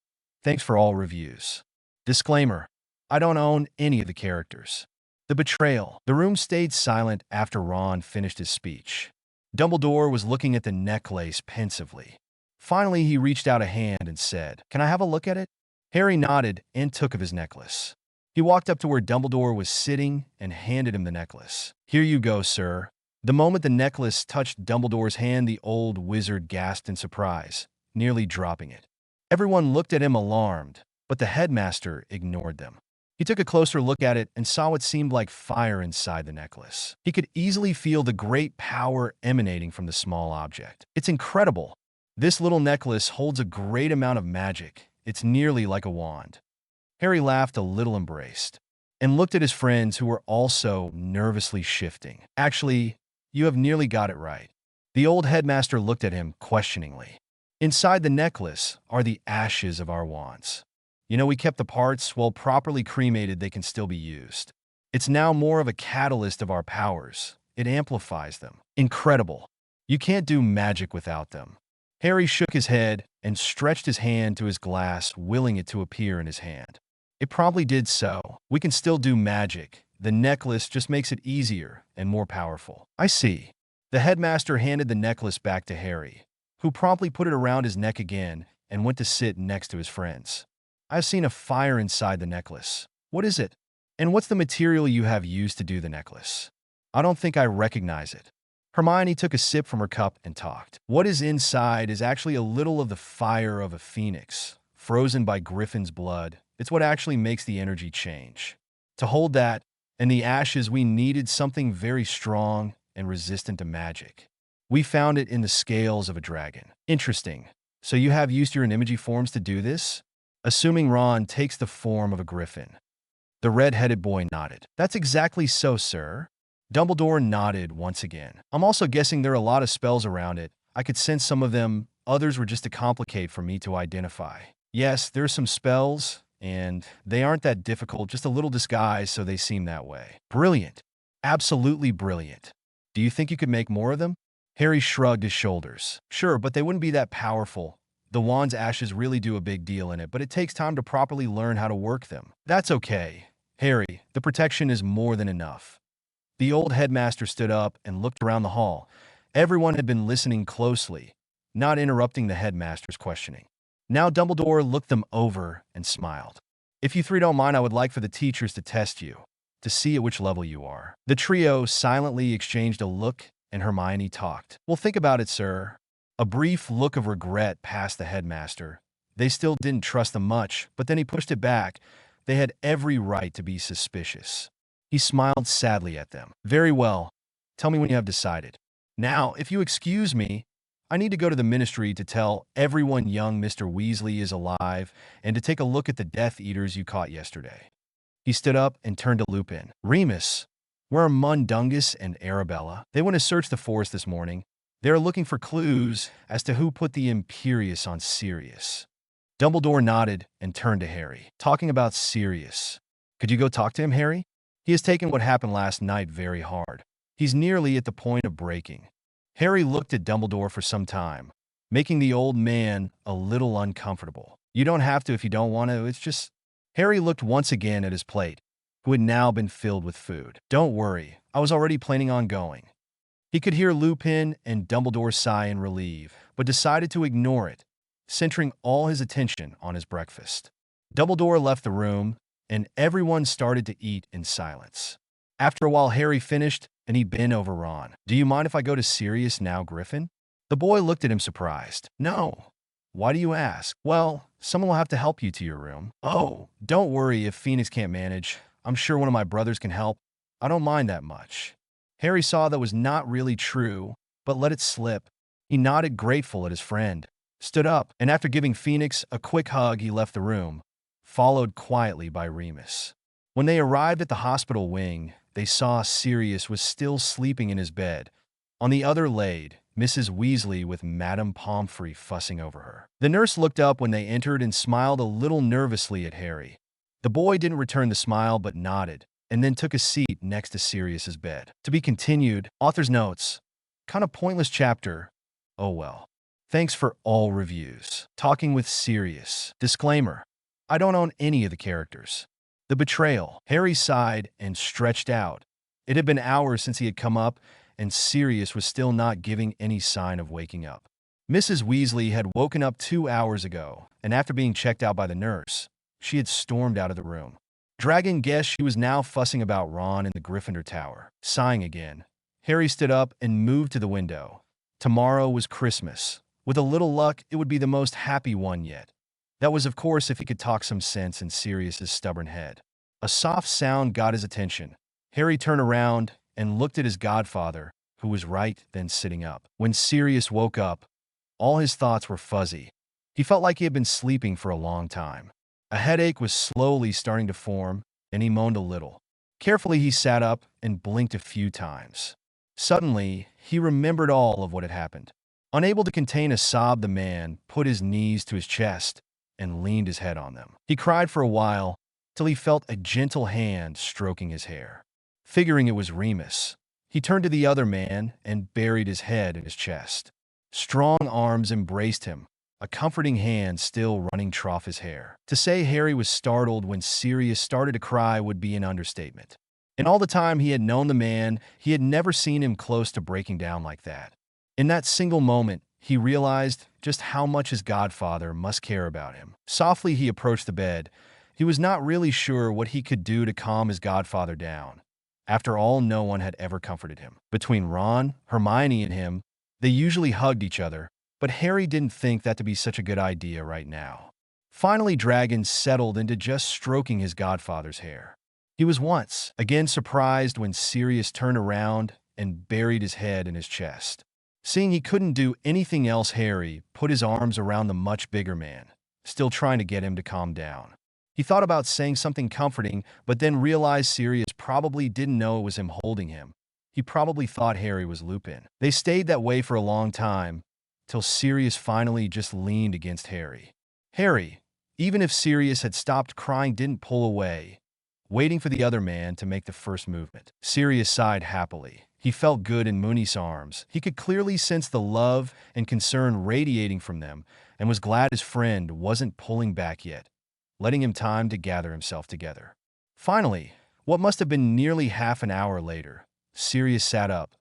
Thanks for all reviews. Disclaimer. I don't own any of the characters. The betrayal. The room stayed silent after Ron finished his speech. Dumbledore was looking at the necklace pensively. Finally, he reached out a hand and said, Can I have a look at it? Harry nodded and took of his necklace. He walked up to where Dumbledore was sitting and handed him the necklace. Here you go, sir. The moment the necklace touched Dumbledore's hand, the old wizard gasped in surprise, nearly dropping it. Everyone looked at him alarmed, but the headmaster ignored them. He took a closer look at it and saw what seemed like fire inside the necklace. He could easily feel the great power emanating from the small object. It's incredible. This little necklace holds a great amount of magic. It's nearly like a wand. Harry laughed a little, embraced, and looked at his friends, who were also nervously shifting. Actually, you have nearly got it right. The old headmaster looked at him questioningly. Inside the necklace are the ashes of our wands. We kept the parts, well, properly cremated, they can still be used. It's now more of a catalyst of our powers. It amplifies them. Incredible. You can't do magic without them. Harry shook his head and stretched his hand to his glass, willing it to appear in his hand. It probably did so. We can still do magic. The necklace just makes it easier and more powerful. I see. The headmaster handed the necklace back to Harry, who promptly put it around his neck again and went to sit next to his friends. I've seen a fire inside the necklace. What is it? And what's the material you have used to do the necklace? I don't think I recognize it. Hermione took a sip from her cup and talked. What is inside is actually a little of the fire of a phoenix, frozen by Griffin's blood. It's what actually makes the energy change. To hold that and the ashes, we needed something very strong and resistant to magic. We found it in the scales of a dragon. Interesting. So you have used your energy forms to do this? Assuming Ron takes the form of a griffin. The red-headed boy nodded. That's exactly so, sir. Dumbledore nodded once again. I'm also guessing there are a lot of spells around it. I could sense some of them. Others were just too complicated for me to identify. Yes, there's some spells, and they aren't that difficult, just a little disguise so they seem that way. Brilliant. Absolutely brilliant. Do you think you could make more of them? Harry shrugged his shoulders. Sure, but they wouldn't be that powerful. The wand's ashes really do a big deal in it, but it takes time to properly learn how to work them. That's okay. Harry, the protection is more than enough. The old headmaster stood up and looked around the hall. Everyone had been listening closely, not interrupting the headmaster's questioning. Now Dumbledore looked them over and smiled. If you three don't mind, I would like for the teachers to test you, to see at which level you are. The trio silently exchanged a look, and Hermione talked. Well, think about it, sir. A brief look of regret passed the headmaster. They still didn't trust them much, but then he pushed it back. They had every right to be suspicious. He smiled sadly at them. Very well. Tell me when you have decided. Now, if you excuse me, I need to go to the ministry to tell everyone young Mr. Weasley is alive and to take a look at the Death Eaters you caught yesterday. He stood up and turned to Lupin. Remus, where are Mundungus and Arabella? They went to search the forest this morning. They are looking for clues as to who put the Imperius on Sirius. Dumbledore nodded and turned to Harry. Talking about Sirius. Could you go talk to him, Harry? He has taken what happened last night very hard. He's nearly at the point of breaking. Harry looked at Dumbledore for some time, making the old man a little uncomfortable. You don't have to if you don't want to, it's just... Harry looked once again at his plate, who had now been filled with food. Don't worry, I was already planning on going. He could hear Lupin and Dumbledore sigh in relief, but decided to ignore it, centering all his attention on his breakfast. Dumbledore left the room, and everyone started to eat in silence. After a while, Harry finished, and he bent over Ron. Do you mind if I go to Sirius now, Griffin? The boy looked at him surprised. No. Why do you ask? Well, someone will have to help you to your room. Oh, don't worry if Phoenix can't manage. I'm sure one of my brothers can help. I don't mind that much. Harry saw that was not really true, but let it slip. He nodded grateful at his friend, stood up, and after giving Phoenix a quick hug, he left the room, followed quietly by Remus. When they arrived at the hospital wing, they saw Sirius was still sleeping in his bed. On the other laid Mrs. Weasley with Madame Pomfrey fussing over her. The nurse looked up when they entered and smiled a little nervously at Harry. The boy didn't return the smile but nodded, and then took a seat next to Sirius's bed. To be continued, author's notes. Kind of pointless chapter. Oh well. Thanks for all reviews. Talking with Sirius. Disclaimer. I don't own any of the characters. The betrayal. Harry sighed and stretched out. It had been hours since he had come up, and Sirius was still not giving any sign of waking up. Mrs. Weasley had woken up 2 hours ago, and after being checked out by the nurse, she had stormed out of the room. Dragon guessed she was now fussing about Ron in the Gryffindor Tower. Sighing again, Harry stood up and moved to the window. Tomorrow was Christmas. With a little luck, it would be the most happy one yet. That was, of course, if he could talk some sense in Sirius's stubborn head. A soft sound got his attention. Harry turned around and looked at his godfather, who was right then sitting up. When Sirius woke up, all his thoughts were fuzzy. He felt like he had been sleeping for a long time. A headache was slowly starting to form, and he moaned a little. Carefully, he sat up and blinked a few times. Suddenly, he remembered all of what had happened. Unable to contain a sob, the man put his knees to his chest and leaned his head on them. He cried for a while, till he felt a gentle hand stroking his hair. Figuring it was Remus, he turned to the other man and buried his head in his chest. Strong arms embraced him, a comforting hand still running trough his hair. To say Harry was startled when Sirius started to cry would be an understatement. In all the time he had known the man, he had never seen him close to breaking down like that. In that single moment, he realized just how much his godfather must care about him. Softly, he approached the bed. He was not really sure what he could do to calm his godfather down. After all, no one had ever comforted him. Between Ron, Hermione, and him, they usually hugged each other, but Harry didn't think that to be such a good idea right now. Finally, Dragon settled into just stroking his godfather's hair. He was once again surprised when Sirius turned around and buried his head in his chest. Seeing he couldn't do anything else, Harry put his arms around the much bigger man, still trying to get him to calm down. He thought about saying something comforting, but then realized Sirius probably didn't know it was him holding him. He probably thought Harry was Lupin. They stayed that way for a long time, till Sirius finally just leaned against Harry. Harry, even if Sirius had stopped crying, didn't pull away, waiting for the other man to make the first movement. Sirius sighed happily. He felt good in Moony's arms. He could clearly sense the love and concern radiating from them, and was glad his friend wasn't pulling back yet, letting him time to gather himself together. Finally, what must have been nearly half an hour later, Sirius sat up,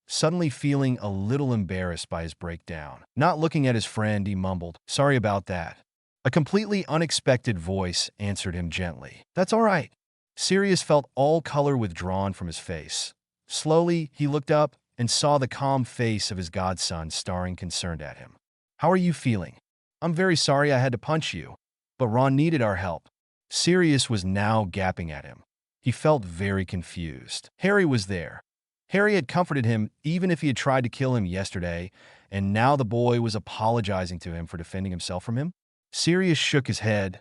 suddenly feeling a little embarrassed by his breakdown. Not looking at his friend, he mumbled, "Sorry about that." A completely unexpected voice answered him gently. "That's all right." Sirius felt all color withdrawn from his face. Slowly, he looked up and saw the calm face of his godson staring concerned at him. "How are you feeling?" "I'm very sorry I had to punch you, but Ron needed our help." Sirius was now gaping at him. He felt very confused. Harry was there. Harry had comforted him even if he had tried to kill him yesterday, and now the boy was apologizing to him for defending himself from him? Sirius shook his head.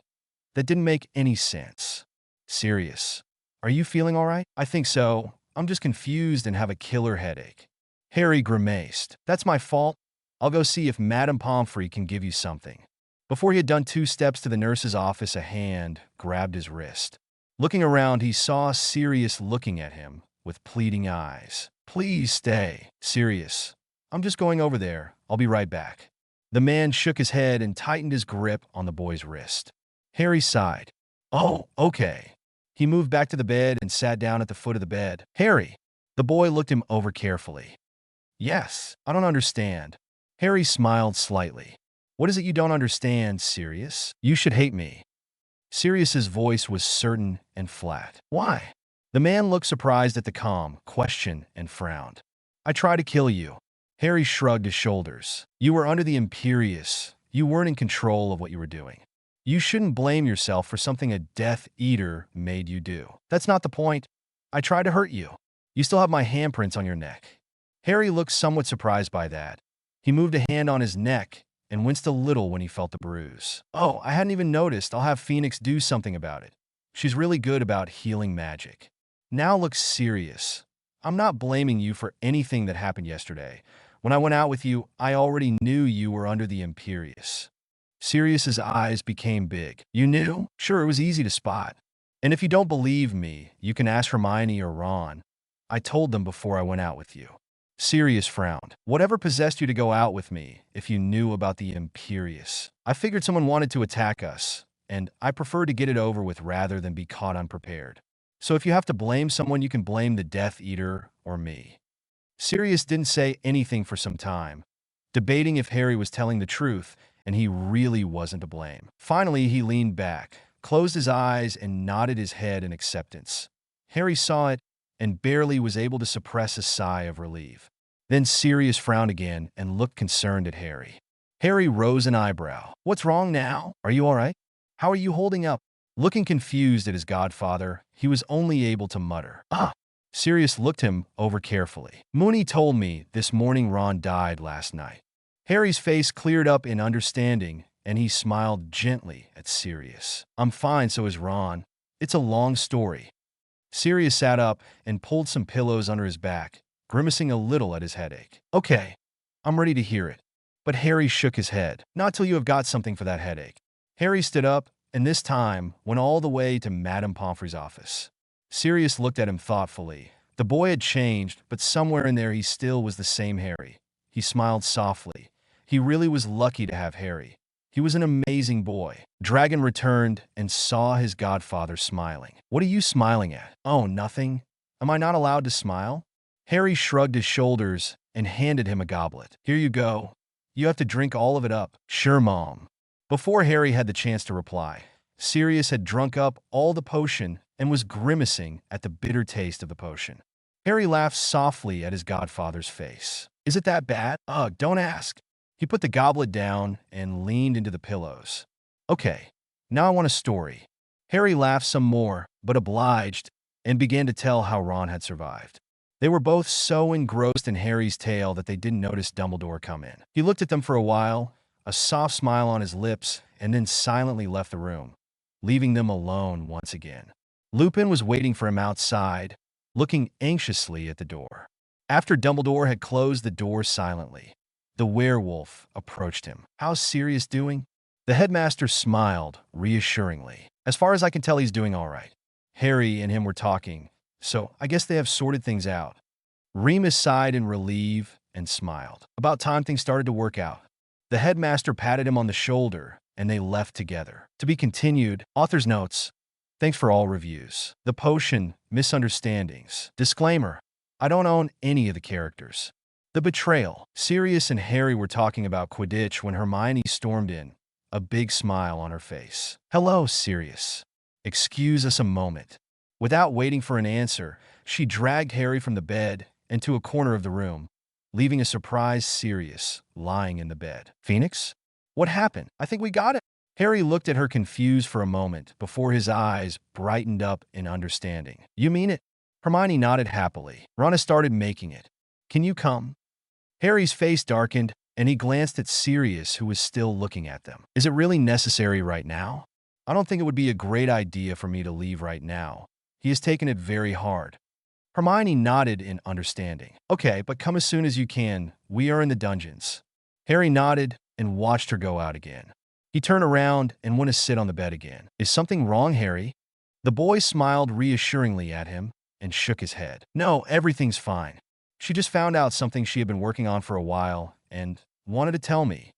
That didn't make any sense. "Sirius, are you feeling all right?" "I think so. I'm just confused and have a killer headache." Harry grimaced. "That's my fault. I'll go see if Madame Pomfrey can give you something." Before he had done 2 steps to the nurse's office, a hand grabbed his wrist. Looking around, he saw Sirius looking at him with pleading eyes. "Please stay." "Sirius, I'm just going over there. I'll be right back." The man shook his head and tightened his grip on the boy's wrist. Harry sighed. "Oh, okay." He moved back to the bed and sat down at the foot of the bed. "Harry." The boy looked him over carefully. "Yes, I don't understand." Harry smiled slightly. "What is it you don't understand, Sirius?" "You should hate me." Sirius's voice was certain and flat. "Why?" The man looked surprised at the calm question and frowned. "I tried to kill you." Harry shrugged his shoulders. "You were under the Imperius. You weren't in control of what you were doing. You shouldn't blame yourself for something a Death Eater made you do." "That's not the point. I tried to hurt you. You still have my handprints on your neck." Harry looked somewhat surprised by that. He moved a hand on his neck and winced a little when he felt the bruise. "Oh, I hadn't even noticed. I'll have Phoenix do something about it. She's really good about healing magic." Now look serious. "I'm not blaming you for anything that happened yesterday. When I went out with you, I already knew you were under the Imperius." Sirius's eyes became big. "You knew?" "Sure, it was easy to spot. And if you don't believe me, you can ask Hermione or Ron. I told them before I went out with you." Sirius frowned. "Whatever possessed you to go out with me if you knew about the Imperius?" "I figured someone wanted to attack us, and I prefer to get it over with rather than be caught unprepared. So if you have to blame someone, you can blame the Death Eater or me." Sirius didn't say anything for some time, debating if Harry was telling the truth, and he really wasn't to blame. Finally, he leaned back, closed his eyes, and nodded his head in acceptance. Harry saw it and barely was able to suppress a sigh of relief. Then Sirius frowned again and looked concerned at Harry. Harry rose an eyebrow. "What's wrong now? Are you all right? How are you holding up?" Looking confused at his godfather, he was only able to mutter, "Ah." Sirius looked him over carefully. "Moony told me this morning Ron died last night." Harry's face cleared up in understanding, and he smiled gently at Sirius. "I'm fine, so is Ron. It's a long story." Sirius sat up and pulled some pillows under his back, grimacing a little at his headache. "Okay, I'm ready to hear it." But Harry shook his head. "Not till you have got something for that headache." Harry stood up, and this time went all the way to Madame Pomfrey's office. Sirius looked at him thoughtfully. The boy had changed, but somewhere in there he still was the same Harry. He smiled softly. He really was lucky to have Harry. He was an amazing boy. Dragon returned and saw his godfather smiling. "What are you smiling at?" "Oh, nothing. Am I not allowed to smile?" Harry shrugged his shoulders and handed him a goblet. "Here you go. You have to drink all of it up." "Sure, Mom." Before Harry had the chance to reply, Sirius had drunk up all the potion and was grimacing at the bitter taste of the potion. Harry laughed softly at his godfather's face. "Is it that bad?" "Ugh, don't ask." He put the goblet down and leaned into the pillows. "Okay, now I want a story." Harry laughed some more, but obliged, and began to tell how Ron had survived. They were both so engrossed in Harry's tale that they didn't notice Dumbledore come in. He looked at them for a while, a soft smile on his lips, and then silently left the room, leaving them alone once again. Lupin was waiting for him outside, looking anxiously at the door. After Dumbledore had closed the door silently, the werewolf approached him. "How's Sirius doing?" The headmaster smiled reassuringly. "As far as I can tell, he's doing all right. Harry and him were talking, so I guess they have sorted things out." Remus sighed in relief and smiled. About time things started to work out. The headmaster patted him on the shoulder, and they left together. To be continued. Author's notes. Thanks for all reviews. The Potion, Misunderstandings. Disclaimer: I don't own any of the characters. The Betrayal. Sirius and Harry were talking about Quidditch when Hermione stormed in, a big smile on her face. "Hello, Sirius. Excuse us a moment." Without waiting for an answer, she dragged Harry from the bed and to a corner of the room, leaving a surprised Sirius lying in the bed. "Phoenix? What happened? I think we got it." Harry looked at her confused for a moment before his eyes brightened up in understanding. "You mean it?" Hermione nodded happily. "Ron has started making it. Can you come?" Harry's face darkened, and he glanced at Sirius, who was still looking at them. "Is it really necessary right now?" "I don't think it would be a great idea for me to leave right now. He has taken it very hard." Hermione nodded in understanding. "Okay, but come as soon as you can. We are in the dungeons." Harry nodded and watched her go out again. He turned around and went to sit on the bed again. "Is something wrong, Harry?" The boy smiled reassuringly at him and shook his head. "No, everything's fine. She just found out something she had been working on for a while and wanted to tell me."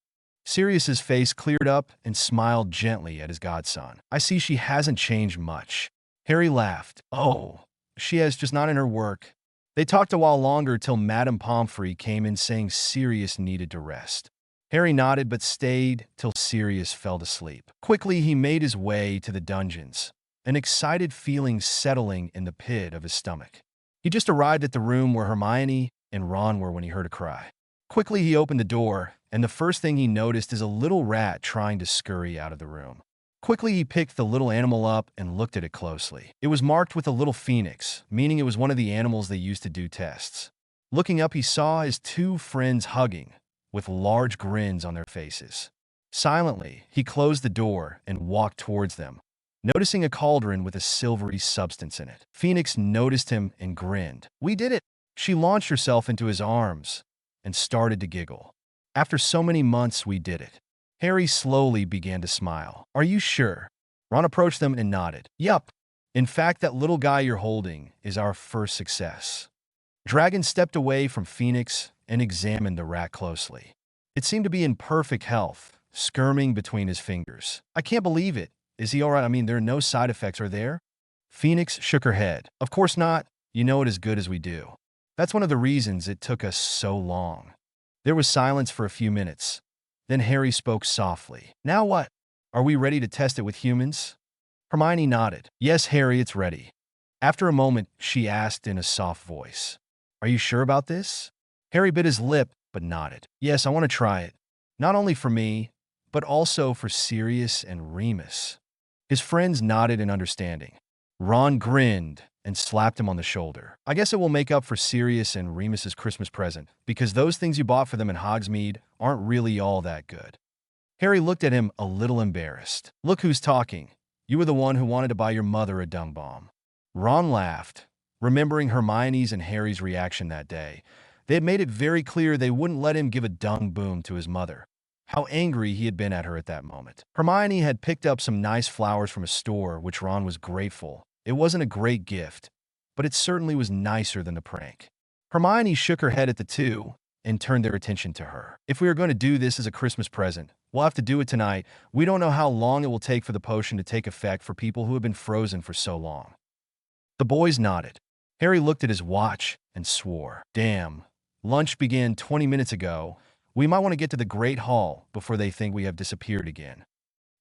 Sirius's face cleared up and smiled gently at his godson. "I see she hasn't changed much." Harry laughed. "Oh, she has, just not in her work." They talked a while longer till Madame Pomfrey came in saying Sirius needed to rest. Harry nodded but stayed till Sirius fell to sleep. Quickly he made his way to the dungeons, an excited feeling settling in the pit of his stomach. He just arrived at the room where Hermione and Ron were when he heard a cry. Quickly he opened the door, and the first thing he noticed is a little rat trying to scurry out of the room. Quickly he picked the little animal up and looked at it closely. It was marked with a little phoenix, meaning it was one of the animals they used to do tests. Looking up, he saw his two friends hugging, with large grins on their faces. Silently, he closed the door and walked towards them, noticing a cauldron with a silvery substance in it. Phoenix noticed him and grinned. "We did it!" She launched herself into his arms and started to giggle. "After so many months, we did it." Harry slowly began to smile. "Are you sure?" Ron approached them and nodded. "Yup. In fact, that little guy you're holding is our first success." Dragon stepped away from Phoenix and examined the rat closely. It seemed to be in perfect health, skirming between his fingers. "I can't believe it. Is he all right? I mean, there are no side effects, are there?" Phoenix shook her head. "Of course not. You know it as good as we do. That's one of the reasons it took us so long." There was silence for a few minutes. Then Harry spoke softly. "Now what? Are we ready to test it with humans?" Hermione nodded. "Yes, Harry, it's ready." After a moment, she asked in a soft voice, "Are you sure about this?" Harry bit his lip, but nodded. "Yes, I want to try it. Not only for me, but also for Sirius and Remus." His friends nodded in understanding. Ron grinned and slapped him on the shoulder. "I guess it will make up for Sirius and Remus's Christmas present, because those things you bought for them in Hogsmeade aren't really all that good." Harry looked at him a little embarrassed. "Look who's talking. You were the one who wanted to buy your mother a dung bomb." Ron laughed, remembering Hermione's and Harry's reaction that day. They had made it very clear they wouldn't let him give a dung boom to his mother. how angry he had been at her at that moment. Hermione had picked up some nice flowers from a store, which Ron was grateful. It wasn't a great gift, but it certainly was nicer than the prank. Hermione shook her head at the two and turned their attention to her. If we are going to do this as a Christmas present, we'll have to do it tonight. We don't know how long it will take for the potion to take effect for people who have been frozen for so long. The boys nodded. Harry looked at his watch and swore. Damn, lunch began 20 minutes ago. We might want to get to the Great Hall before they think we have disappeared again.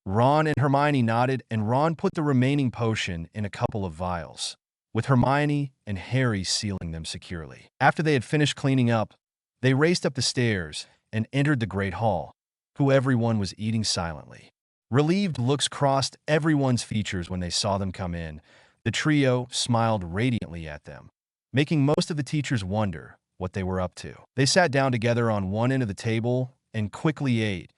Ron and Hermione nodded, and Ron put the remaining potion in a couple of vials, with Hermione and Harry sealing them securely. After they had finished cleaning up, they raced up the stairs and entered the Great Hall, who everyone was eating silently. Relieved looks crossed everyone's features when they saw them come in. The trio smiled radiantly at them, making most of the teachers wonder what they were up to. They sat down together on one end of the table and quickly ate,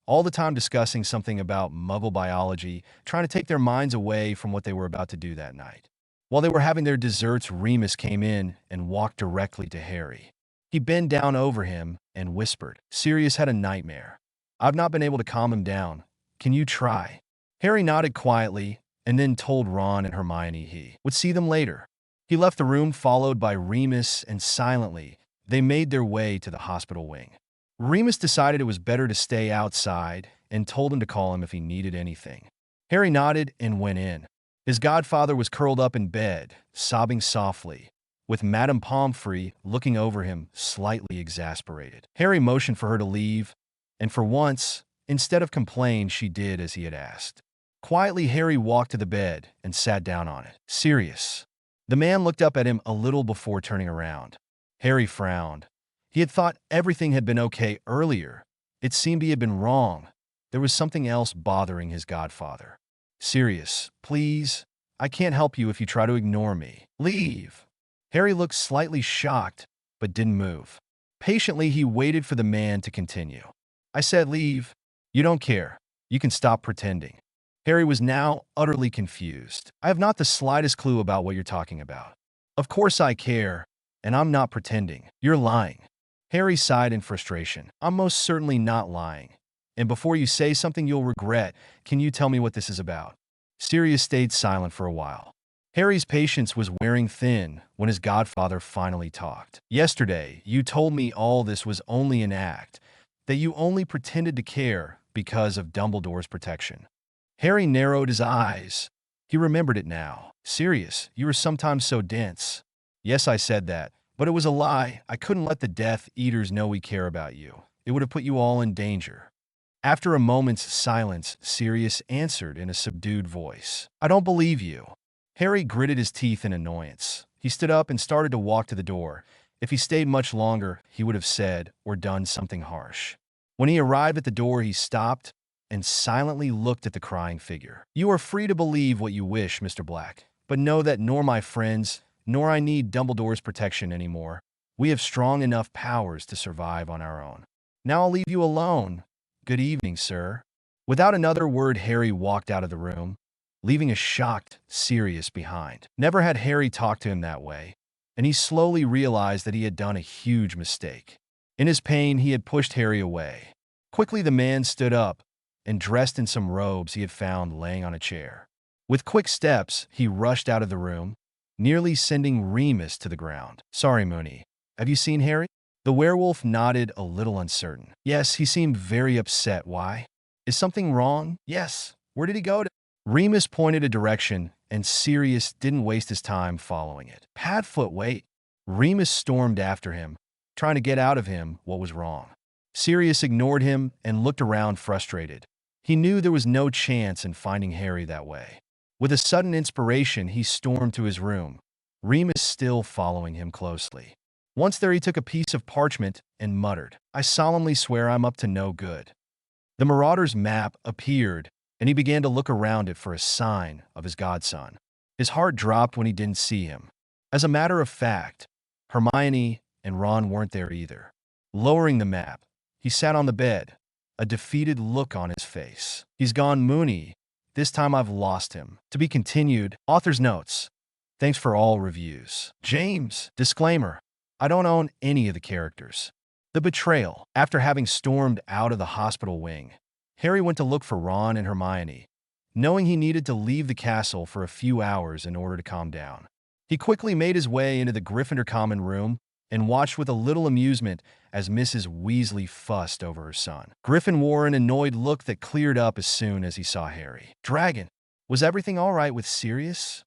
all the time discussing something about Muggle biology, trying to take their minds away from what they were about to do that night. While they were having their desserts, Remus came in and walked directly to Harry. He bent down over him and whispered, "Sirius had a nightmare. I've not been able to calm him down. Can you try?" Harry nodded quietly and then told Ron and Hermione he would see them later. He left the room followed by Remus, and silently, they made their way to the hospital wing. Remus decided it was better to stay outside and told him to call him if he needed anything. Harry nodded and went in. His godfather was curled up in bed, sobbing softly, with Madame Pomfrey looking over him, slightly exasperated. Harry motioned for her to leave, and for once, instead of complain, she did as he had asked. Quietly, Harry walked to the bed and sat down on it. "Sirius." The man looked up at him a little before turning around. Harry frowned. He had thought everything had been okay earlier. It seemed he had been wrong. There was something else bothering his godfather. "Sirius, please. I can't help you if you try to ignore me. Leave." Harry looked slightly shocked, but didn't move. Patiently, he waited for the man to continue. "I said leave. You don't care. You can stop pretending." Harry was now utterly confused. "I have not the slightest clue about what you're talking about." "Of course I care, and I'm not pretending. You're lying." Harry sighed in frustration. "I'm most certainly not lying. And before you say something you'll regret, can you tell me what this is about?" Sirius stayed silent for a while. Harry's patience was wearing thin when his godfather finally talked. "Yesterday, you told me all this was only an act, that you only pretended to care because of Dumbledore's protection." Harry narrowed his eyes. He remembered it now. "Sirius, you are sometimes so dense." "Yes, I said that, but it was a lie. I couldn't let the Death Eaters know we care about you. It would have put you all in danger." After a moment's silence, Sirius answered in a subdued voice, "I don't believe you." Harry gritted his teeth in annoyance. He stood up and started to walk to the door. If he stayed much longer, he would have said or done something harsh. When he arrived at the door, he stopped and silently looked at the crying figure. "You are free to believe what you wish, Mr. Black, but know that nor my friends, nor I need Dumbledore's protection anymore. We have strong enough powers to survive on our own. Now I'll leave you alone. Good evening, sir." Without another word, Harry walked out of the room, leaving a shocked Sirius behind. Never had Harry talked to him that way, and he slowly realized that he had done a huge mistake. In his pain, he had pushed Harry away. Quickly, the man stood up and dressed in some robes he had found laying on a chair. With quick steps, he rushed out of the room, nearly sending Remus to the ground. "Sorry, Moony. Have you seen Harry?" The werewolf nodded, a little uncertain. "Yes, he seemed very upset. Why? Is something wrong?" "Yes. Where did he go to?" Remus pointed a direction, and Sirius didn't waste his time following it. "Padfoot, wait." Remus stormed after him, trying to get out of him what was wrong. Sirius ignored him and looked around frustrated. He knew there was no chance in finding Harry that way. With a sudden inspiration, he stormed to his room, Remus still following him closely. Once there, he took a piece of parchment and muttered, "I solemnly swear I'm up to no good." The Marauder's map appeared, and he began to look around it for a sign of his godson. His heart dropped when he didn't see him. As a matter of fact, Hermione and Ron weren't there either. Lowering the map, he sat on the bed, a defeated look on his face. "He's gone, Moony. This time I've lost him." To be continued. Author's notes. Thanks for all reviews. James. Disclaimer. I don't own any of the characters. The betrayal. After having stormed out of the hospital wing, Harry went to look for Ron and Hermione, knowing he needed to leave the castle for a few hours in order to calm down. He quickly made his way into the Gryffindor common room and watched with a little amusement as Mrs. Weasley fussed over her son. Griffin wore an annoyed look that cleared up as soon as he saw Harry. "Dragon, was everything all right with Sirius?"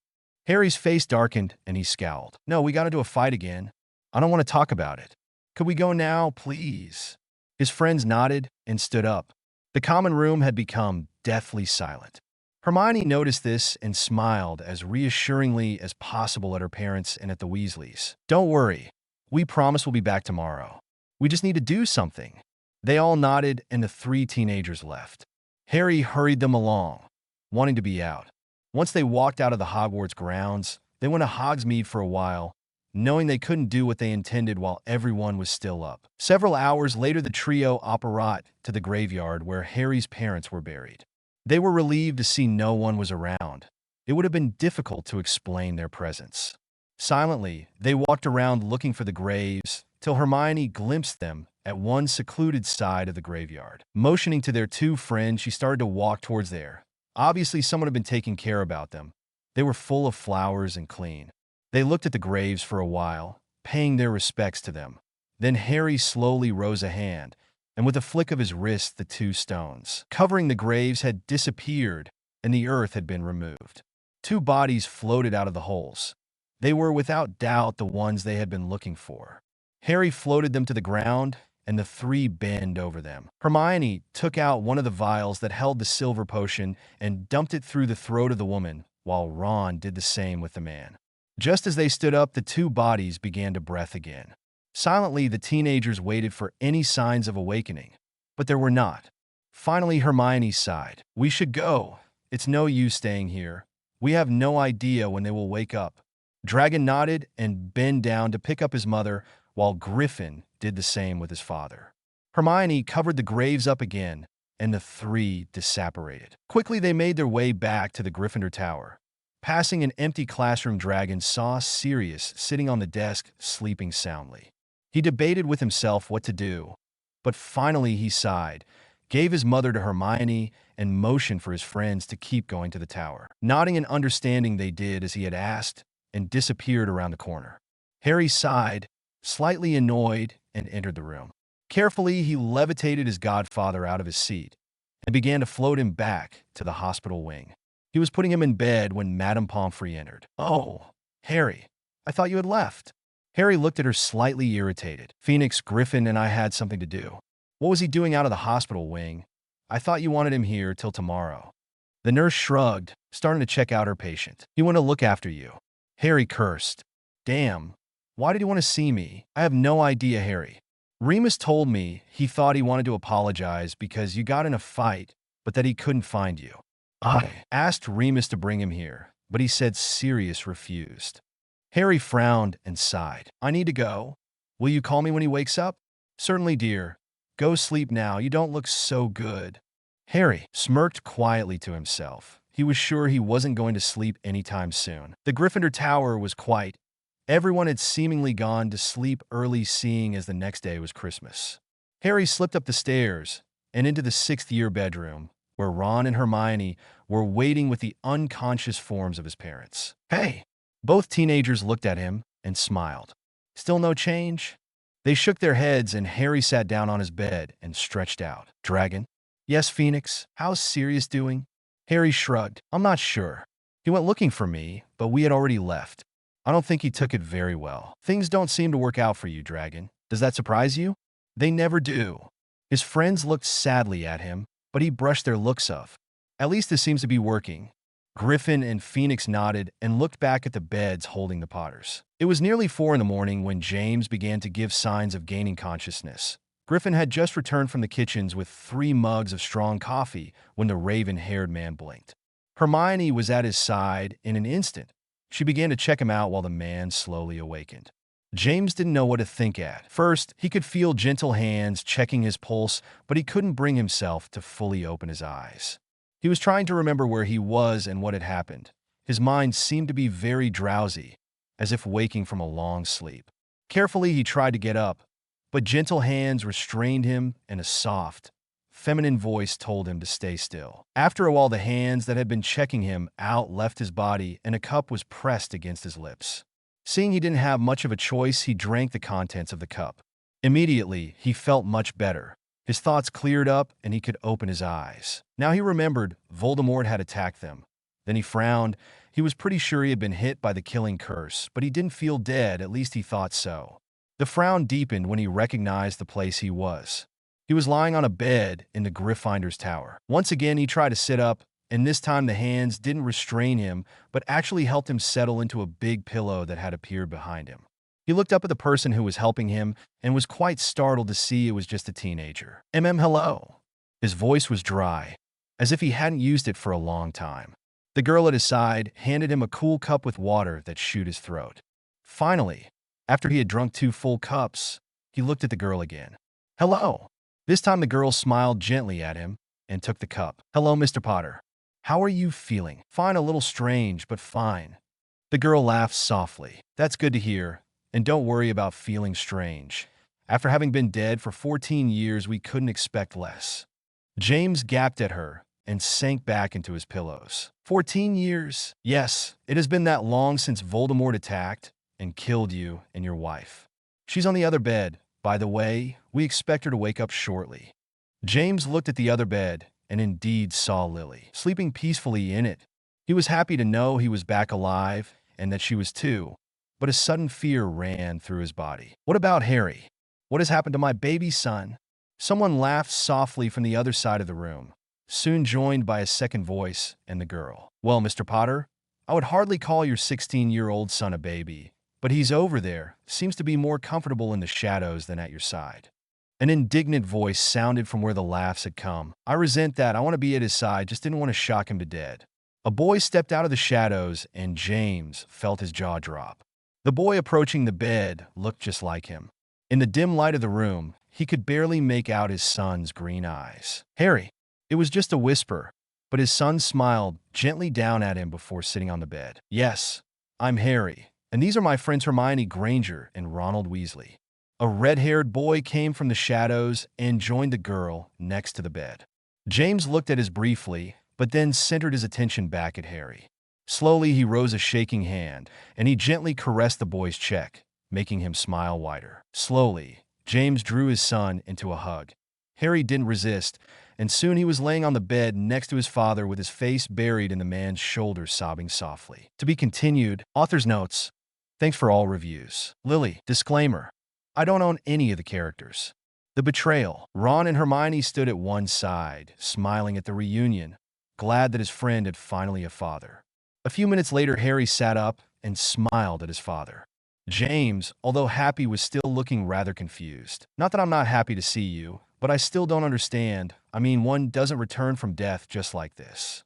Harry's face darkened and he scowled. "No, we got into a fight again. I don't want to talk about it. Could we go now, please?" His friends nodded and stood up. The common room had become deathly silent. Hermione noticed this and smiled as reassuringly as possible at her parents and at the Weasleys. "Don't worry. We promise we'll be back tomorrow. We just need to do something." They all nodded and the three teenagers left. Harry hurried them along, wanting to be out. Once they walked out of the Hogwarts grounds, they went to Hogsmeade for a while, knowing they couldn't do what they intended while everyone was still up. Several hours later, the trio apparat to the graveyard where Harry's parents were buried. They were relieved to see no one was around. It would have been difficult to explain their presence. Silently, they walked around looking for the graves till Hermione glimpsed them at one secluded side of the graveyard. Motioning to their two friends, she started to walk towards there. Obviously, someone had been taking care about them. They were full of flowers and clean. They looked at the graves for a while, paying their respects to them. Then Harry slowly rose a hand, and with a flick of his wrist, the two stones covering the graves had disappeared and the earth had been removed. Two bodies floated out of the holes. They were without doubt the ones they had been looking for. Harry floated them to the ground, and the three bent over them. Hermione took out one of the vials that held the silver potion and dumped it through the throat of the woman, while Ron did the same with the man. Just as they stood up, the two bodies began to breath again. Silently, the teenagers waited for any signs of awakening, but there were not. Finally, Hermione sighed. "We should go. It's no use staying here. We have no idea when they will wake up." Dragon nodded and bent down to pick up his mother, while Griffin did the same with his father. Hermione covered the graves up again, and the three disapparated. Quickly, they made their way back to the Gryffindor Tower. Passing an empty classroom, Dragon saw Sirius sitting on the desk, sleeping soundly. He debated with himself what to do, but finally he sighed, gave his mother to Hermione, and motioned for his friends to keep going to the tower. Nodding and understanding, they did as he had asked and disappeared around the corner. Harry sighed, slightly annoyed, and entered the room. Carefully, he levitated his godfather out of his seat and began to float him back to the hospital wing. He was putting him in bed when Madame Pomfrey entered. "Oh, Harry, I thought you had left." Harry looked at her slightly irritated. "Phoenix, Griffin and I had something to do." "What was he doing out of the hospital wing?" "I thought you wanted him here till tomorrow." The nurse shrugged, starting to check out her patient. "He wanted to look after you." Harry cursed. "Damn, why did he want to see me?" "I have no idea, Harry. Remus told me he thought he wanted to apologize because you got in a fight, but that he couldn't find you. I asked Remus to bring him here, but he said Sirius refused." Harry frowned and sighed. "I need to go. Will you call me when he wakes up?" "Certainly, dear. Go sleep now. You don't look so good." Harry smirked quietly to himself. He was sure he wasn't going to sleep anytime soon. The Gryffindor Tower was quiet. Everyone had seemingly gone to sleep early, seeing as the next day was Christmas. Harry slipped up the stairs and into the sixth-year bedroom, where Ron and Hermione were waiting with the unconscious forms of his parents. "Hey!" Both teenagers looked at him and smiled. "Still no change?" They shook their heads, and Harry sat down on his bed and stretched out. "Dragon?" "Yes, Phoenix. How's Sirius doing?" Harry shrugged. "I'm not sure. He went looking for me, but we had already left. I don't think he took it very well." "Things don't seem to work out for you, Dragon. Does that surprise you?" "They never do." His friends looked sadly at him, but he brushed their looks off. "At least this seems to be working." Griffin and Phoenix nodded and looked back at the beds holding the Potters. It was nearly 4 in the morning when James began to give signs of gaining consciousness. Griffin had just returned from the kitchens with 3 mugs of strong coffee when the raven-haired man blinked. Hermione was at his side in an instant. She began to check him out while the man slowly awakened. James didn't know what to think at. First, he could feel gentle hands checking his pulse, but he couldn't bring himself to fully open his eyes. He was trying to remember where he was and what had happened. His mind seemed to be very drowsy, as if waking from a long sleep. Carefully, he tried to get up, but gentle hands restrained him and a soft, feminine voice told him to stay still. After a while, the hands that had been checking him out left his body and a cup was pressed against his lips. Seeing he didn't have much of a choice, he drank the contents of the cup. Immediately, he felt much better. His thoughts cleared up and he could open his eyes. Now he remembered Voldemort had attacked them. Then he frowned. He was pretty sure he had been hit by the killing curse, but he didn't feel dead, at least he thought so. The frown deepened when he recognized the place he was. He was lying on a bed in the Gryffinder's tower. Once again, he tried to sit up, and this time the hands didn't restrain him, but actually helped him settle into a big pillow that had appeared behind him. He looked up at the person who was helping him and was quite startled to see it was just a teenager. Hello." His voice was dry, as if he hadn't used it for a long time. The girl at his side handed him a cool cup with water that shoot his throat. Finally, after he had drunk 2 full cups, he looked at the girl again. "Hello." This time the girl smiled gently at him and took the cup. "Hello, Mr. Potter. How are you feeling?" "Fine, a little strange, but fine." The girl laughed softly. "That's good to hear. And don't worry about feeling strange. After having been dead for 14 years, we couldn't expect less." James gaped at her and sank back into his pillows. 14 years? Yes, it has been that long since Voldemort attacked and killed you and your wife. She's on the other bed. By the way, we expect her to wake up shortly. James looked at the other bed and indeed saw Lily, sleeping peacefully in it. He was happy to know he was back alive and that she was too, but a sudden fear ran through his body. What about Harry? What has happened to my baby son? Someone laughed softly from the other side of the room, soon joined by a second voice and the girl. "Well, Mr. Potter, I would hardly call your 16-year-old son a baby, but he's over there, seems to be more comfortable in the shadows than at your side." An indignant voice sounded from where the laughs had come. "I resent that. I want to be at his side, just didn't want to shock him to death." A boy stepped out of the shadows and James felt his jaw drop. The boy approaching the bed looked just like him. In the dim light of the room, he could barely make out his son's green eyes. "Harry." It was just a whisper, but his son smiled gently down at him before sitting on the bed. "Yes, I'm Harry, and these are my friends Hermione Granger and Ronald Weasley." A red-haired boy came from the shadows and joined the girl next to the bed. James looked at us briefly, but then centered his attention back at Harry. Slowly, he rose a shaking hand, and he gently caressed the boy's cheek, making him smile wider. Slowly, James drew his son into a hug. Harry didn't resist, and soon he was laying on the bed next to his father with his face buried in the man's shoulder, sobbing softly. To be continued. Author's notes. Thanks for all reviews. Lily. Disclaimer. I don't own any of the characters. The betrayal. Ron and Hermione stood at one side, smiling at the reunion, glad that his friend had finally a father. A few minutes later, Harry sat up and smiled at his father. James, although happy, was still looking rather confused. "Not that I'm not happy to see you, but I still don't understand. I mean, one doesn't return from death just like this."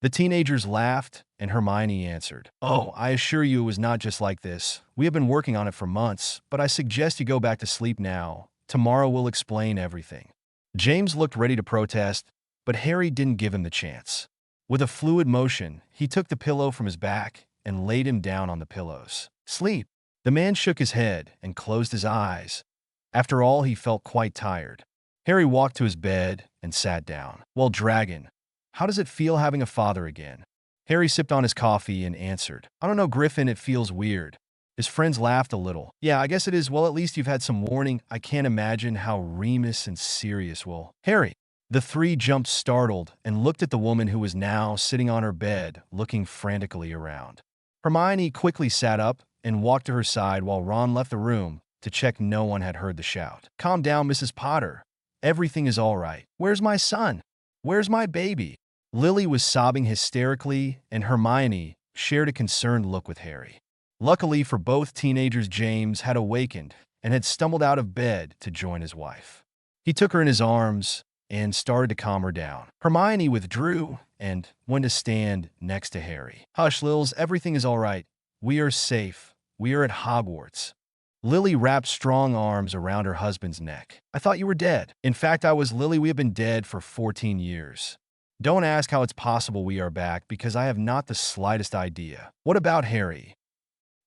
The teenagers laughed, and Hermione answered, "Oh, I assure you it was not just like this. We have been working on it for months, but I suggest you go back to sleep now. Tomorrow we'll explain everything." James looked ready to protest, but Harry didn't give him the chance. With a fluid motion, he took the pillow from his back and laid him down on the pillows. "Sleep." The man shook his head and closed his eyes. After all, he felt quite tired. Harry walked to his bed and sat down. "Well, Dragon, how does it feel having a father again?" Harry sipped on his coffee and answered, "I don't know, Griffin, it feels weird." His friends laughed a little. "Yeah, I guess it is. Well, at least you've had some warning. I can't imagine how Remus and Sirius will." "Harry." The three jumped startled and looked at the woman who was now sitting on her bed, looking frantically around. Hermione quickly sat up and walked to her side while Ron left the room to check no one had heard the shout. "Calm down, Mrs. Potter. Everything is all right. Where's my son? Where's my baby?" Lily was sobbing hysterically, and Hermione shared a concerned look with Harry. Luckily for both teenagers, James had awakened and had stumbled out of bed to join his wife. He took her in his arms and started to calm her down. Hermione withdrew and went to stand next to Harry. "Hush, Lils, everything is all right. We are safe. We are at Hogwarts." Lily wrapped strong arms around her husband's neck. "I thought you were dead." "In fact, I was, Lily. We have been dead for 14 years. Don't ask how it's possible we are back, because I have not the slightest idea." "What about Harry?"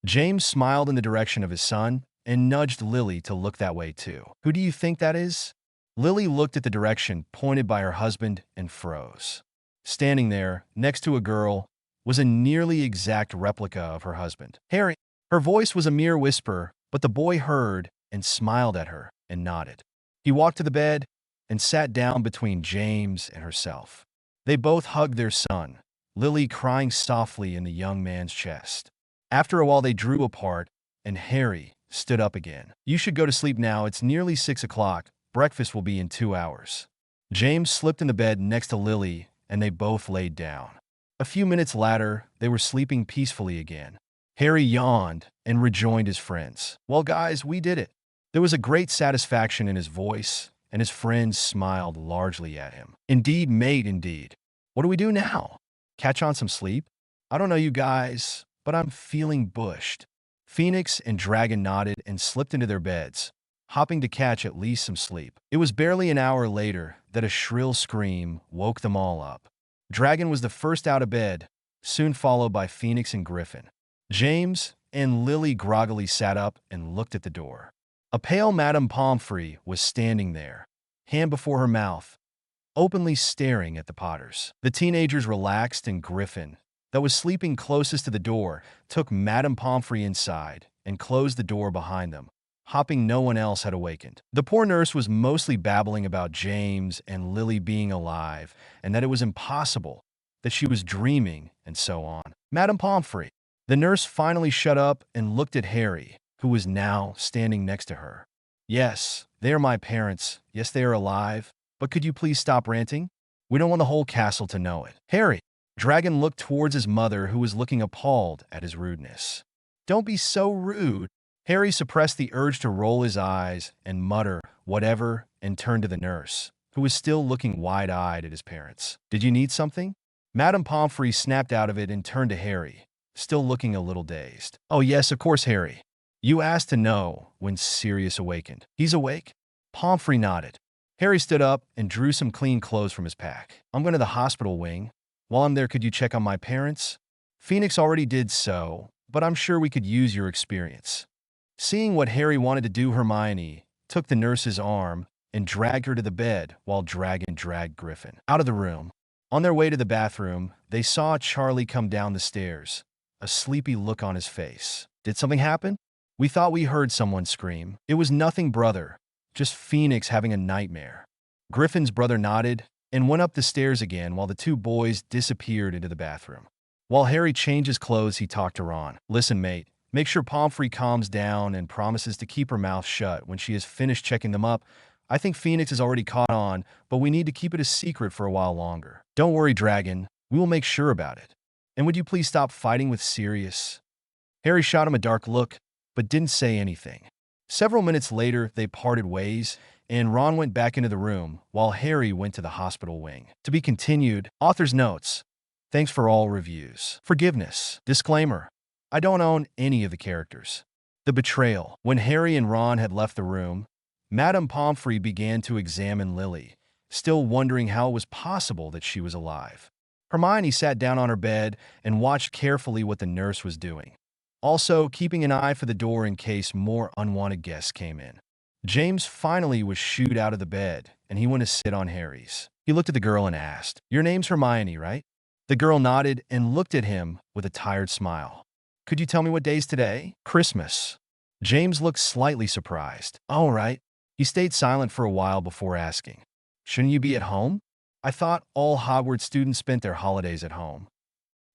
James smiled in the direction of his son and nudged Lily to look that way too. "Who do you think that is?" Lily looked at the direction pointed by her husband and froze. Standing there, next to a girl, was a nearly exact replica of her husband. "Harry." Her voice was a mere whisper, but the boy heard and smiled at her and nodded. He walked to the bed and sat down between James and herself. They both hugged their son, Lily crying softly in the young man's chest. After a while they drew apart, and Harry stood up again. "You should go to sleep now. It's nearly 6 o'clock. Breakfast will be in 2 hours." James slipped in the bed next to Lily, and they both laid down. A few minutes later, they were sleeping peacefully again. Harry yawned and rejoined his friends. "Well, guys, we did it." There was a great satisfaction in his voice, and his friends smiled largely at him. "Indeed, mate, indeed. What do we do now? Catch on some sleep?" "I don't know you guys, but I'm feeling bushed." Phoenix and Dragon nodded and slipped into their beds, hopping to catch at least some sleep. It was barely an hour later that a shrill scream woke them all up. Dragon was the first out of bed, soon followed by Phoenix and Griffin. James and Lily groggily sat up and looked at the door. A pale Madame Pomfrey was standing there, hand before her mouth, openly staring at the Potters. The teenagers relaxed, and Griffin, that was sleeping closest to the door, took Madame Pomfrey inside and closed the door behind them, hoping no one else had awakened. The poor nurse was mostly babbling about James and Lily being alive, and that it was impossible, that she was dreaming, and so on. "Madame Pomfrey." The nurse finally shut up and looked at Harry, who was now standing next to her. "Yes, they are my parents. Yes, they are alive. But could you please stop ranting? We don't want the whole castle to know it." "Harry." Dragon looked towards his mother, who was looking appalled at his rudeness. "Don't be so rude." Harry suppressed the urge to roll his eyes and mutter, "Whatever," and turned to the nurse, who was still looking wide-eyed at his parents. "Did you need something?" Madame Pomfrey snapped out of it and turned to Harry, still looking a little dazed. "Oh yes, of course, Harry. You asked to know when Sirius awakened." "He's awake?" Pomfrey nodded. Harry stood up and drew some clean clothes from his pack. "I'm going to the hospital wing. While I'm there, could you check on my parents?" Phoenix already did so, but I'm sure we could use your experience. Seeing what Harry wanted to do, Hermione took the nurse's arm and dragged her to the bed while Dragon dragged Griffin out of the room. On their way to the bathroom, they saw Charlie come down the stairs, a sleepy look on his face. "Did something happen? We thought we heard someone scream." "It was nothing, brother. Just Phoenix having a nightmare." Griffin's brother nodded and went up the stairs again while the two boys disappeared into the bathroom. While Harry changed his clothes, he talked to Ron. "Listen, mate, make sure Pomfrey calms down and promises to keep her mouth shut when she has finished checking them up. I think Phoenix has already caught on, but we need to keep it a secret for a while longer." "Don't worry, Dragon. We will make sure about it. And would you please stop fighting with Sirius?" Harry shot him a dark look, but didn't say anything. Several minutes later, they parted ways, and Ron went back into the room, while Harry went to the hospital wing. To be continued. Author's notes. Thanks for all reviews. Forgiveness. Disclaimer. I don't own any of the characters. The betrayal. When Harry and Ron had left the room, Madame Pomfrey began to examine Lily, still wondering how it was possible that she was alive. Hermione sat down on her bed and watched carefully what the nurse was doing, also keeping an eye for the door in case more unwanted guests came in. James finally was shooed out of the bed, and he went to sit on Harry's. He looked at the girl and asked, "Your name's Hermione, right?" The girl nodded and looked at him with a tired smile. "Could you tell me what day's today?" "Christmas." James looked slightly surprised. "All right." He stayed silent for a while before asking, "Shouldn't you be at home? I thought all Hogwarts students spent their holidays at home."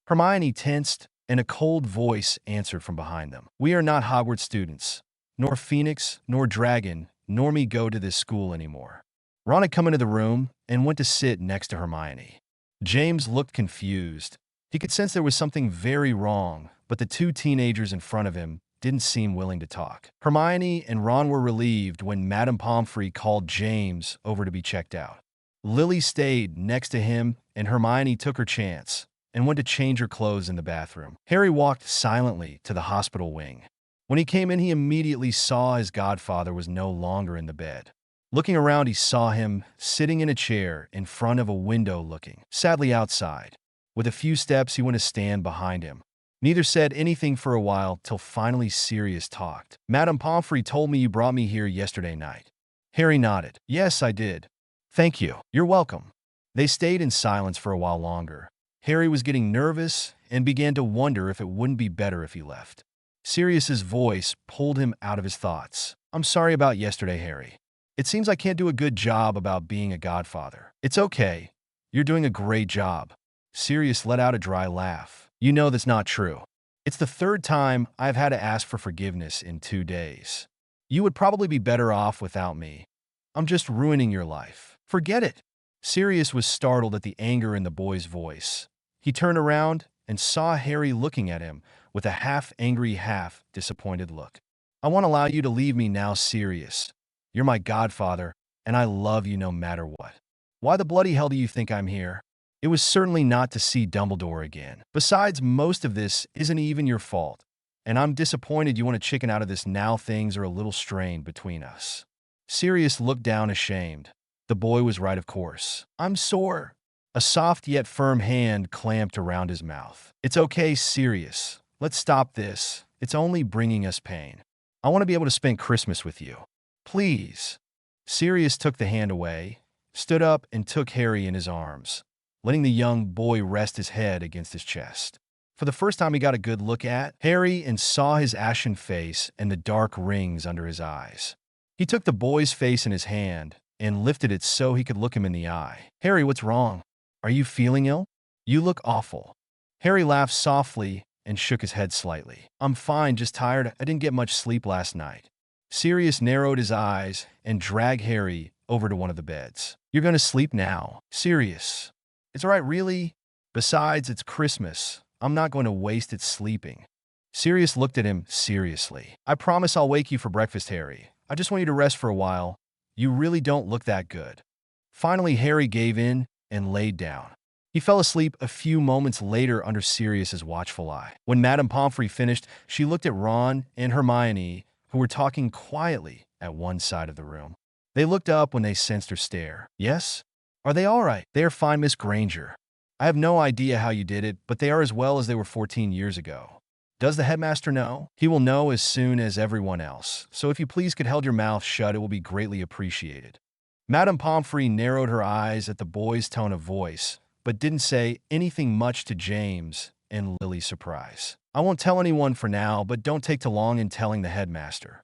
Hermione tensed, and a cold voice answered from behind them. "We are not Hogwarts students. Nor Phoenix, nor Dragon, nor me go to this school anymore." Ron had come into the room and went to sit next to Hermione. James looked confused. He could sense there was something very wrong, but the two teenagers in front of him didn't seem willing to talk. Hermione and Ron were relieved when Madame Pomfrey called James over to be checked out. Lily stayed next to him, and Hermione took her chance and went to change her clothes in the bathroom. Harry walked silently to the hospital wing. When he came in, he immediately saw his godfather was no longer in the bed. Looking around, he saw him sitting in a chair in front of a window looking sadly outside. With a few steps, he went to stand behind him, Neither said anything for a while till finally Sirius talked. Madame Pomfrey told me you brought me here yesterday night. Harry nodded. Yes, I did. Thank you. You're welcome. They stayed in silence for a while longer. Harry was getting nervous and began to wonder if it wouldn't be better if he left. Sirius's voice pulled him out of his thoughts. I'm sorry about yesterday, Harry. It seems I can't do a good job about being a godfather. It's okay. You're doing a great job. Sirius let out a dry laugh. You know that's not true. It's the third time I've had to ask for forgiveness in 2 days. You would probably be better off without me. I'm just ruining your life. Forget it. Sirius was startled at the anger in the boy's voice. He turned around and saw Harry looking at him with a half-angry, half-disappointed look. I won't allow you to leave me now, Sirius. You're my godfather, and I love you no matter what. Why the bloody hell do you think I'm here? It was certainly not to see Dumbledore again. Besides, most of this isn't even your fault, and I'm disappointed you want to chicken out of this now things are a little strained between us. Sirius looked down ashamed. The boy was right, of course. I'm sore. A soft yet firm hand clamped around his mouth. It's okay, Sirius. Let's stop this. It's only bringing us pain. I want to be able to spend Christmas with you. Please. Sirius took the hand away, stood up, and took Harry in his arms, letting the young boy rest his head against his chest. For the first time he got a good look at Harry and saw his ashen face and the dark rings under his eyes. He took the boy's face in his hand and lifted it so he could look him in the eye. Harry, what's wrong? Are you feeling ill? You look awful. Harry laughed softly and shook his head slightly. I'm fine, just tired. I didn't get much sleep last night. Sirius narrowed his eyes and dragged Harry over to one of the beds. You're going to sleep now. Sirius. It's all right, really? Besides, it's Christmas. I'm not going to waste it sleeping. Sirius looked at him seriously. I promise I'll wake you for breakfast, Harry. I just want you to rest for a while. You really don't look that good. Finally, Harry gave in and laid down. He fell asleep a few moments later under Sirius's watchful eye. When Madame Pomfrey finished, she looked at Ron and Hermione, who were talking quietly at one side of the room. They looked up when they sensed her stare. Yes? Are they all right? They are fine, Miss Granger. I have no idea how you did it, but they are as well as they were 14 years ago. Does the headmaster know? He will know as soon as everyone else. So if you please could hold your mouth shut, it will be greatly appreciated. Madame Pomfrey narrowed her eyes at the boy's tone of voice, but didn't say anything much to James and Lily's surprise. I won't tell anyone for now, but don't take too long in telling the headmaster.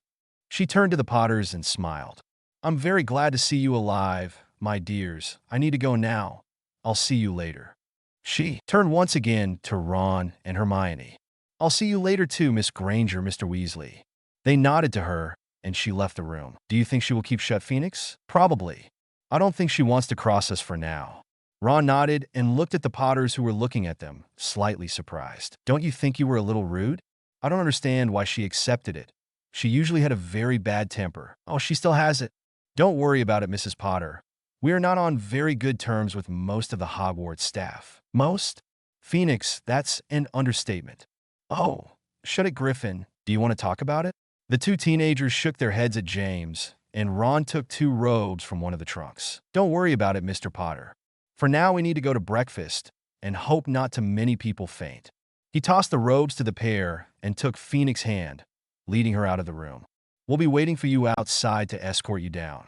She turned to the Potters and smiled. I'm very glad to see you alive, my dears. I need to go now. I'll see you later. She turned once again to Ron and Hermione. I'll see you later too, Miss Granger, Mr. Weasley. They nodded to her, and she left the room. Do you think she will keep shut, Phoenix? Probably. I don't think she wants to cross us for now. Ron nodded and looked at the Potters who were looking at them, slightly surprised. Don't you think you were a little rude? I don't understand why she accepted it. She usually had a very bad temper. Oh, she still has it. Don't worry about it, Mrs. Potter. We are not on very good terms with most of the Hogwarts staff. Most? Phoenix, that's an understatement. Oh, shut it, Griffin. Do you want to talk about it? The two teenagers shook their heads at James, and Ron took 2 robes from one of the trunks. Don't worry about it, Mr. Potter. For now, we need to go to breakfast, and hope not too many people faint. He tossed the robes to the pair and took Phoenix's hand, leading her out of the room. We'll be waiting for you outside to escort you down.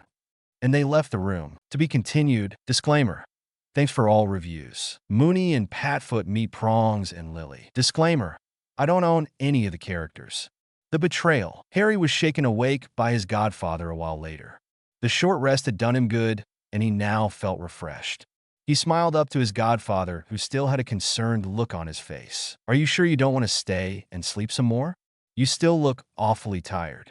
And they left the room. To be continued. Disclaimer. Thanks for all reviews. Mooney and Patfoot meet Prongs and Lily. Disclaimer. I don't own any of the characters. The betrayal. Harry was shaken awake by his godfather a while later. The short rest had done him good, and he now felt refreshed. He smiled up to his godfather, who still had a concerned look on his face. Are you sure you don't want to stay and sleep some more? You still look awfully tired.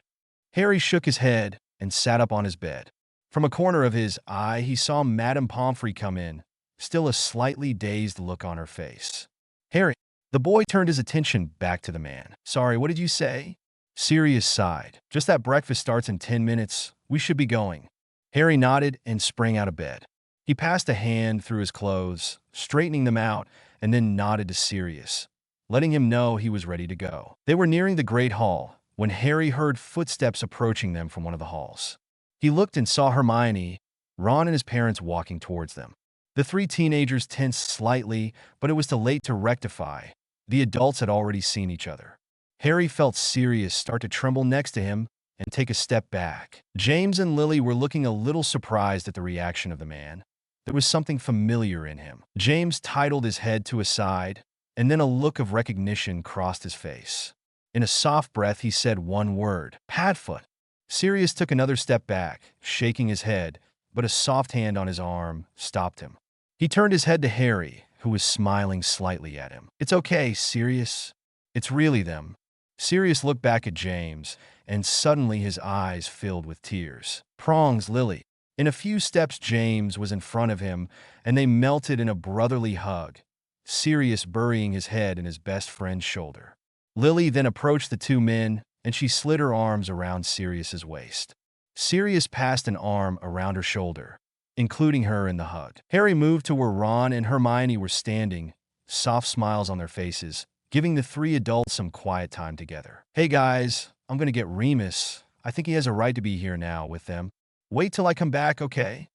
Harry shook his head and sat up on his bed. From a corner of his eye, he saw Madame Pomfrey come in, still a slightly dazed look on her face. Harry. The boy turned his attention back to the man. Sorry, what did you say? Sirius sighed. Just that breakfast starts in 10 minutes. We should be going. Harry nodded and sprang out of bed. He passed a hand through his clothes, straightening them out, and then nodded to Sirius, letting him know he was ready to go. They were nearing the Great Hall when Harry heard footsteps approaching them from one of the halls. He looked and saw Hermione, Ron, and his parents walking towards them. The 3 teenagers tensed slightly, but it was too late to rectify. The adults had already seen each other. Harry felt Sirius start to tremble next to him and take a step back. James and Lily were looking a little surprised at the reaction of the man. There was something familiar in him. James titled his head to his side, and then a look of recognition crossed his face. In a soft breath, he said one word, "Padfoot." Sirius took another step back, shaking his head, but a soft hand on his arm stopped him. He turned his head to Harry, who was smiling slightly at him. "It's okay, Sirius. It's really them." Sirius looked back at James, and suddenly his eyes filled with tears. "Prongs, Lily." In a few steps, James was in front of him, and they melted in a brotherly hug, Sirius burying his head in his best friend's shoulder. Lily then approached the two men, and she slid her arms around Sirius's waist. Sirius passed an arm around her shoulder, including her in the hug. Harry moved to where Ron and Hermione were standing, soft smiles on their faces, giving the three adults some quiet time together. "Hey guys, I'm gonna get Remus. I think he has a right to be here now with them. Wait till I come back, okay?"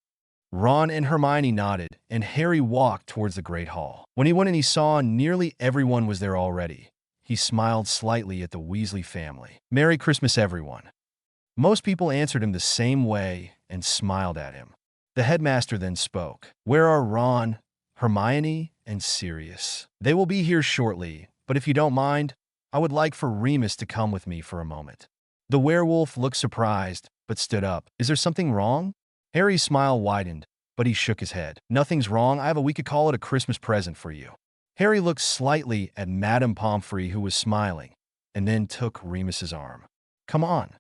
Ron and Hermione nodded, and Harry walked towards the Great Hall. When he went in, he saw nearly everyone was there already. He smiled slightly at the Weasley family. "Merry Christmas, everyone." Most people answered him the same way and smiled at him. The headmaster then spoke. "Where are Ron, Hermione, and Sirius? They will be here shortly, but if you don't mind, I would like for Remus to come with me for a moment." The werewolf looked surprised, but stood up. "Is there something wrong?" Harry's smile widened, but he shook his head. "Nothing's wrong. We could call it a Christmas present for you." Harry looked slightly at Madame Pomfrey, who was smiling, and then took Remus's arm. "Come on."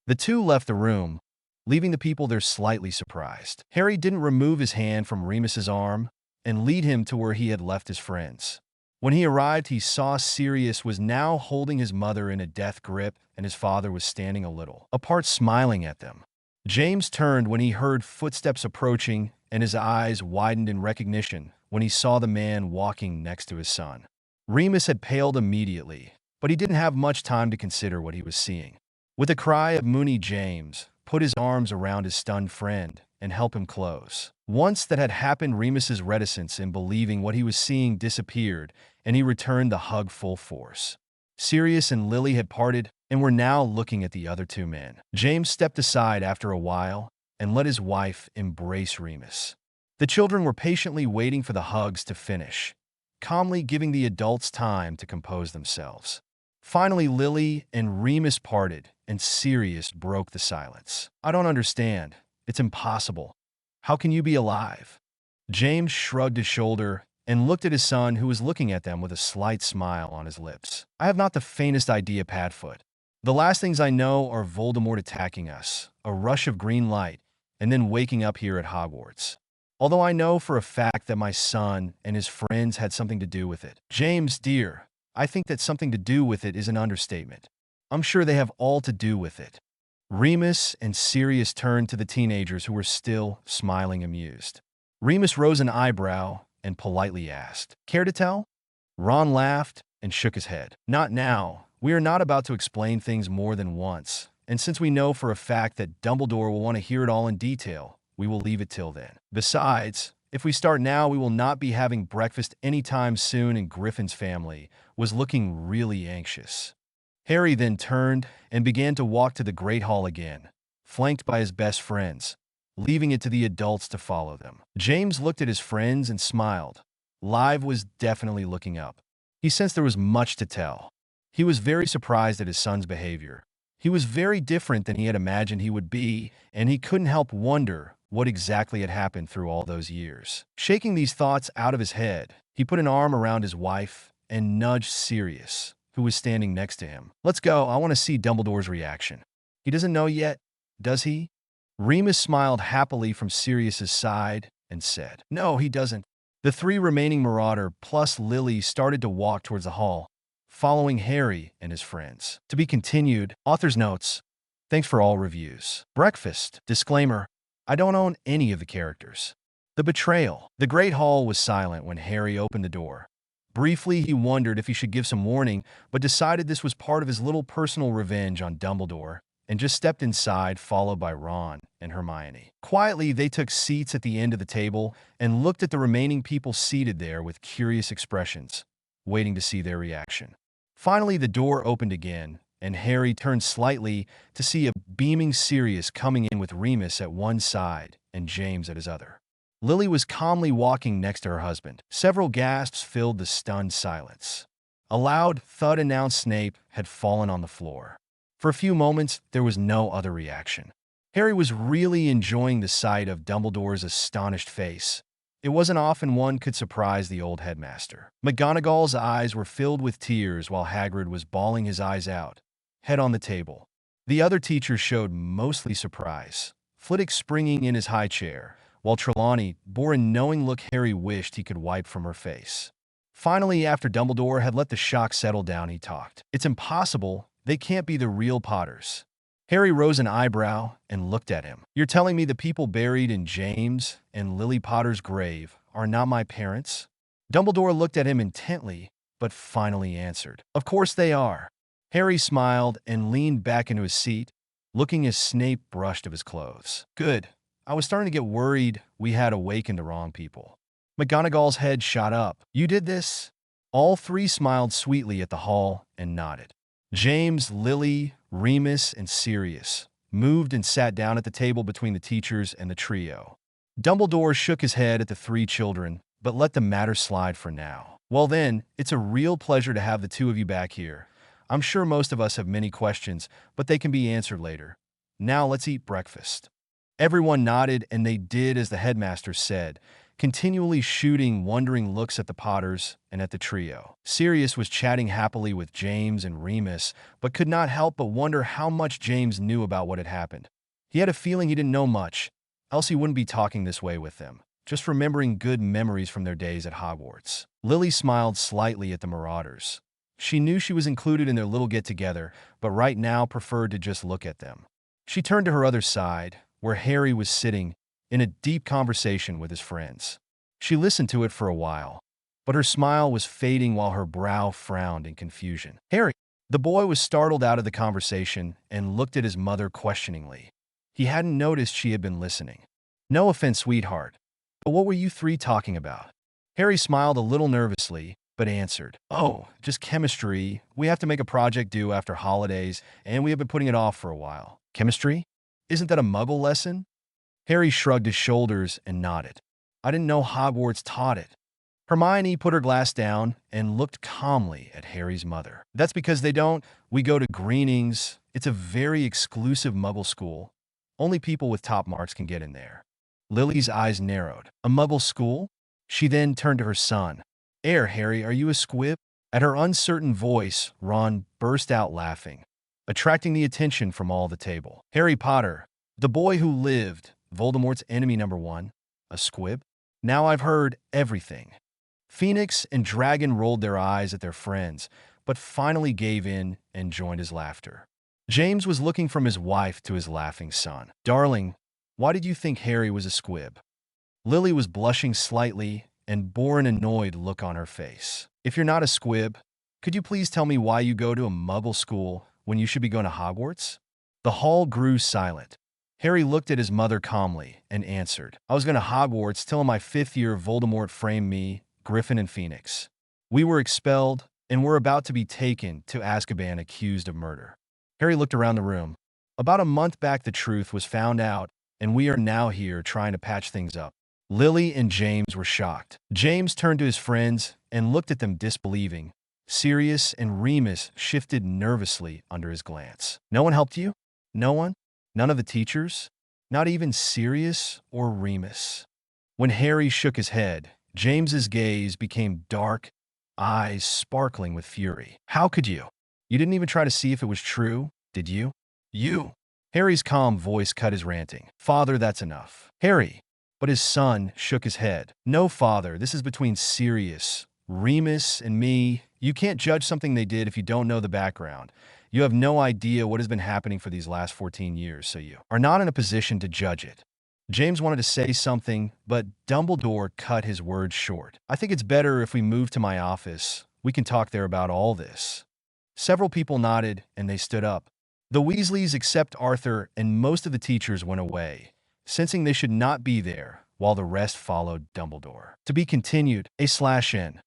The two left the room, leaving the people there slightly surprised. Harry didn't remove his hand from Remus's arm and lead him to where he had left his friends. When he arrived, he saw Sirius was now holding his mother in a death grip, and his father was standing a little apart, smiling at them. James turned when he heard footsteps approaching, and his eyes widened in recognition when he saw the man walking next to his son. Remus had paled immediately, but he didn't have much time to consider what he was seeing. With a cry of Mooney, James put his arms around his stunned friend and helped him close. Once that had happened, Remus's reticence in believing what he was seeing disappeared, and he returned the hug full force. Sirius and Lily had parted and were now looking at the other two men. James stepped aside after a while and let his wife embrace Remus. The children were patiently waiting for the hugs to finish, calmly giving the adults time to compose themselves. Finally, Lily and Remus parted, and Sirius broke the silence. "I don't understand. It's impossible. How can you be alive?" James shrugged his shoulder and looked at his son, who was looking at them with a slight smile on his lips. "I have not the faintest idea, Padfoot. The last things I know are Voldemort attacking us, a rush of green light, and then waking up here at Hogwarts. Although I know for a fact that my son and his friends had something to do with it. James, dear, I think that something to do with it is an understatement. I'm sure they have all to do with it." Remus and Sirius turned to the teenagers, who were still smiling amused. Remus rose an eyebrow and politely asked, "Care to tell?" Ron laughed and shook his head. "Not now. We are not about to explain things more than once, and since we know for a fact that Dumbledore will want to hear it all in detail, we will leave it till then. Besides, if we start now, we will not be having breakfast anytime soon, and Griffin's family was looking really anxious." Harry then turned and began to walk to the Great Hall again, flanked by his best friends, leaving it to the adults to follow them. James looked at his friends and smiled. Live was definitely looking up. He sensed there was much to tell. He was very surprised at his son's behavior. He was very different than he had imagined he would be, and he couldn't help wonder what exactly had happened through all those years. Shaking these thoughts out of his head, he put an arm around his wife and nudged Sirius, who was standing next to him. "Let's go. I want to see Dumbledore's reaction." "He doesn't know yet, does he?" Remus smiled happily from Sirius's side and said, "No, he doesn't." The three remaining Marauder plus Lily started to walk towards the hall, following Harry and his friends. To be continued. Author's notes. Thanks for all reviews. Breakfast. Disclaimer. I don't own any of the characters. The betrayal. The Great Hall was silent when Harry opened the door. Briefly, he wondered if he should give some warning, but decided this was part of his little personal revenge on Dumbledore, and just stepped inside, followed by Ron and Hermione. Quietly, they took seats at the end of the table and looked at the remaining people seated there with curious expressions. waiting to see their reaction. Finally, the door opened again, and Harry turned slightly to see a beaming Sirius coming in with Remus at one side and James at his other. Lily was calmly walking next to her husband. Several gasps filled the stunned silence. A loud thud announced Snape had fallen on the floor. For a few moments, there was no other reaction. Harry was really enjoying the sight of Dumbledore's astonished face. It wasn't often one could surprise the old headmaster. McGonagall's eyes were filled with tears while Hagrid was bawling his eyes out, head on the table. The other teachers showed mostly surprise, Flitwick springing in his high chair, while Trelawney bore a knowing look Harry wished he could wipe from her face. Finally, after Dumbledore had let the shock settle down, he talked. "It's impossible. They can't be the real Potters." Harry rose an eyebrow and looked at him. "You're telling me the people buried in James and Lily Potter's grave are not my parents?" Dumbledore looked at him intently, but finally answered, "Of course they are." Harry smiled and leaned back into his seat, looking as Snape brushed of his clothes. "Good. I was starting to get worried we had awakened the wrong people." McGonagall's head shot up. "You did this?" All three smiled sweetly at the hall and nodded. James, Lily, Remus, and Sirius moved and sat down at the table between the teachers and the trio. Dumbledore shook his head at the three children, but let the matter slide for now. "Well then, it's a real pleasure to have the two of you back here. I'm sure most of us have many questions, but they can be answered later. Now let's eat breakfast." Everyone nodded, and they did as the headmaster said, continually shooting wondering looks at the Potters and at the trio. Sirius was chatting happily with James and Remus, but could not help but wonder how much James knew about what had happened. He had a feeling he didn't know much, else he wouldn't be talking this way with them, just remembering good memories from their days at Hogwarts. Lily smiled slightly at the Marauders. She knew she was included in their little get-together, but right now preferred to just look at them. She turned to her other side, where Harry was sitting in a deep conversation with his friends. She listened to it for a while, but her smile was fading while her brow frowned in confusion. "Harry!" The boy was startled out of the conversation and looked at his mother questioningly. He hadn't noticed she had been listening. "No offense, sweetheart, but what were you three talking about?" Harry smiled a little nervously, but answered, "Oh, just chemistry. We have to make a project due after holidays, and we have been putting it off for a while." "Chemistry? Isn't that a Muggle lesson?" Harry shrugged his shoulders and nodded. "I didn't know Hogwarts taught it." Hermione put her glass down and looked calmly at Harry's mother. "That's because they don't. We go to Greenings. It's a very exclusive Muggle school. Only people with top marks can get in there." Lily's eyes narrowed. "A Muggle school?" She then turned to her son. Harry, are you a squib?" At her uncertain voice, Ron burst out laughing, attracting the attention from all the table. "Harry Potter, the boy who lived, Voldemort's enemy number one, a squib? Now I've heard everything." Phoenix and Dragon rolled their eyes at their friends, but finally gave in and joined his laughter. James was looking from his wife to his laughing son. "Darling, why did you think Harry was a squib?" Lily was blushing slightly and bore an annoyed look on her face. "If you're not a squib, could you please tell me why you go to a Muggle school when you should be going to Hogwarts?" The hall grew silent. Harry looked at his mother calmly and answered, "I was going to Hogwarts till in my 5th year Voldemort framed me, Griffin, and Phoenix. We were expelled and were about to be taken to Azkaban accused of murder." Harry looked around the room. "About a month back the truth was found out, and we are now here trying to patch things up." Lily and James were shocked. James turned to his friends and looked at them disbelieving. Sirius and Remus shifted nervously under his glance. "No one helped you? No one? None of the teachers? Not even Sirius or Remus?" When Harry shook his head, James's gaze became dark, eyes sparkling with fury. "How could you? You didn't even try to see if it was true, did you? You!" Harry's calm voice cut his ranting. "Father, that's enough." "Harry!" But his son shook his head. "No, Father, this is between Sirius, Remus, and me. You can't judge something they did if you don't know the background. You have no idea what has been happening for these last 14 years, so you are not in a position to judge it." James wanted to say something, but Dumbledore cut his words short. "I think it's better if we move to my office. We can talk there about all this." Several people nodded, and they stood up. The Weasleys, except Arthur, and most of the teachers went away, sensing they should not be there, while the rest followed Dumbledore. To be continued, /n.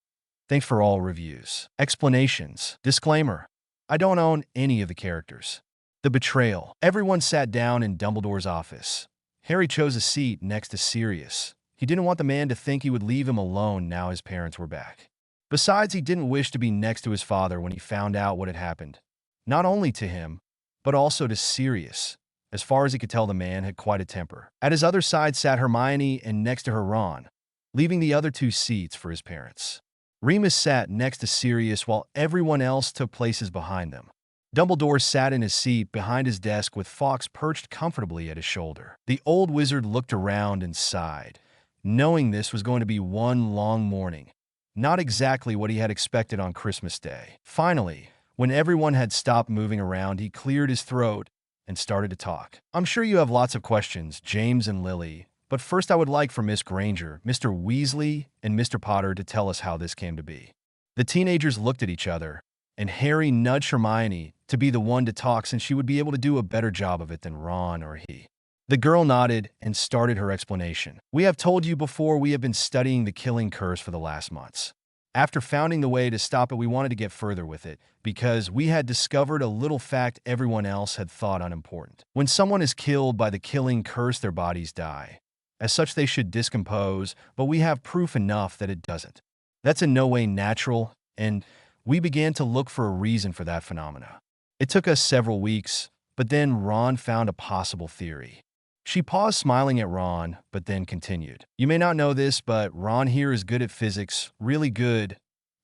Thanks for all reviews. Explanations. Disclaimer. I don't own any of the characters. The betrayal. Everyone sat down in Dumbledore's office. Harry chose a seat next to Sirius. He didn't want the man to think he would leave him alone now his parents were back. Besides, he didn't wish to be next to his father when he found out what had happened. Not only to him, but also to Sirius. As far as he could tell, the man had quite a temper. At his other side sat Hermione and next to her Ron, leaving the other two seats for his parents. Remus sat next to Sirius while everyone else took places behind them. Dumbledore sat in his seat behind his desk with Fawkes perched comfortably at his shoulder. The old wizard looked around and sighed, knowing this was going to be one long morning. Not exactly what he had expected on Christmas Day. Finally, when everyone had stopped moving around, he cleared his throat and started to talk. I'm sure you have lots of questions, James and Lily, but first I would like for Miss Granger, Mr. Weasley, and Mr. Potter to tell us how this came to be. The teenagers looked at each other, and Harry nudged Hermione to be the one to talk since she would be able to do a better job of it than Ron or he. The girl nodded and started her explanation. We have told you before we have been studying the killing curse for the last months. After finding the way to stop it, we wanted to get further with it because we had discovered a little fact everyone else had thought unimportant. When someone is killed by the killing curse, their bodies die. As such, they should decompose, but we have proof enough that it doesn't. That's in no way natural, and we began to look for a reason for that phenomena. It took us several weeks, but then Ron found a possible theory. She paused, smiling at Ron, but then continued. You may not know this, but Ron here is good at physics, really good.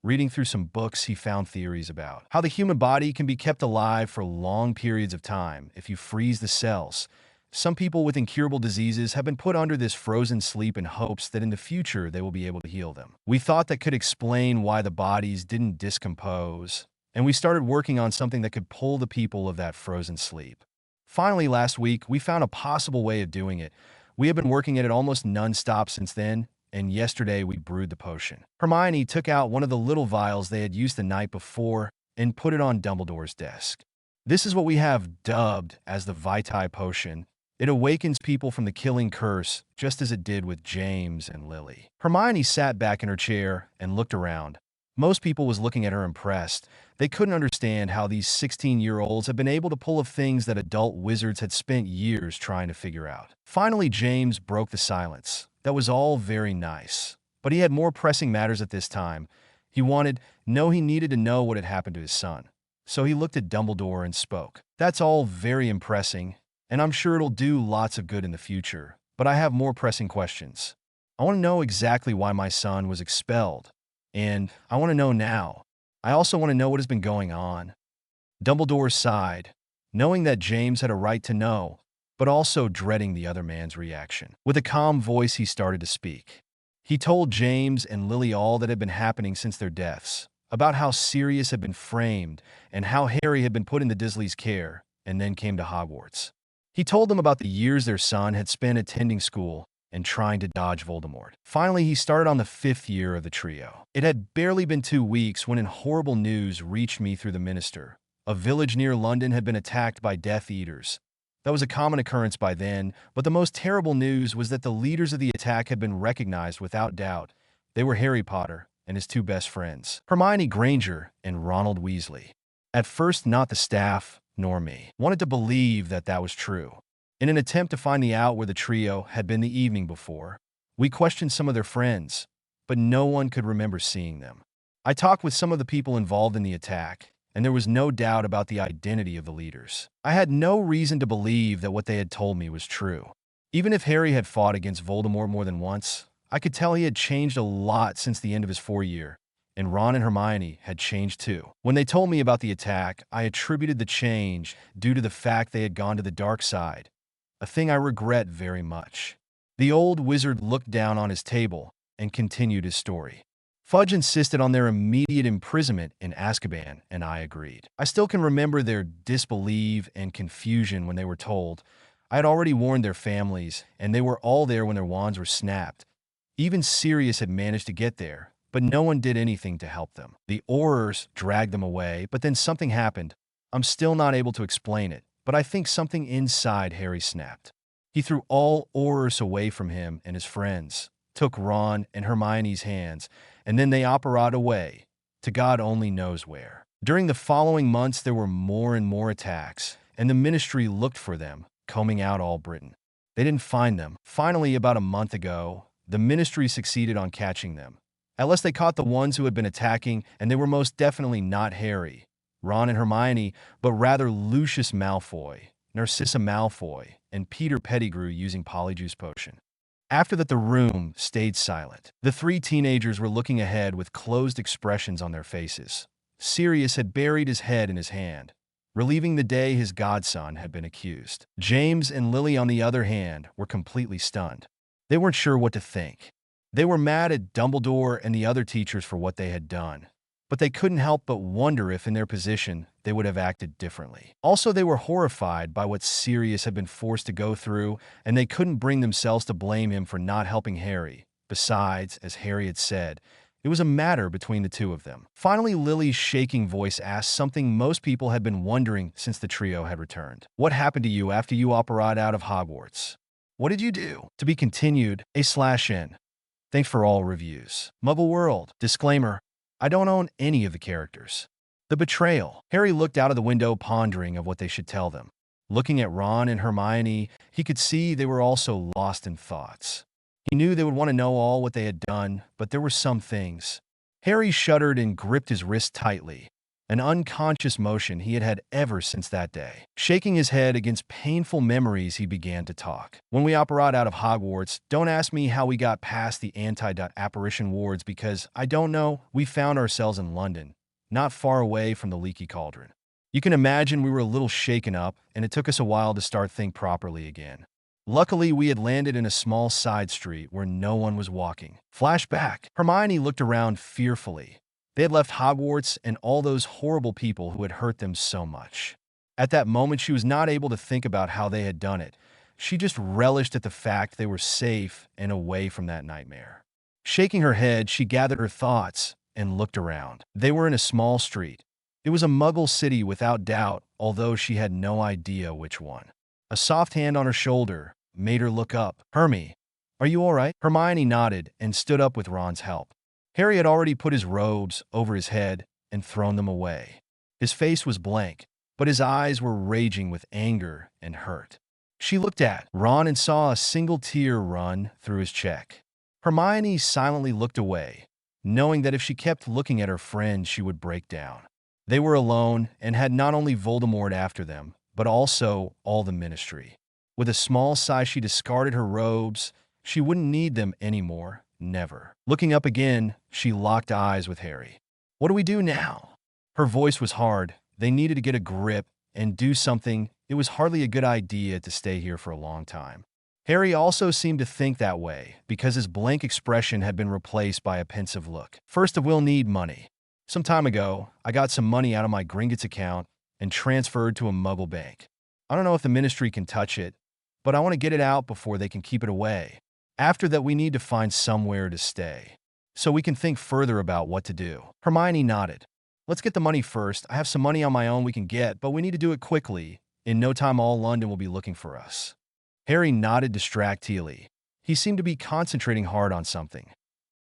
Reading through some books, he found theories about how the human body can be kept alive for long periods of time if you freeze the cells. Some people with incurable diseases have been put under this frozen sleep in hopes that in the future they will be able to heal them. We thought that could explain why the bodies didn't decompose, and we started working on something that could pull the people of that frozen sleep. Finally, last week, we found a possible way of doing it. We have been working at it almost non-stop since then, and yesterday we brewed the potion. Hermione took out one of the little vials they had used the night before and put it on Dumbledore's desk. This is what we have dubbed as the Vitae potion. It awakens people from the killing curse, just as it did with James and Lily. Hermione sat back in her chair and looked around. Most people was looking at her impressed. They couldn't understand how these 16-year-olds had been able to pull off things that adult wizards had spent years trying to figure out. Finally, James broke the silence. That was all very nice, but he had more pressing matters at this time. He needed to know what had happened to his son. So he looked at Dumbledore and spoke. That's all very impressive, and I'm sure it'll do lots of good in the future, but I have more pressing questions. I want to know exactly why my son was expelled, and I want to know now. I also want to know what has been going on. Dumbledore sighed, knowing that James had a right to know, but also dreading the other man's reaction. With a calm voice, he started to speak. He told James and Lily all that had been happening since their deaths, about how Sirius had been framed and how Harry had been put into Dursley's care and then came to Hogwarts. He told them about the years their son had spent attending school and trying to dodge Voldemort. Finally, he started on the 5th year of the trio. It had barely been 2 weeks when horrible news reached me through the minister. A village near London had been attacked by Death Eaters. That was a common occurrence by then, but the most terrible news was that the leaders of the attack had been recognized without doubt. They were Harry Potter and his 2 best friends, Hermione Granger and Ronald Weasley. At first, not the staff, nor me, wanted to believe that that was true. In an attempt to find out where the trio had been the evening before, we questioned some of their friends, but no one could remember seeing them. I talked with some of the people involved in the attack, and there was no doubt about the identity of the leaders. I had no reason to believe that what they had told me was true. Even if Harry had fought against Voldemort more than once, I could tell he had changed a lot since the end of his 4-year, and Ron and Hermione had changed too. When they told me about the attack, I attributed the change due to the fact they had gone to the dark side, a thing I regret very much. The old wizard looked down on his table and continued his story. Fudge insisted on their immediate imprisonment in Azkaban, and I agreed. I still can remember their disbelief and confusion when they were told. I had already warned their families, and they were all there when their wands were snapped. Even Sirius had managed to get there, but no one did anything to help them. The Aurors dragged them away, but then something happened. I'm still not able to explain it, but I think something inside Harry snapped. He threw all Aurors away from him and his friends, took Ron and Hermione's hands, and then they operated away, to God only knows where. During the following months, there were more and more attacks, and the ministry looked for them, combing out all Britain. They didn't find them. Finally, about a month ago, the ministry succeeded on catching them. At least they caught the ones who had been attacking, and they were most definitely not Harry, Ron and Hermione, but rather Lucius Malfoy, Narcissa Malfoy, and Peter Pettigrew using Polyjuice Potion. After that, the room stayed silent. The three teenagers were looking ahead with closed expressions on their faces. Sirius had buried his head in his hand, relieving the day his godson had been accused. James and Lily, on the other hand, were completely stunned. They weren't sure what to think. They were mad at Dumbledore and the other teachers for what they had done, but they couldn't help but wonder if in their position they would have acted differently. Also, they were horrified by what Sirius had been forced to go through, and they couldn't bring themselves to blame him for not helping Harry. Besides, as Harry had said, it was a matter between the two of them. Finally, Lily's shaking voice asked something most people had been wondering since the trio had returned. "What happened to you after you operated out of Hogwarts? What did you do?" To be continued, /n. Thanks for all reviews. Muggle World. Disclaimer: I don't own any of the characters. The betrayal. Harry looked out of the window, pondering of what they should tell them. Looking at Ron and Hermione, he could see they were also lost in thoughts. He knew they would want to know all what they had done, but there were some things. Harry shuddered and gripped his wrist tightly, an unconscious motion he had had ever since that day. Shaking his head against painful memories, he began to talk. "When we operated out of Hogwarts, don't ask me how we got past the anti-apparition wards, because I don't know. We found ourselves in London, not far away from the Leaky Cauldron. You can imagine we were a little shaken up, and it took us a while to start think properly again. Luckily, we had landed in a small side street where no one was walking." Flashback. Hermione looked around fearfully. They had left Hogwarts and all those horrible people who had hurt them so much. At that moment, she was not able to think about how they had done it. She just relished at the fact they were safe and away from that nightmare. Shaking her head, she gathered her thoughts and looked around. They were in a small street. It was a Muggle city without doubt, although she had no idea which one. A soft hand on her shoulder made her look up. "Hermie, are you all right?" Hermione nodded and stood up with Ron's help. Harry had already put his robes over his head and thrown them away. His face was blank, but his eyes were raging with anger and hurt. She looked at Ron and saw a single tear run through his cheek. Hermione silently looked away, knowing that if she kept looking at her friend, she would break down. They were alone and had not only Voldemort after them, but also all the ministry. With a small sigh, she discarded her robes. She wouldn't need them anymore. Never. Looking up again, she locked eyes with Harry. "What do we do now?" Her voice was hard. They needed to get a grip and do something. It was hardly a good idea to stay here for a long time. Harry also seemed to think that way, because his blank expression had been replaced by a pensive look. "First, we'll need money. Some time ago, I got some money out of my Gringotts account and transferred to a Muggle bank. I don't know if the ministry can touch it, but I want to get it out before they can keep it away. After that, we need to find somewhere to stay, so we can think further about what to do." Hermione nodded. "Let's get the money first. I have some money on my own we can get, but we need to do it quickly. In no time, all London will be looking for us." Harry nodded distractedly. He seemed to be concentrating hard on something.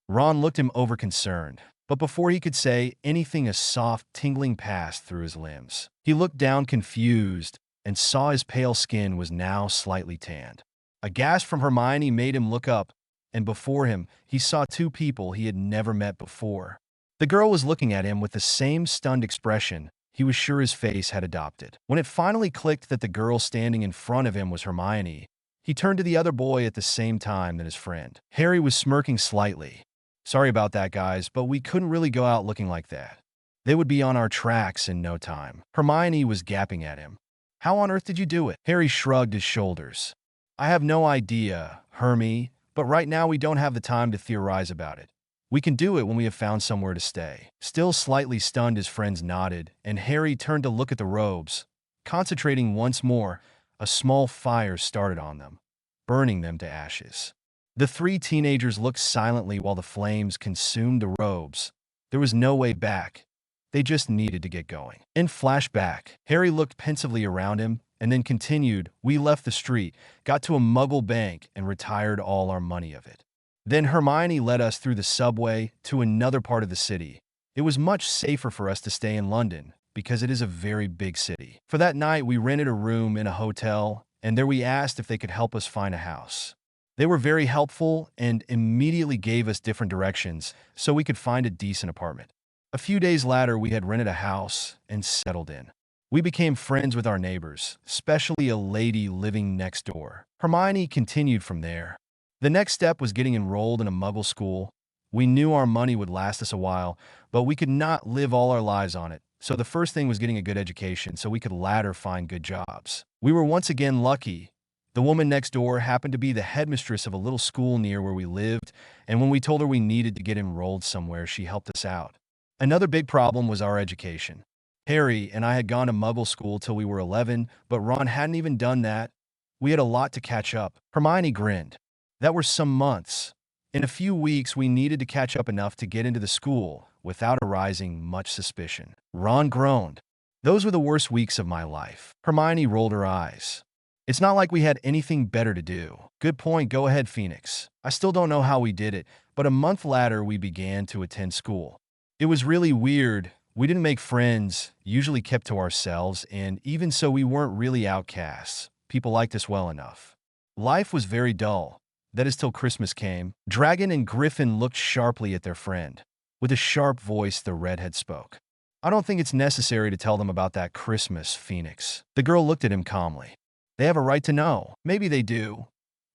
Ron looked him over concerned, but before he could say anything, a soft tingling passed through his limbs. He looked down confused and saw his pale skin was now slightly tanned. A gasp from Hermione made him look up, and before him, he saw two people he had never met before. The girl was looking at him with the same stunned expression he was sure his face had adopted. When it finally clicked that the girl standing in front of him was Hermione, he turned to the other boy at the same time that his friend. Harry was smirking slightly. "Sorry about that, guys, but we couldn't really go out looking like that. They would be on our tracks in no time." Hermione was gaping at him. "How on earth did you do it?" Harry shrugged his shoulders. "I have no idea, Hermie, but right now we don't have the time to theorize about it. We can do it when we have found somewhere to stay." Still slightly stunned, his friends nodded, and Harry turned to look at the robes. Concentrating once more, a small fire started on them, burning them to ashes. The three teenagers looked silently while the flames consumed the robes. There was no way back. They just needed to get going. In flashback, Harry looked pensively around him and then continued, "We left the street, got to a Muggle bank, and retired all our money of it. Then Hermione led us through the subway to another part of the city. It was much safer for us to stay in London because it is a very big city. For that night, we rented a room in a hotel, and there we asked if they could help us find a house. They were very helpful and immediately gave us different directions so we could find a decent apartment. A few days later, we had rented a house and settled in. We became friends with our neighbors, especially a lady living next door. Hermione continued from there. The next step was getting enrolled in a Muggle school. We knew our money would last us a while, but we could not live all our lives on it. So the first thing was getting a good education so we could later find good jobs. We were once again lucky. The woman next door happened to be the headmistress of a little school near where we lived, and when we told her we needed to get enrolled somewhere, she helped us out. Another big problem was our education. Harry and I had gone to Muggle school till we were 11, but Ron hadn't even done that. We had a lot to catch up. Hermione grinned. That were some months. In a few weeks, we needed to catch up enough to get into the school without arousing much suspicion. Ron groaned. Those were the worst weeks of my life. Hermione rolled her eyes. It's not like we had anything better to do. Good point, go ahead, Phoenix. I still don't know how we did it, but a month later we began to attend school. It was really weird. We didn't make friends, usually kept to ourselves, and even so we weren't really outcasts. People liked us well enough. Life was very dull. That is till Christmas came. Dragon and Griffin looked sharply at their friend. With a sharp voice, the redhead spoke. I don't think it's necessary to tell them about that Christmas, Phoenix. The girl looked at him calmly. They have a right to know. Maybe they do.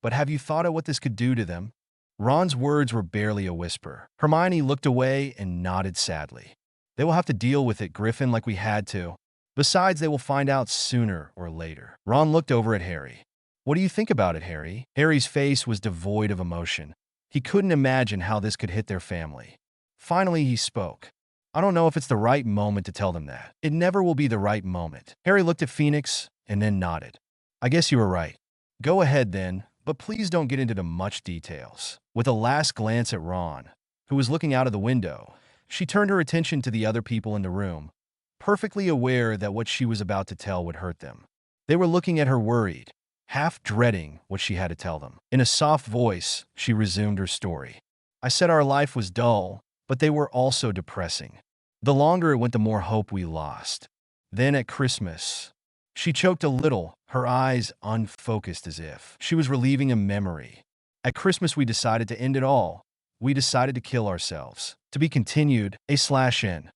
But have you thought of what this could do to them? Ron's words were barely a whisper. Hermione looked away and nodded sadly. They will have to deal with it, Griffin, like we had to. Besides, they will find out sooner or later. Ron looked over at Harry. What do you think about it, Harry? Harry's face was devoid of emotion. He couldn't imagine how this could hit their family. Finally, he spoke. I don't know if it's the right moment to tell them that. It never will be the right moment. Harry looked at Phoenix and then nodded. I guess you were right. Go ahead then, but please don't get into the much details. With a last glance at Ron, who was looking out of the window, she turned her attention to the other people in the room, perfectly aware that what she was about to tell would hurt them. They were looking at her worried, half dreading what she had to tell them. In a soft voice, she resumed her story. I said our life was dull, but they were also depressing. The longer it went, the more hope we lost. Then at Christmas, she choked a little, her eyes unfocused as if she was reliving a memory. At Christmas, we decided to end it all. We decided to kill ourselves. To be continued, A/N.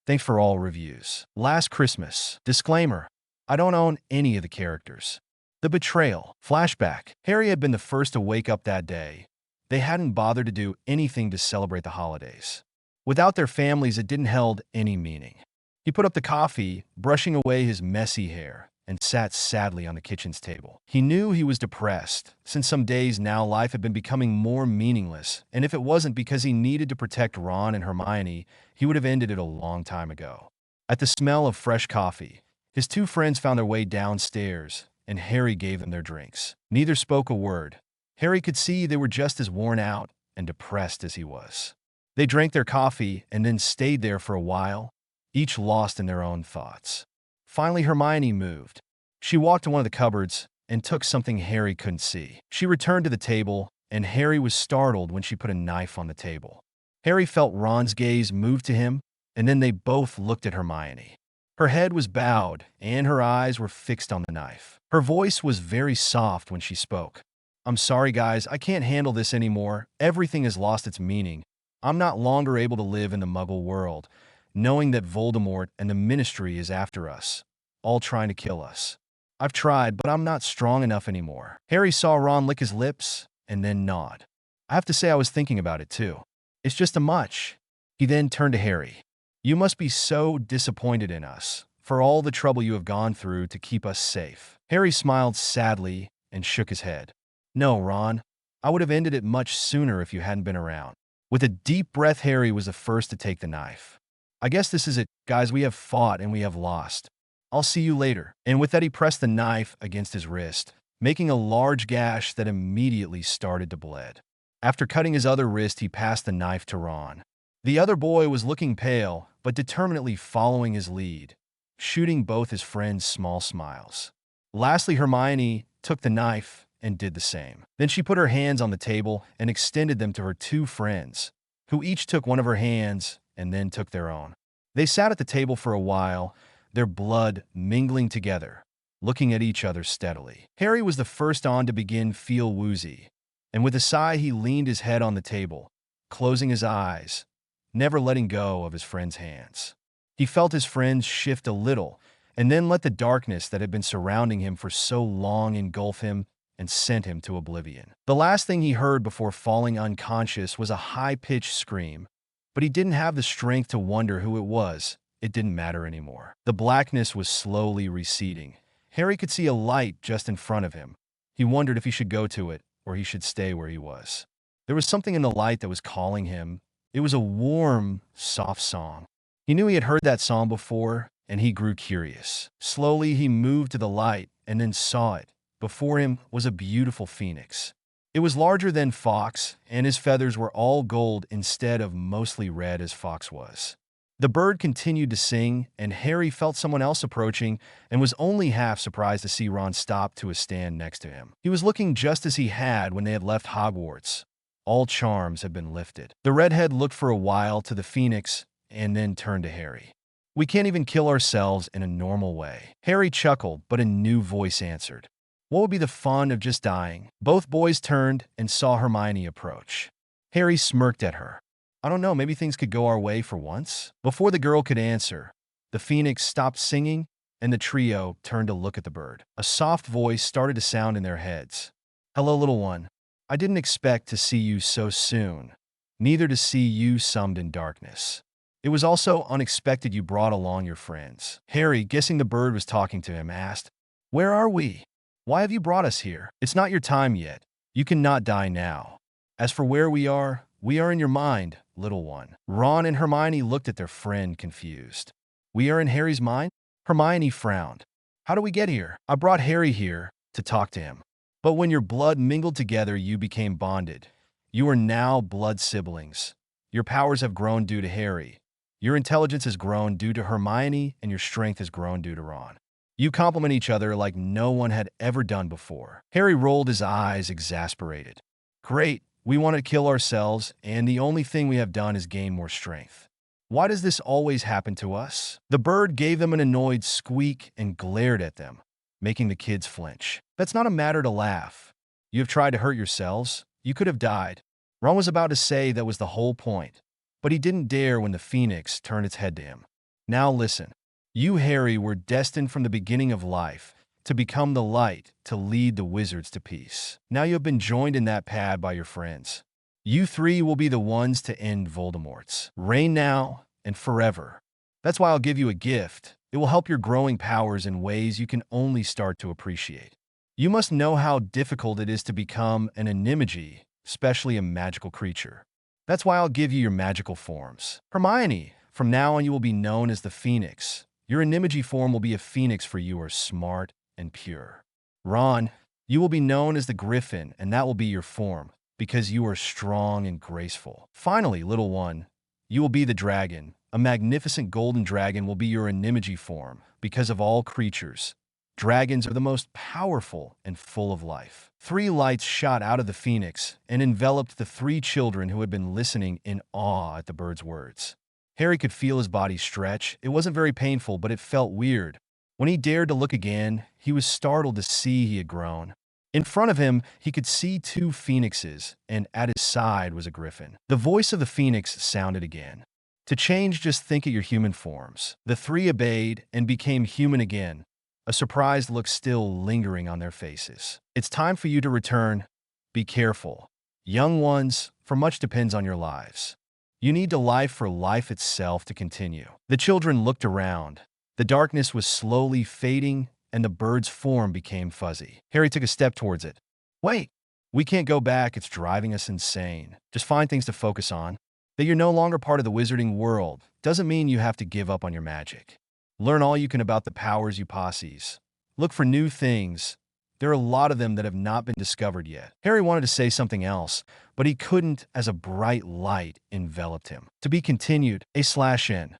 Thanks for all reviews. Last Christmas. Disclaimer. I don't own any of the characters. The betrayal. Flashback. Harry had been the first to wake up that day. They hadn't bothered to do anything to celebrate the holidays. Without their families, it didn't hold any meaning. He put up the coffee, brushing away his messy hair, and sat sadly on the kitchen's table. He knew he was depressed. Since some days now, life had been becoming more meaningless, and if it wasn't because he needed to protect Ron and Hermione, he would have ended it a long time ago. At the smell of fresh coffee, his two friends found their way downstairs, and Harry gave them their drinks. Neither spoke a word. Harry could see they were just as worn out and depressed as he was. They drank their coffee and then stayed there for a while, each lost in their own thoughts. Finally, Hermione moved. She walked to one of the cupboards and took something Harry couldn't see. She returned to the table, and Harry was startled when she put a knife on the table. Harry felt Ron's gaze move to him, and then they both looked at Hermione. Her head was bowed, and her eyes were fixed on the knife. Her voice was very soft when she spoke. I'm sorry, guys, I can't handle this anymore. Everything has lost its meaning. I'm not longer able to live in the Muggle world, knowing that Voldemort and the Ministry is after us, all trying to kill us. I've tried, but I'm not strong enough anymore. Harry saw Ron lick his lips and then nod. I have to say I was thinking about it too. It's just a much. He then turned to Harry. You must be so disappointed in us for all the trouble you have gone through to keep us safe. Harry smiled sadly and shook his head. No, Ron. I would have ended it much sooner if you hadn't been around. With a deep breath, Harry was the first to take the knife. I guess this is it, guys. We have fought and we have lost. I'll see you later. And with that, he pressed the knife against his wrist, making a large gash that immediately started to bleed. After cutting his other wrist, he passed the knife to Ron. The other boy was looking pale, but determinedly following his lead, shooting both his friends small smiles. Lastly, Hermione took the knife and did the same. Then she put her hands on the table and extended them to her two friends, who each took one of her hands and then took their own. They sat at the table for a while, their blood mingling together, looking at each other steadily. Harry was the first on to begin feel woozy, and with a sigh he leaned his head on the table, closing his eyes, never letting go of his friend's hands. He felt his friends shift a little, and then let the darkness that had been surrounding him for so long engulf him and sent him to oblivion. The last thing he heard before falling unconscious was a high-pitched scream, but he didn't have the strength to wonder who it was. It didn't matter anymore. The blackness was slowly receding. Harry could see a light just in front of him. He wondered if he should go to it or he should stay where he was. There was something in the light that was calling him. It was a warm, soft song. He knew he had heard that song before, and he grew curious. Slowly, he moved to the light and then saw it. Before him was a beautiful phoenix. It was larger than Fox, and his feathers were all gold instead of mostly red as Fox was. The bird continued to sing, and Harry felt someone else approaching and was only half surprised to see Ron stop to a stand next to him. He was looking just as he had when they had left Hogwarts. All charms had been lifted. The redhead looked for a while to the phoenix and then turned to Harry. "We can't even kill ourselves in a normal way." Harry chuckled, but a new voice answered. "What would be the fun of just dying?" Both boys turned and saw Hermione approach. Harry smirked at her. "I don't know, maybe things could go our way for once." Before the girl could answer, the phoenix stopped singing, and the trio turned to look at the bird. A soft voice started to sound in their heads. "Hello, little one. I didn't expect to see you so soon, neither to see you summed in darkness. It was also unexpected you brought along your friends." Harry, guessing the bird was talking to him, asked, "Where are we? Why have you brought us here?" "It's not your time yet. You cannot die now. As for where we are in your mind, little one." Ron and Hermione looked at their friend confused. "We are in Harry's mind?" Hermione frowned. "How do we get here?" "I brought Harry here to talk to him. But when your blood mingled together, you became bonded. You are now blood siblings. Your powers have grown due to Harry. Your intelligence has grown due to Hermione, and your strength has grown due to Ron. You complement each other like no one had ever done before." Harry rolled his eyes, exasperated. "Great. We want to kill ourselves, and the only thing we have done is gain more strength. Why does this always happen to us?" The bird gave them an annoyed squeak and glared at them, making the kids flinch. "That's not a matter to laugh. You have tried to hurt yourselves. You could have died." Ron was about to say that was the whole point, but he didn't dare when the phoenix turned its head to him. "Now listen. You, Harry, were destined from the beginning of life to become the light, to lead the wizards to peace. Now you have been joined in that path by your friends. You three will be the ones to end Voldemort's reign now and forever. That's why I'll give you a gift. It will help your growing powers in ways you can only start to appreciate. You must know how difficult it is to become an animagi, especially a magical creature. That's why I'll give you your magical forms. Hermione, from now on you will be known as the Phoenix. Your animagi form will be a phoenix, for you are smart and pure. Ron, you will be known as the Griffin, and that will be your form, because you are strong and graceful. Finally, little one, you will be the dragon. A magnificent golden dragon will be your animagi form, because of all creatures, dragons are the most powerful and full of life." 3 lights shot out of the phoenix and enveloped the 3 children who had been listening in awe at the bird's words. Harry could feel his body stretch. It wasn't very painful, but it felt weird. When he dared to look again, he was startled to see he had grown. In front of him, he could see 2 phoenixes, and at his side was a griffin. The voice of the phoenix sounded again. "To change, just think of your human forms." The 3 obeyed and became human again, a surprised look still lingering on their faces. "It's time for you to return. Be careful, young ones, for much depends on your lives. You need to life for life itself to continue." The children looked around. The darkness was slowly fading, and the bird's form became fuzzy. Harry took a step towards it. "Wait! We can't go back. It's driving us insane. Just find things to focus on. That you're no longer part of the wizarding world doesn't mean you have to give up on your magic. Learn all you can about the powers you possess. Look for new things. There are a lot of them that have not been discovered yet." Harry wanted to say something else, but he couldn't as a bright light enveloped him. To be continued, /n.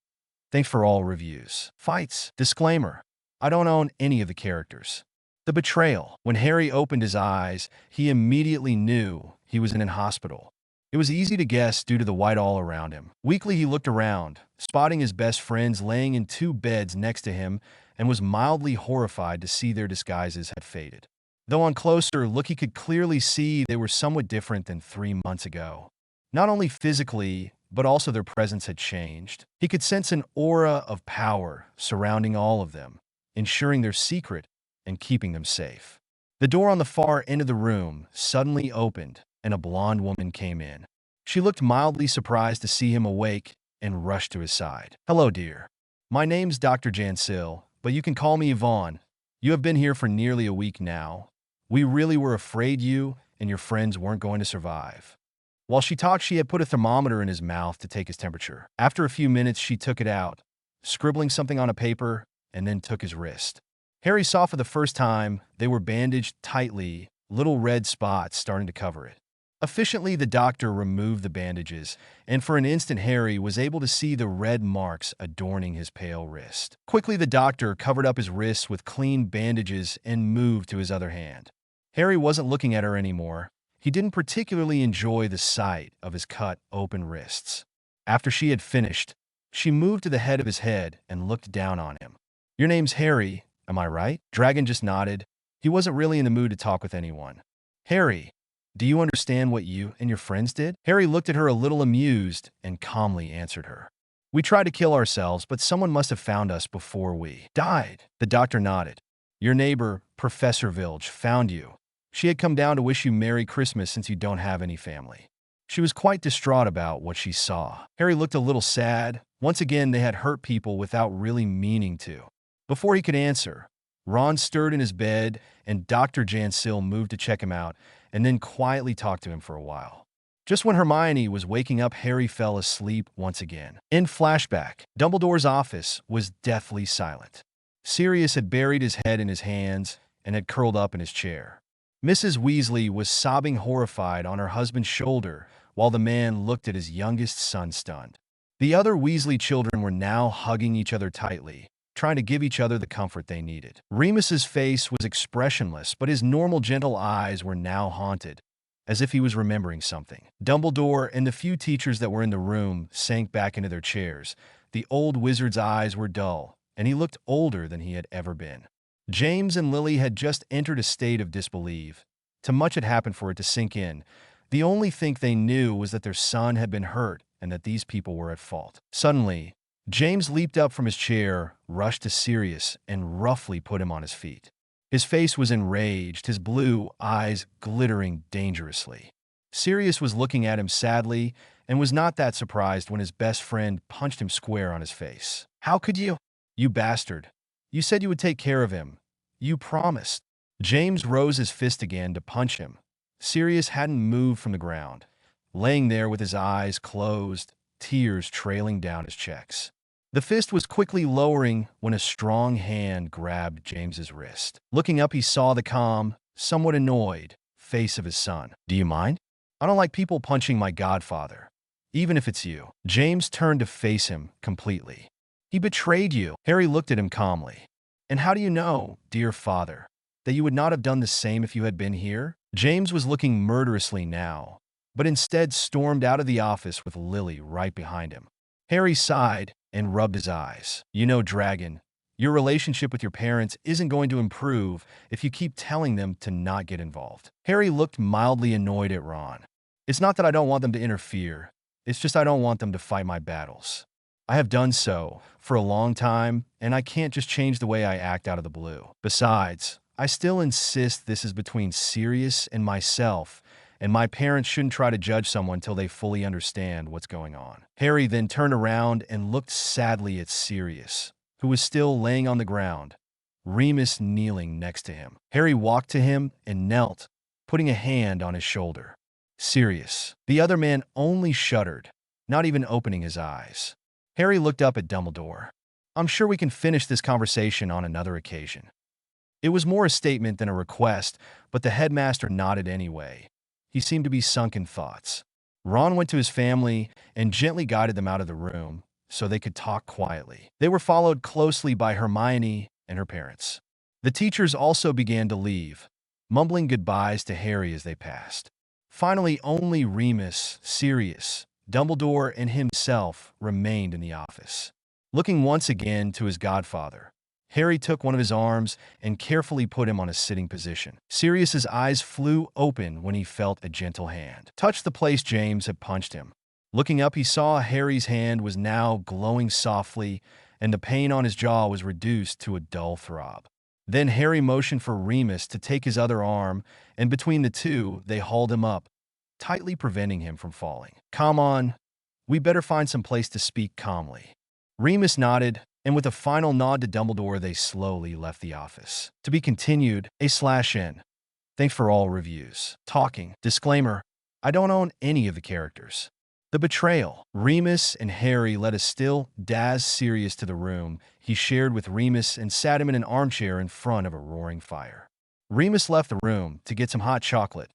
Thanks for all reviews. Fights. Disclaimer. I don't own any of the characters. The betrayal. When Harry opened his eyes, he immediately knew he was in an hospital. It was easy to guess due to the white all around him. Weakly, he looked around, spotting his best friends laying in two beds next to him, and was mildly horrified to see their disguises had faded. Though on closer look he could clearly see they were somewhat different than 3 months ago. Not only physically, but also their presence had changed. He could sense an aura of power surrounding all of them, ensuring their secret and keeping them safe. The door on the far end of the room suddenly opened, and a blonde woman came in. She looked mildly surprised to see him awake and rushed to his side. "Hello, dear. My name's Dr. Jansil, but you can call me Yvonne. You have been here for nearly a week now. We really were afraid you and your friends weren't going to survive." While she talked, she had put a thermometer in his mouth to take his temperature. After a few minutes, she took it out, scribbling something on a paper, and then took his wrist. Harry saw for the first time they were bandaged tightly, little red spots starting to cover it. Efficiently, the doctor removed the bandages, and for an instant Harry was able to see the red marks adorning his pale wrist. Quickly, the doctor covered up his wrists with clean bandages and moved to his other hand. Harry wasn't looking at her anymore. He didn't particularly enjoy the sight of his cut, open wrists. After she had finished, she moved to the head of his head and looked down on him. "Your name's Harry, am I right?" Dragon just nodded. He wasn't really in the mood to talk with anyone. "Harry, do you understand what you and your friends did?" Harry looked at her a little amused and calmly answered her. "We tried to kill ourselves, but someone must have found us before we died." The doctor nodded. "Your neighbor, Professor Vilge, found you. She had come down to wish you Merry Christmas since you don't have any family. She was quite distraught about what she saw." Harry looked a little sad. Once again, they had hurt people without really meaning to. Before he could answer, Ron stirred in his bed, and Dr. Jansil moved to check him out, and then quietly talked to him for a while. Just when Hermione was waking up, Harry fell asleep once again. In flashback, Dumbledore's office was deathly silent. Sirius had buried his head in his hands and had curled up in his chair. Mrs. Weasley was sobbing horrified on her husband's shoulder, while the man looked at his youngest son stunned. The other Weasley children were now hugging each other tightly, trying to give each other the comfort they needed. Remus's face was expressionless, but his normal gentle eyes were now haunted, as if he was remembering something. Dumbledore and the few teachers that were in the room sank back into their chairs. The old wizard's eyes were dull, and he looked older than he had ever been. James and Lily had just entered a state of disbelief. Too much had happened for it to sink in. The only thing they knew was that their son had been hurt and that these people were at fault. Suddenly, James leaped up from his chair, rushed to Sirius, and roughly put him on his feet. His face was enraged, his blue eyes glittering dangerously. Sirius was looking at him sadly and was not that surprised when his best friend punched him square on his face. "How could you? You bastard. You said you would take care of him. You promised." James rose his fist again to punch him. Sirius hadn't moved from the ground, laying there with his eyes closed, tears trailing down his cheeks. The fist was quickly lowering when a strong hand grabbed James's wrist. Looking up, he saw the calm, somewhat annoyed face of his son. "Do you mind? I don't like people punching my godfather, even if it's you." James turned to face him completely. "He betrayed you." Harry looked at him calmly. "And how do you know, dear father, that you would not have done the same if you had been here?" James was looking murderously now, but instead stormed out of the office with Lily right behind him. Harry sighed and rubbed his eyes. "You know, Dragon, your relationship with your parents isn't going to improve if you keep telling them to not get involved." Harry looked mildly annoyed at Ron. "It's not that I don't want them to interfere. It's just I don't want them to fight my battles. I have done so for a long time, and I can't just change the way I act out of the blue. Besides, I still insist this is between Sirius and myself, and my parents shouldn't try to judge someone till they fully understand what's going on." Harry then turned around and looked sadly at Sirius, who was still laying on the ground, Remus kneeling next to him. Harry walked to him and knelt, putting a hand on his shoulder. "Sirius." The other man only shuddered, not even opening his eyes. Harry looked up at Dumbledore. "I'm sure we can finish this conversation on another occasion." It was more a statement than a request, but the headmaster nodded anyway. He seemed to be sunk in thoughts. Ron went to his family and gently guided them out of the room so they could talk quietly. They were followed closely by Hermione and her parents. The teachers also began to leave, mumbling goodbyes to Harry as they passed. Finally, only Remus, Sirius, Dumbledore, and himself remained in the office. Looking once again to his godfather, Harry took one of his arms and carefully put him on a sitting position. Sirius's eyes flew open when he felt a gentle hand touch the place James had punched him. Looking up, he saw Harry's hand was now glowing softly, and the pain on his jaw was reduced to a dull throb. Then Harry motioned for Remus to take his other arm, and between the two, they hauled him up, tightly preventing him from falling. "Come on, we better find some place to speak calmly." Remus nodded, and with a final nod to Dumbledore, they slowly left the office. To be continued, A/N. Thanks for all reviews. Talking. Disclaimer: I don't own any of the characters. The betrayal. Remus and Harry led a still, dazed Sirius to the room he shared with Remus and sat him in an armchair in front of a roaring fire. Remus left the room to get some hot chocolate,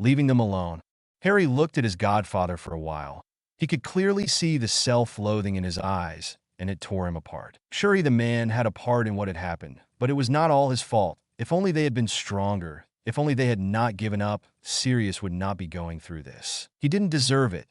leaving them alone. Harry looked at his godfather for a while. He could clearly see the self-loathing in his eyes, and it tore him apart. Surely the man had a part in what had happened, but it was not all his fault. If only they had been stronger, if only they had not given up, Sirius would not be going through this. He didn't deserve it.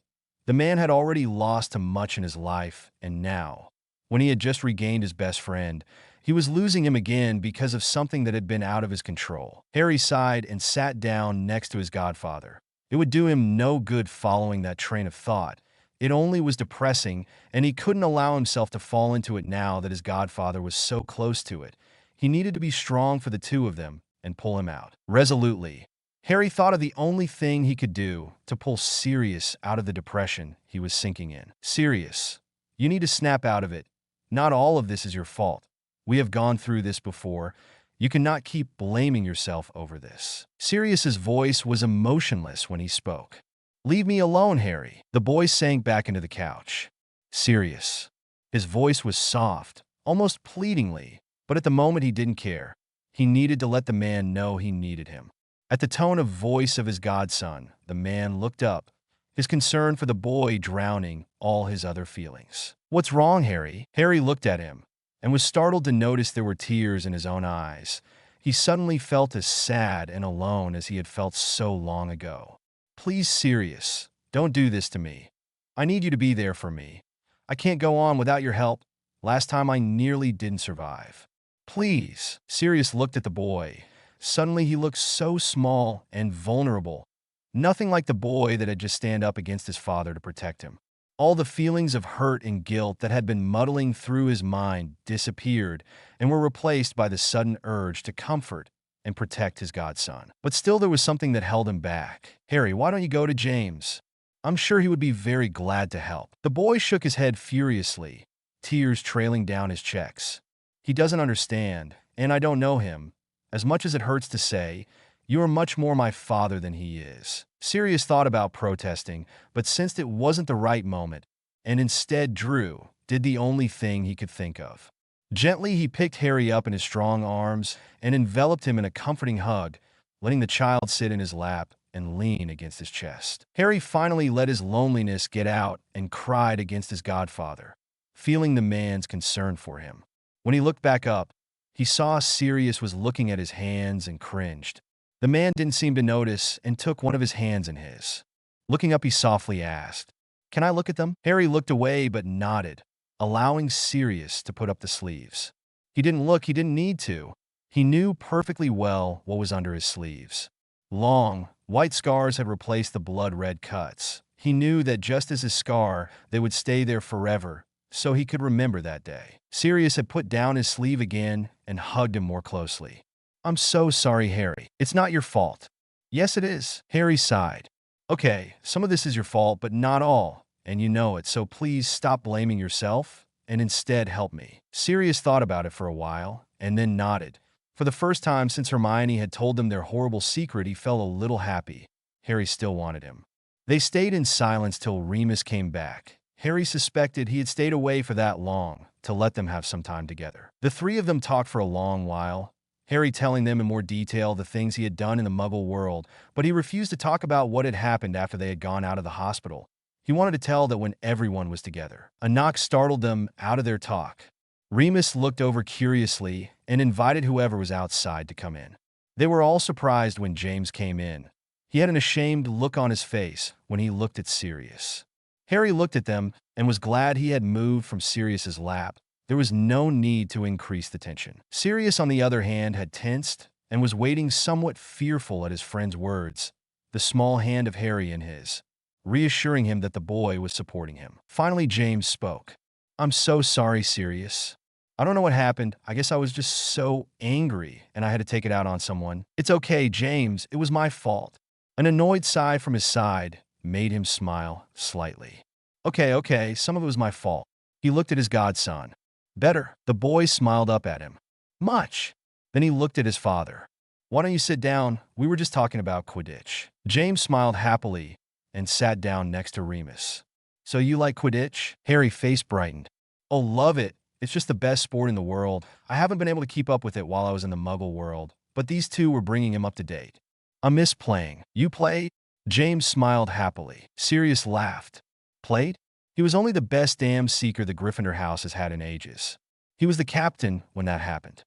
The man had already lost too much in his life, and now, when he had just regained his best friend, he was losing him again because of something that had been out of his control. Harry sighed and sat down next to his godfather. It would do him no good following that train of thought. It only was depressing, and he couldn't allow himself to fall into it now that his godfather was so close to it. He needed to be strong for the two of them and pull him out. Resolutely, Harry thought of the only thing he could do to pull Sirius out of the depression he was sinking in. "Sirius, you need to snap out of it. Not all of this is your fault. We have gone through this before. You cannot keep blaming yourself over this." Sirius's voice was emotionless when he spoke. "Leave me alone, Harry." The boy sank back into the couch. "Sirius." His voice was soft, almost pleadingly, but at the moment he didn't care. He needed to let the man know he needed him. At the tone of voice of his godson, the man looked up, his concern for the boy drowning all his other feelings. "What's wrong, Harry?" Harry looked at him and was startled to notice there were tears in his own eyes. He suddenly felt as sad and alone as he had felt so long ago. "Please, Sirius, don't do this to me. I need you to be there for me. I can't go on without your help. Last time I nearly didn't survive. Please." Sirius looked at the boy. Suddenly he looked so small and vulnerable. Nothing like the boy that had just stand up against his father to protect him. All the feelings of hurt and guilt that had been muddling through his mind disappeared and were replaced by the sudden urge to comfort and protect his godson. But still there was something that held him back. "Harry, why don't you go to James? I'm sure he would be very glad to help." The boy shook his head furiously, tears trailing down his cheeks. "He doesn't understand, and I don't know him. As much as it hurts to say, you are much more my father than he is." Sirius thought about protesting, but sensed it wasn't the right moment, and instead Drew did the only thing he could think of. Gently, he picked Harry up in his strong arms and enveloped him in a comforting hug, letting the child sit in his lap and lean against his chest. Harry finally let his loneliness get out and cried against his godfather, feeling the man's concern for him. When he looked back up, he saw Sirius was looking at his hands and cringed. The man didn't seem to notice and took one of his hands in his. Looking up, he softly asked, "Can I look at them?" Harry looked away but nodded, allowing Sirius to put up the sleeves. He didn't look, he didn't need to. He knew perfectly well what was under his sleeves. Long, white scars had replaced the blood-red cuts. He knew that just as his scar, they would stay there forever, so he could remember that day. Sirius had put down his sleeve again and hugged him more closely. "I'm so sorry, Harry. It's not your fault." "Yes, it is." Harry sighed. "Okay, some of this is your fault, but not all, and you know it, so please stop blaming yourself and instead help me." Sirius thought about it for a while and then nodded. For the first time since Hermione had told them their horrible secret, he felt a little happy. Harry still wanted him. They stayed in silence till Remus came back. Harry suspected he had stayed away for that long, to let them have some time together. The three of them talked for a long while, Harry telling them in more detail the things he had done in the Muggle world, but he refused to talk about what had happened after they had gone out of the hospital. He wanted to tell that when everyone was together. A knock startled them out of their talk. Remus looked over curiously and invited whoever was outside to come in. They were all surprised when James came in. He had an ashamed look on his face when he looked at Sirius. Harry looked at them and was glad he had moved from Sirius's lap. There was no need to increase the tension. Sirius, on the other hand, had tensed and was waiting somewhat fearful at his friend's words, the small hand of Harry in his, reassuring him that the boy was supporting him. Finally, James spoke. "I'm so sorry, Sirius. I don't know what happened. I guess I was just so angry and I had to take it out on someone." "It's okay, James. It was my fault." An annoyed sigh from his side made him smile slightly. Okay, some of it was my fault." He looked at his godson. "Better." The boy smiled up at him. "Much." Then he looked at his father. "Why don't you sit down? We were just talking about Quidditch." James smiled happily and sat down next to Remus. "So you like Quidditch?" Harry's face brightened. "Oh, love it. It's just the best sport in the world. I haven't been able to keep up with it while I was in the Muggle world, but these two were bringing him up to date." "I miss playing." "You play?" James smiled happily. Sirius laughed. "Played?" He was only the best damn seeker the Gryffindor house has had in ages. He was the captain when that happened.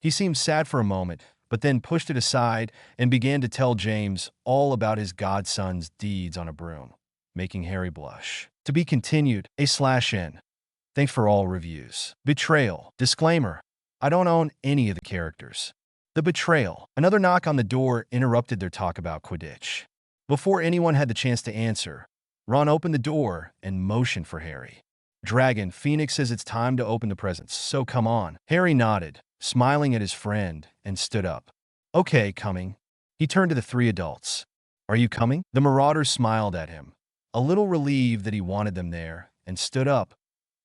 He seemed sad for a moment, but then pushed it aside and began to tell James all about his godson's deeds on a broom, making Harry blush. To be continued, /n. Thanks for all reviews. Betrayal. Disclaimer. I don't own any of the characters. The betrayal. Another knock on the door interrupted their talk about Quidditch. Before anyone had the chance to answer, Ron opened the door and motioned for Harry. "Dragon, Phoenix says it's time to open the presents, so come on." Harry nodded, smiling at his friend, and stood up. "Okay, coming." He turned to the three adults. "Are you coming?" The Marauders smiled at him, a little relieved that he wanted them there, and stood up,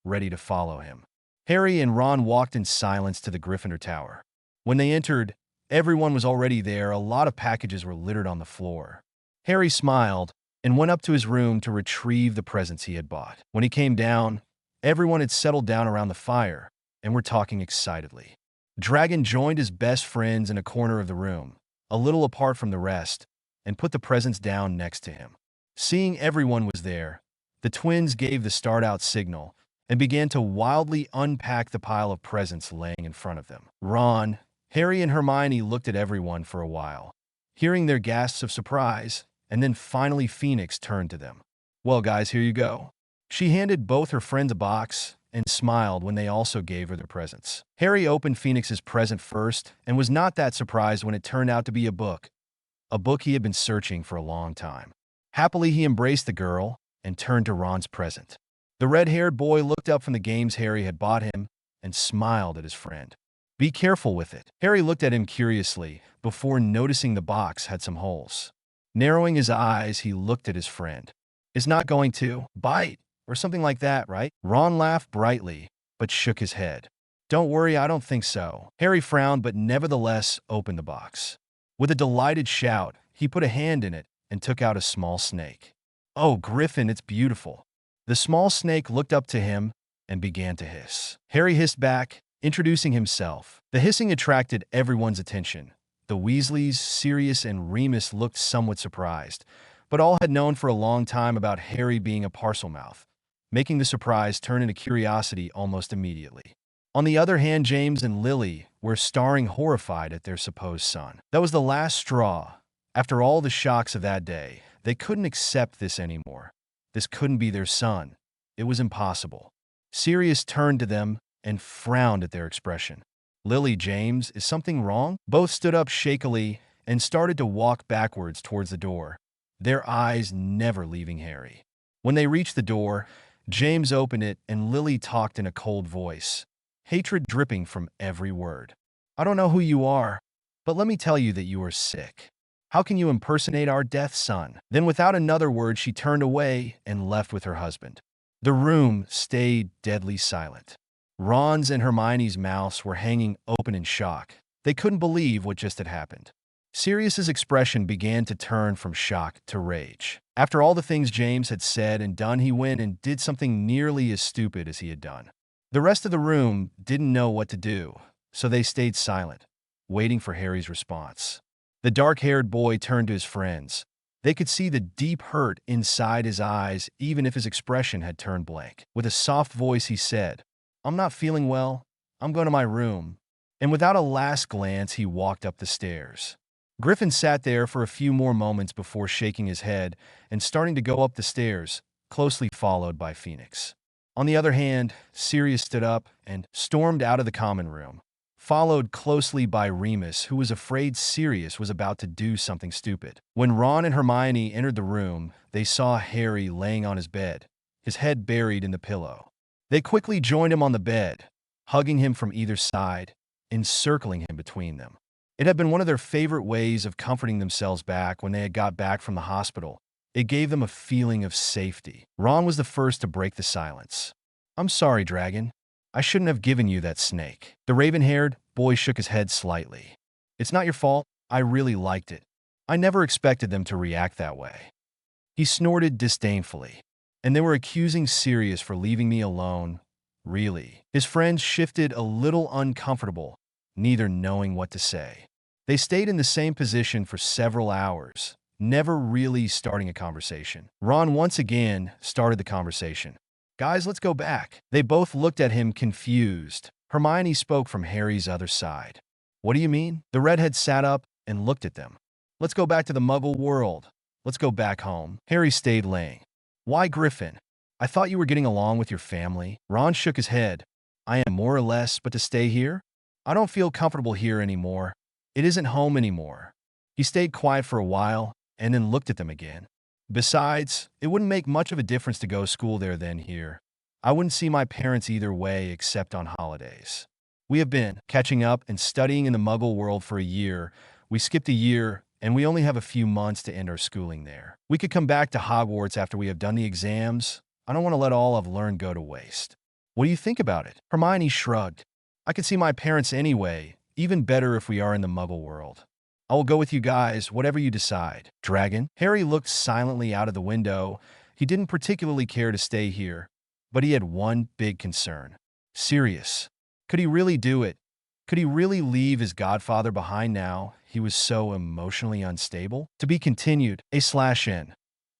ready to follow him. Harry and Ron walked in silence to the Gryffindor Tower. When they entered, everyone was already there. A lot of packages were littered on the floor. Harry smiled and went up to his room to retrieve the presents he had bought. When he came down, everyone had settled down around the fire and were talking excitedly. Dragon joined his best friends in a corner of the room, a little apart from the rest, and put the presents down next to him. Seeing everyone was there, the twins gave the start-out signal and began to wildly unpack the pile of presents laying in front of them. Ron, Harry, and Hermione looked at everyone for a while, hearing their gasps of surprise, and then finally Phoenix turned to them. "Well, guys, here you go." She handed both her friends a box and smiled when they also gave her their presents. Harry opened Phoenix's present first and was not that surprised when it turned out to be a book he had been searching for a long time. Happily, he embraced the girl and turned to Ron's present. The red-haired boy looked up from the games Harry had bought him and smiled at his friend. "Be careful with it." Harry looked at him curiously before noticing the box had some holes. Narrowing his eyes, he looked at his friend. "It's not going to bite or something like that, right?" Ron laughed brightly, but shook his head. "Don't worry, I don't think so." Harry frowned but nevertheless opened the box. With a delighted shout, he put a hand in it and took out a small snake. "Oh, Griffin, it's beautiful." The small snake looked up to him and began to hiss. Harry hissed back, introducing himself. The hissing attracted everyone's attention. The Weasleys, Sirius, and Remus looked somewhat surprised, but all had known for a long time about Harry being a Parselmouth, making the surprise turn into curiosity almost immediately. On the other hand, James and Lily were staring horrified at their supposed son. That was the last straw. After all the shocks of that day, they couldn't accept this anymore. This couldn't be their son. It was impossible. Sirius turned to them and frowned at their expression. "Lily, James, is something wrong?" Both stood up shakily and started to walk backwards towards the door, their eyes never leaving Harry. When they reached the door, James opened it and Lily talked in a cold voice, hatred dripping from every word. "I don't know who you are, but let me tell you that you are sick. How can you impersonate our death son?" Then without another word, she turned away and left with her husband. The room stayed deadly silent. Ron's and Hermione's mouths were hanging open in shock. They couldn't believe what just had happened. Sirius's expression began to turn from shock to rage. After all the things James had said and done, he went and did something nearly as stupid as he had done. The rest of the room didn't know what to do, so they stayed silent, waiting for Harry's response. The dark-haired boy turned to his friends. They could see the deep hurt inside his eyes, even if his expression had turned blank. With a soft voice, he said, "I'm not feeling well. I'm going to my room. And without a last glance, he walked up the stairs. Griffin sat there for a few more moments before shaking his head and starting to go up the stairs, closely followed by Phoenix. On the other hand, Sirius stood up and stormed out of the common room, followed closely by Remus, who was afraid Sirius was about to do something stupid. When Ron and Hermione entered the room, they saw Harry laying on his bed, his head buried in the pillow. They quickly joined him on the bed, hugging him from either side, encircling him between them. It had been one of their favorite ways of comforting themselves back when they had got back from the hospital. It gave them a feeling of safety. Ron was the first to break the silence. "I'm sorry, Dragon. I shouldn't have given you that snake." The raven-haired boy shook his head slightly. "It's not your fault. I really liked it. I never expected them to react that way." He snorted disdainfully. "And they were accusing Sirius for leaving me alone. Really?" His friends shifted a little uncomfortable, neither knowing what to say. They stayed in the same position for several hours, never really starting a conversation. Ron once again started the conversation. "Guys, let's go back." They both looked at him confused. Hermione spoke from Harry's other side. "What do you mean?" The redhead sat up and looked at them. "Let's go back to the Muggle world. Let's go back home." Harry stayed laying. "Why, Griffin? I thought you were getting along with your family." Ron shook his head. "I am more or less, but to stay here? I don't feel comfortable here anymore. It isn't home anymore." He stayed quiet for a while and then looked at them again. "Besides, it wouldn't make much of a difference to go to school there than here. I wouldn't see my parents either way except on holidays. We have been catching up and studying in the Muggle world for a year. We skipped a year, and we only have a few months to end our schooling there. We could come back to Hogwarts after we have done the exams. I don't want to let all I've learned go to waste." "What do you think about it?" Hermione shrugged. "I could see my parents anyway, even better if we are in the Muggle world. I will go with you guys, whatever you decide." "Dragon?" Harry looked silently out of the window. He didn't particularly care to stay here, but he had one big concern. Sirius. Could he really do it? Could he really leave his godfather behind now he was so emotionally unstable? To be continued, A/N.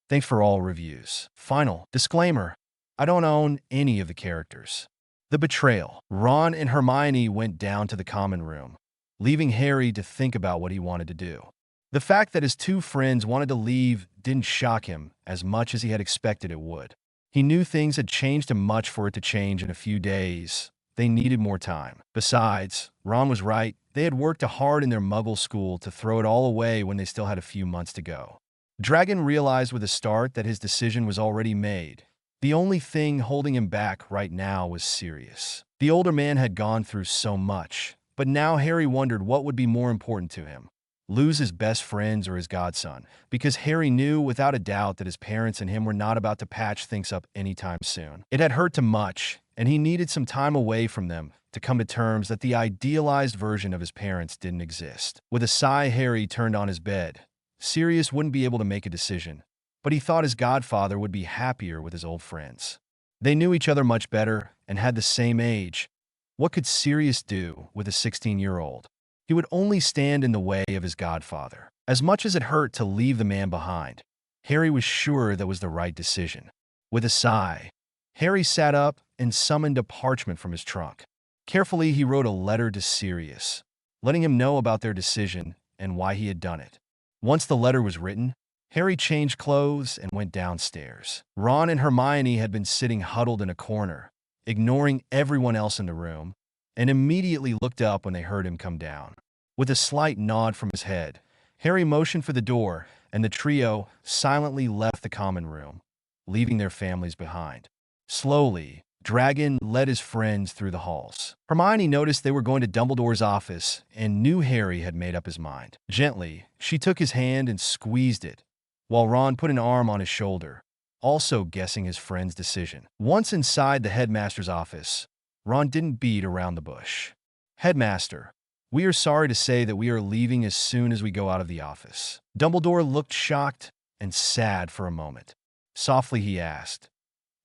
Thanks for all reviews. Final disclaimer: I don't own any of the characters. The betrayal. Ron and Hermione went down to the common room, leaving Harry to think about what he wanted to do. The fact that his two friends wanted to leave didn't shock him as much as he had expected it would. He knew things had changed too much for it to change in a few days. They needed more time. Besides, Ron was right. They had worked hard in their Muggle school to throw it all away when they still had a few months to go. Dragon realized with a start that his decision was already made. The only thing holding him back right now was Sirius. The older man had gone through so much, but now Harry wondered what would be more important to him: lose his best friends or his godson, because Harry knew without a doubt that his parents and him were not about to patch things up anytime soon. It had hurt too much, and he needed some time away from them to come to terms that the idealized version of his parents didn't exist. With a sigh, Harry turned on his bed. Sirius wouldn't be able to make a decision, but he thought his godfather would be happier with his old friends. They knew each other much better and had the same age. What could Sirius do with a 16-year-old? He would only stand in the way of his godfather. As much as it hurt to leave the man behind, Harry was sure that was the right decision. With a sigh, Harry sat up and summoned a parchment from his trunk. Carefully, he wrote a letter to Sirius, letting him know about their decision and why he had done it. Once the letter was written, Harry changed clothes and went downstairs. Ron and Hermione had been sitting huddled in a corner, ignoring everyone else in the room, and immediately looked up when they heard him come down. With a slight nod from his head, Harry motioned for the door, and the trio silently left the common room, leaving their families behind. Slowly, Dragon led his friends through the halls. Hermione noticed they were going to Dumbledore's office and knew Harry had made up his mind. Gently, she took his hand and squeezed it, while Ron put an arm on his shoulder, also guessing his friend's decision. Once inside the headmaster's office, Ron didn't beat around the bush. "Headmaster, we are sorry to say that we are leaving as soon as we go out of the office." Dumbledore looked shocked and sad for a moment. Softly he asked,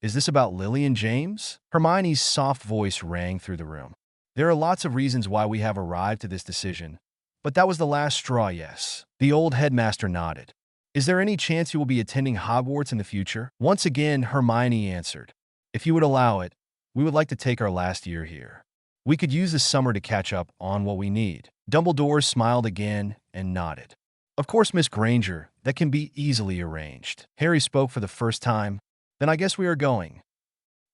"Is this about Lily and James?" Hermione's soft voice rang through the room. "There are lots of reasons why we have arrived to this decision, but that was the last straw, yes." The old headmaster nodded. "Is there any chance you will be attending Hogwarts in the future?" Once again, Hermione answered, "If you would allow it, we would like to take our last year here." We could use this summer to catch up on what we need. Dumbledore smiled again and nodded. Of course, Miss Granger, that can be easily arranged. Harry spoke for the first time. Then I guess we are going.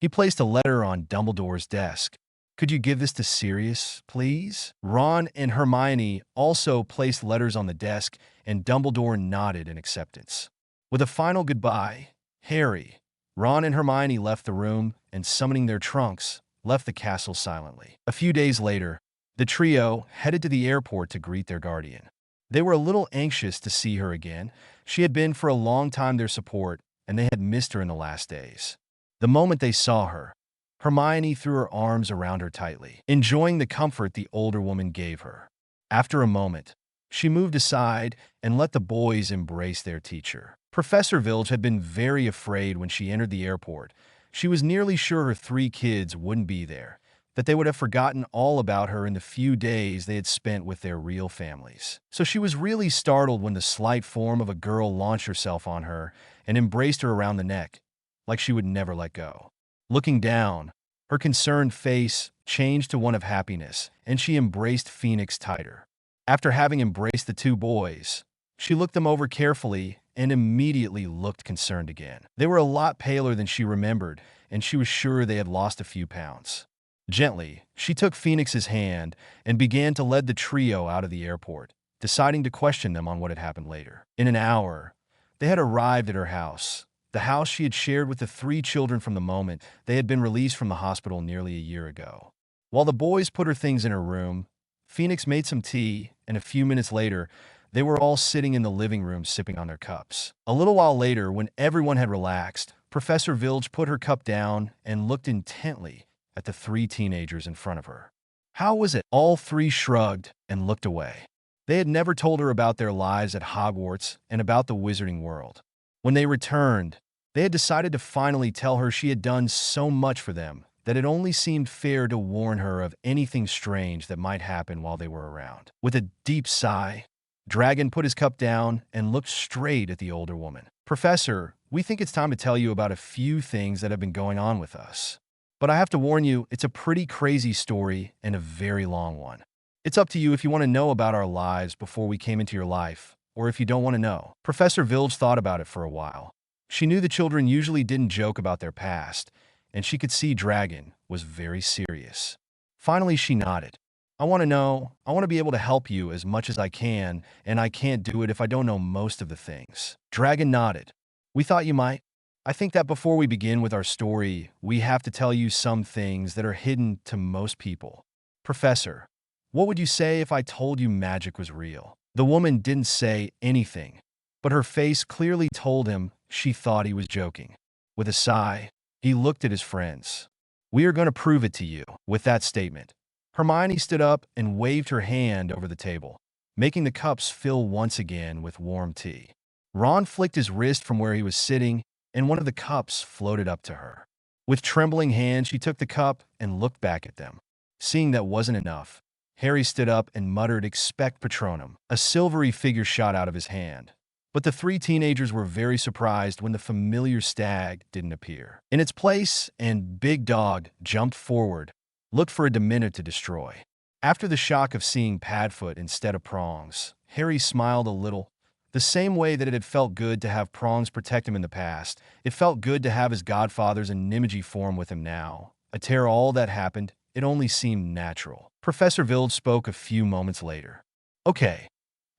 He placed a letter on Dumbledore's desk. Could you give this to Sirius, please? Ron and Hermione also placed letters on the desk, and Dumbledore nodded in acceptance. With a final goodbye, Harry, Ron, and Hermione left the room and, summoning their trunks, left the castle silently. A few days later, the trio headed to the airport to greet their guardian. They were a little anxious to see her again. She had been for a long time their support, and they had missed her in the last days. The moment they saw her, Hermione threw her arms around her tightly, enjoying the comfort the older woman gave her. After a moment, she moved aside and let the boys embrace their teacher. Professor Filch had been very afraid when she entered the airport. She was nearly sure her 3 kids wouldn't be there, that they would have forgotten all about her in the few days they had spent with their real families. So she was really startled when the slight form of a girl launched herself on her and embraced her around the neck, like she would never let go. Looking down, her concerned face changed to one of happiness, and she embraced Phoenix tighter. After having embraced the 2 boys, she looked them over carefully and immediately looked concerned again. They were a lot paler than she remembered, and she was sure they had lost a few pounds. Gently, she took Phoenix's hand and began to lead the trio out of the airport, deciding to question them on what had happened later. In an hour, they had arrived at her house, the house she had shared with the 3 children from the moment they had been released from the hospital nearly a year ago. While the boys put her things in her room, Phoenix made some tea, and a few minutes later, they were all sitting in the living room sipping on their cups. A little while later, when everyone had relaxed, Professor Filch put her cup down and looked intently at the 3 teenagers in front of her. How was it? All 3 shrugged and looked away. They had never told her about their lives at Hogwarts and about the wizarding world. When they returned, they had decided to finally tell her she had done so much for them that it only seemed fair to warn her of anything strange that might happen while they were around. With a deep sigh, Dragon put his cup down and looked straight at the older woman. Professor, we think it's time to tell you about a few things that have been going on with us. But I have to warn you, it's a pretty crazy story and a very long one. It's up to you if you want to know about our lives before we came into your life, or if you don't want to know. Professor Filch thought about it for a while. She knew the children usually didn't joke about their past, and she could see Dragon was very serious. Finally, she nodded. I want to know. I want to be able to help you as much as I can, and I can't do it if I don't know most of the things. Dragon nodded. We thought you might. I think that before we begin with our story, we have to tell you some things that are hidden to most people. Professor, what would you say if I told you magic was real? The woman didn't say anything, but her face clearly told him she thought he was joking. With a sigh, he looked at his friends. We are going to prove it to you. With that statement, Hermione stood up and waved her hand over the table, making the cups fill once again with warm tea. Ron flicked his wrist from where he was sitting, and one of the cups floated up to her. With trembling hands, she took the cup and looked back at them. Seeing that wasn't enough, Harry stood up and muttered, "Expect Patronum." A silvery figure shot out of his hand. But the 3 teenagers were very surprised when the familiar stag didn't appear. In its place, and Big Dog jumped forward, looked for a Dementor to destroy. After the shock of seeing Padfoot instead of Prongs, Harry smiled a little. The same way that it had felt good to have Prongs protect him in the past, it felt good to have his godfather's Nimiji form with him now. A tear all that happened, it only seemed natural. Professor Filch spoke a few moments later. Okay,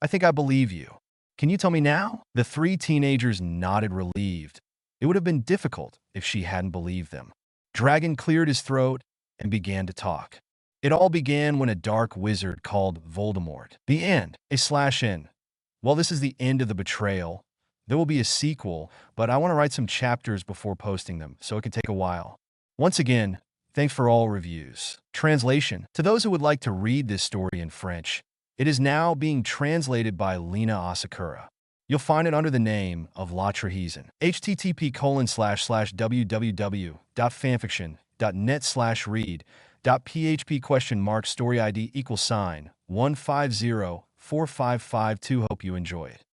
I think I believe you. Can you tell me now? The 3 teenagers nodded relieved. It would have been difficult if she hadn't believed them. Dragon cleared his throat and began to talk. It all began when a dark wizard called Voldemort. The end. /N. Well, this is the end of the betrayal. There will be a sequel, but I want to write some chapters before posting them, so it can take a while. Once again, thanks for all reviews. Translation. To those who would like to read this story in French, it is now being translated by Lena Asakura. You'll find it under the name of La Trahison. http://www.fanfiction.net/read.php ? Story ID =1504552. Hope you enjoy it.